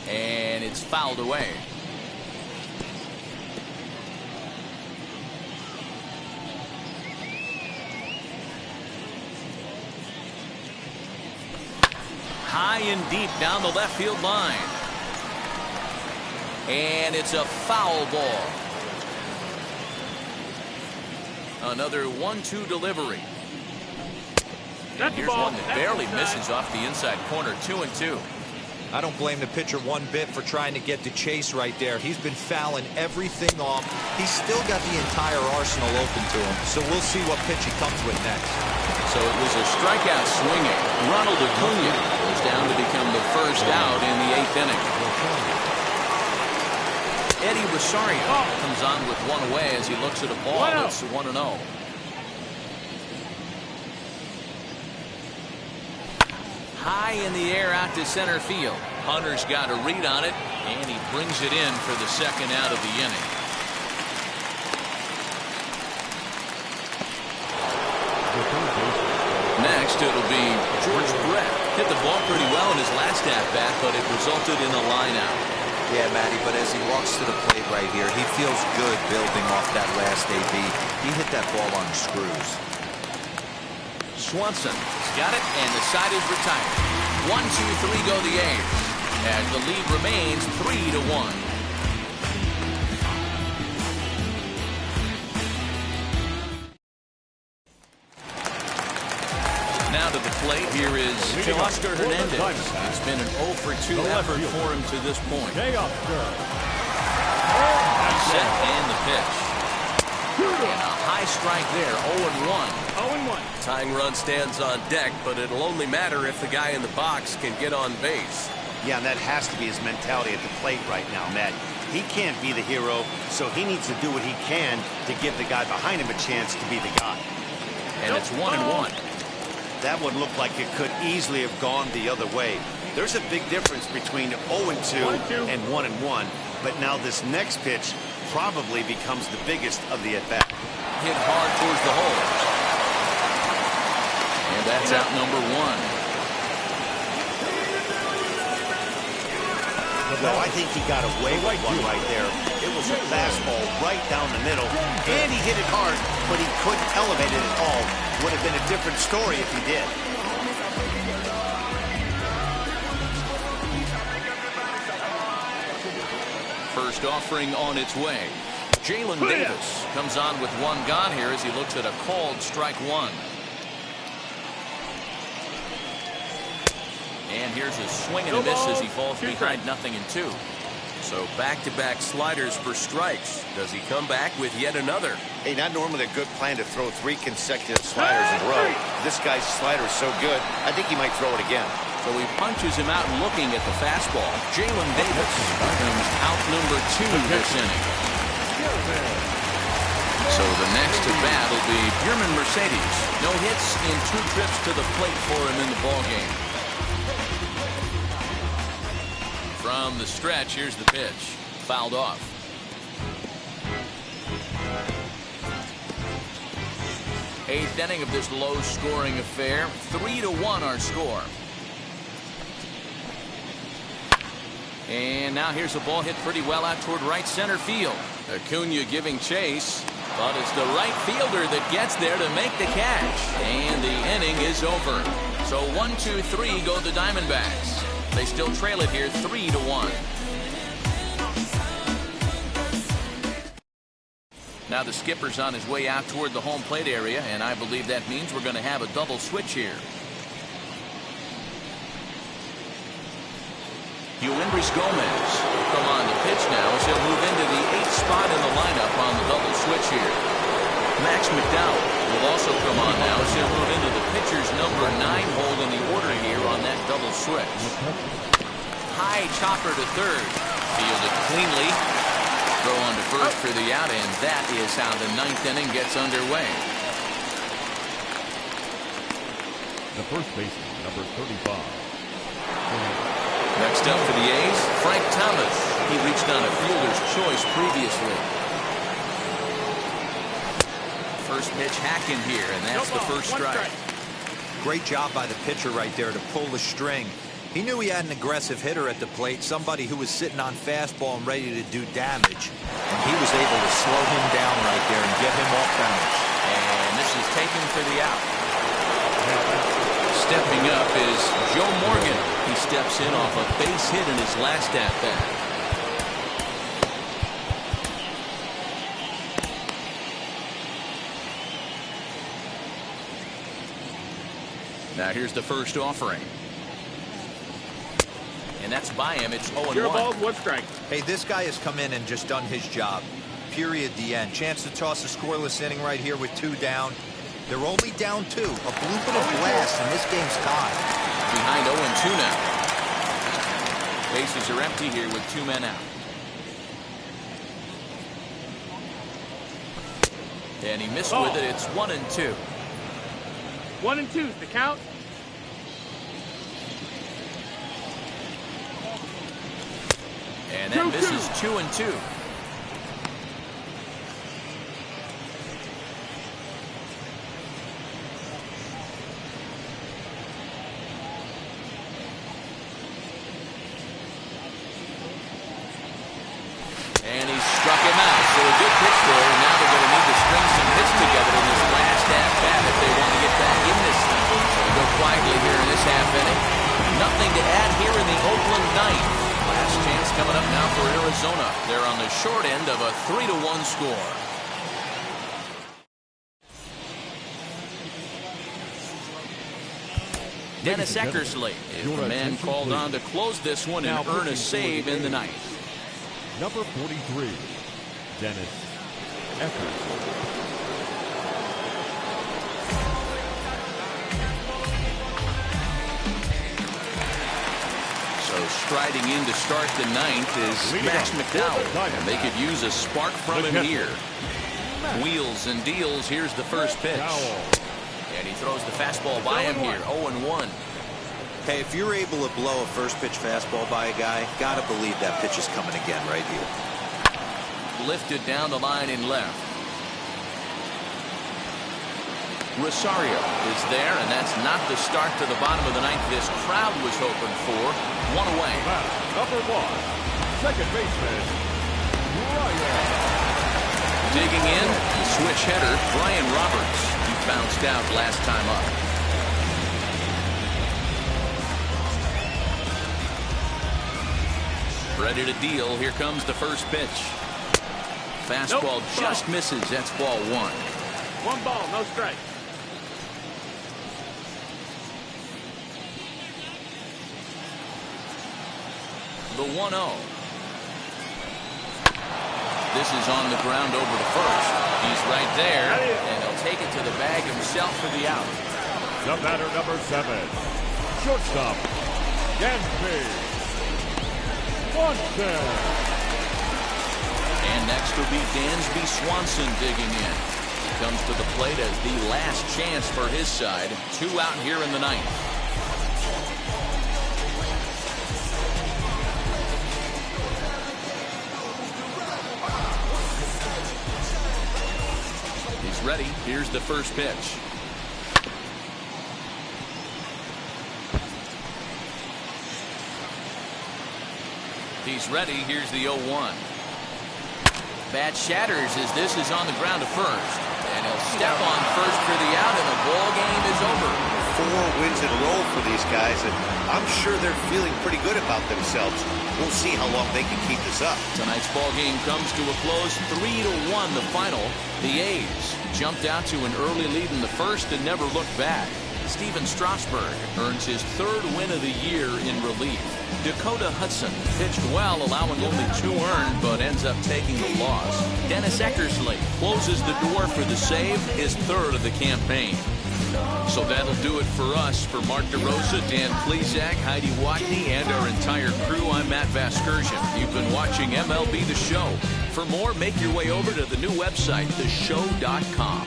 And it's fouled away. High and deep down the left field line. And it's a foul ball. Another 1-2 delivery. And here's one that barely misses off the inside corner. 2-2. I don't blame the pitcher one bit for trying to get the chase right there. He's been fouling everything off. He's still got the entire arsenal open to him. So we'll see what pitch he comes with next. So it was a strikeout swinging. Ronald Acuna goes down to become the first out in the 8th inning. Eddie Rosario comes on with one away as he looks at a ball that's 1-0. high in the air out to center field. Hunter's got a read on it, and he brings it in for the second out of the inning. Next, it'll be George Brett. Hit the ball pretty well in his last at-bat, but it resulted in a line-out. Yeah, Matty, but as he walks to the plate right here, he feels good building off that last AB. He hit that ball on the screws. Swanson's got it, and the side is retired. 1-2-3 go the A's, as the lead remains 3-1. Now to the plate, here is Oscar Hernandez. It's been an 0-for-2 effort for him to this point. Set and the pitch. And a high strike there, 0-1. 0-1. Tying run stands on deck, but it'll only matter if the guy in the box can get on base. Yeah, and that has to be his mentality at the plate right now, Matt. He can't be the hero, so he needs to do what he can to give the guy behind him a chance to be the guy. And it's 1-1. That one looked like it could easily have gone the other way. There's a big difference between 0-2 and 1-1, but now this next pitch probably becomes the biggest of the at-bat. Hit hard towards the hole. And that's out number 1. No, I think he got away with one right there. It was a fastball right down the middle, and he hit it hard, but he couldn't elevate it at all. Would have been a different story if he did. First offering on its way. Jalen Davis comes on with one gone here as he looks at a called strike one. And here's a swing and a miss as he falls behind 0-2. So back-to-back sliders for strikes. Does he come back with yet another? Hey, not normally a good plan to throw 3 consecutive sliders in a row. This guy's slider is so good, I think he might throw it again. So he punches him out looking at the fastball. Jalen Davis becomes out number 2 this inning. So the next at bat will be Yerman Mercedes. No hits in 2 trips to the plate for him in the ballgame. From the stretch, here's the pitch. Fouled off. Eighth inning of this low-scoring affair. 3-1 our score. And now here's a ball hit pretty well out toward right center field. Acuna giving chase, but it's the right fielder that gets there to make the catch. And the inning is over. So 1-2-3 go the Diamondbacks. They still trail it here 3-1. Now the skipper's on his way out toward the home plate area, and I believe that means we're going to have a double switch here. Yuendrys Gomez will come on the pitch now as he'll move into the 8th spot in the lineup on the double switch here. Max McDowell will also come on now as he'll move into the pitcher's number 9 hole in the order here on that double switch. High chopper to third. Fielded cleanly. Throw on to first for the out, and that is how the 9th inning gets underway. The first baseman, number 35. Next up for the A's, Frank Thomas. He reached on a fielder's choice previously. First pitch hack in here, and that's the first strike. Great job by the pitcher right there to pull the string. He knew he had an aggressive hitter at the plate, somebody who was sitting on fastball and ready to do damage. And he was able to slow him down right there and get him off balance. And this is taken for the out. Stepping up is Joe Morgan. He steps in off a base hit in his last at-bat. Now here's the first offering. And that's by him. It's 0-1. 0 balls, 1 strike. Hey, this guy has come in and just done his job. Period. The end. Chance to toss a scoreless inning right here with 2 down. They're only down 2. A blue bit of glass, and this game's tied. Behind 0-2 now. Bases are empty here with 2 men out. And he missed with it. It's 1-2. 1-2 is the count. And that misses 2-2. And he struck him out. So a good pitch there. And now they're going to need to string some hits together in this last at-bat if they want to get back in this thing. So we go quietly here in this half inning. Nothing to add here in the Oakland ninth. Last chance coming up now for Arizona. They're on the short end of a 3-1 score. Dennis Eckersley is the man called on to close this one and earn a save in the ninth. Number 43, Dennis Eckersley. So striding in to start the ninth is Max McDowell, and they could use a spark from him here. Wheels and deals. Here's the first pitch. And he throws the fastball by him here, 0-1. Hey, if you're able to blow a first pitch fastball by a guy, gotta believe that pitch is coming again right here. Lifted down the line in left. Rosario is there, and that's not the start to the bottom of the ninth this crowd was hoping for. One away. Number 1, second baseman, Ryan. Digging in, switch hitter, Brian Roberts. He bounced out last time up. Ready to deal. Here comes the first pitch. Fastball just misses. That's ball 1. 1 ball, no strike. The 1-0. This is on the ground over to first. He's right there, and he'll take it to the bag himself for the out. The batter, number 7, shortstop, Dansby Swanson. And next will be Dansby Swanson digging in. He comes to the plate as the last chance for his side. 2 out here in the ninth. He's ready. Here's the first pitch. He's ready. Here's the 0-1. Bat shatters as this is on the ground to first. And he'll step on first for the out, and the ball game is over. 4 wins in a row for these guys, and I'm sure they're feeling pretty good about themselves. We'll see how long they can keep this up. Tonight's ball game comes to a close, 3-1 the final. The A's jumped out to an early lead in the first and never looked back. Steven Strasburg earns his 3rd win of the year in relief. Dakota Hudson pitched well, allowing only 2 earned, but ends up taking the loss. Dennis Eckersley closes the door for the save, his 3rd of the campaign. So that'll do it for us. For Mark DeRosa, Dan Plezak, Heidi Watney, and our entire crew, I'm Matt Vasgersian. You've been watching MLB The Show. For more, make your way over to the new website, theshow.com.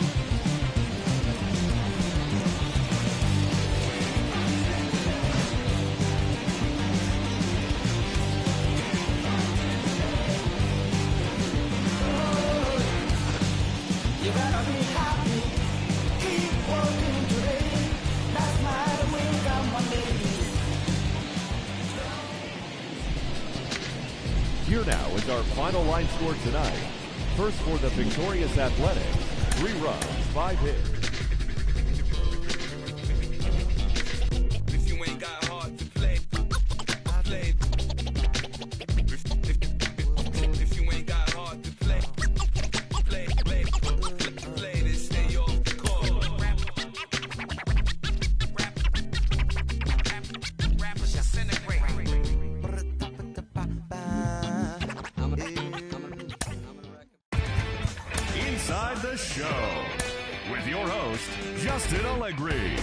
Here now is our final line score tonight. First for the victorious Athletics, 3 runs, 5 hits. If you ain't got hard to play, play. If you ain't got hard to play, play this, stay off the court. Rappers disintegrate. Inside the Show with your host, Justin Allegri.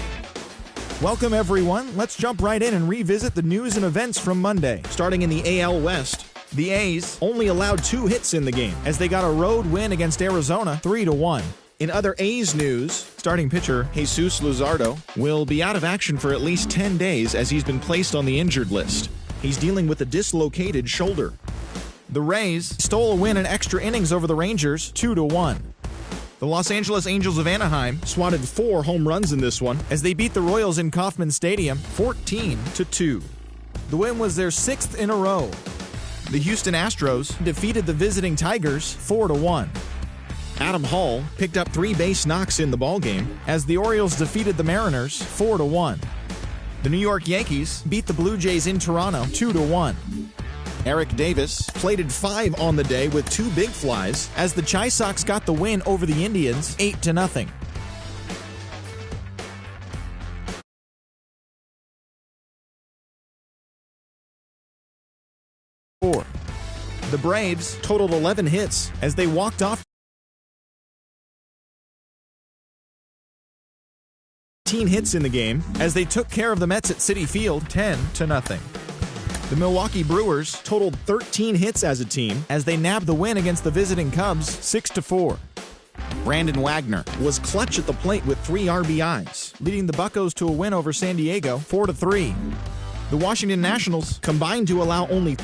Welcome, everyone. Let's jump right in and revisit the news and events from Monday. Starting in the AL West, the A's only allowed 2 hits in the game as they got a road win against Arizona 3-1. In other A's news, starting pitcher Jesus Luzardo will be out of action for at least 10 days as he's been placed on the injured list. He's dealing with a dislocated shoulder. The Rays stole a win in extra innings over the Rangers 2-1. The Los Angeles Angels of Anaheim swatted 4 home runs in this one as they beat the Royals in Kauffman Stadium 14-2. The win was their 6th in a row. The Houston Astros defeated the visiting Tigers 4-1. Adam Hall picked up 3 base knocks in the ballgame as the Orioles defeated the Mariners 4-1. The New York Yankees beat the Blue Jays in Toronto 2-1. Eric Davis plated 5 on the day with 2 big flies as the Chi Sox got the win over the Indians 8-0. The Braves totaled 11 hits as they walked off 18 hits in the game as they took care of the Mets at Citi Field 10-0. The Milwaukee Brewers totaled 13 hits as a team as they nabbed the win against the visiting Cubs 6-4. Brandon Wagner was clutch at the plate with 3 RBIs, leading the Buccos to a win over San Diego 4-3. The Washington Nationals combined to allow only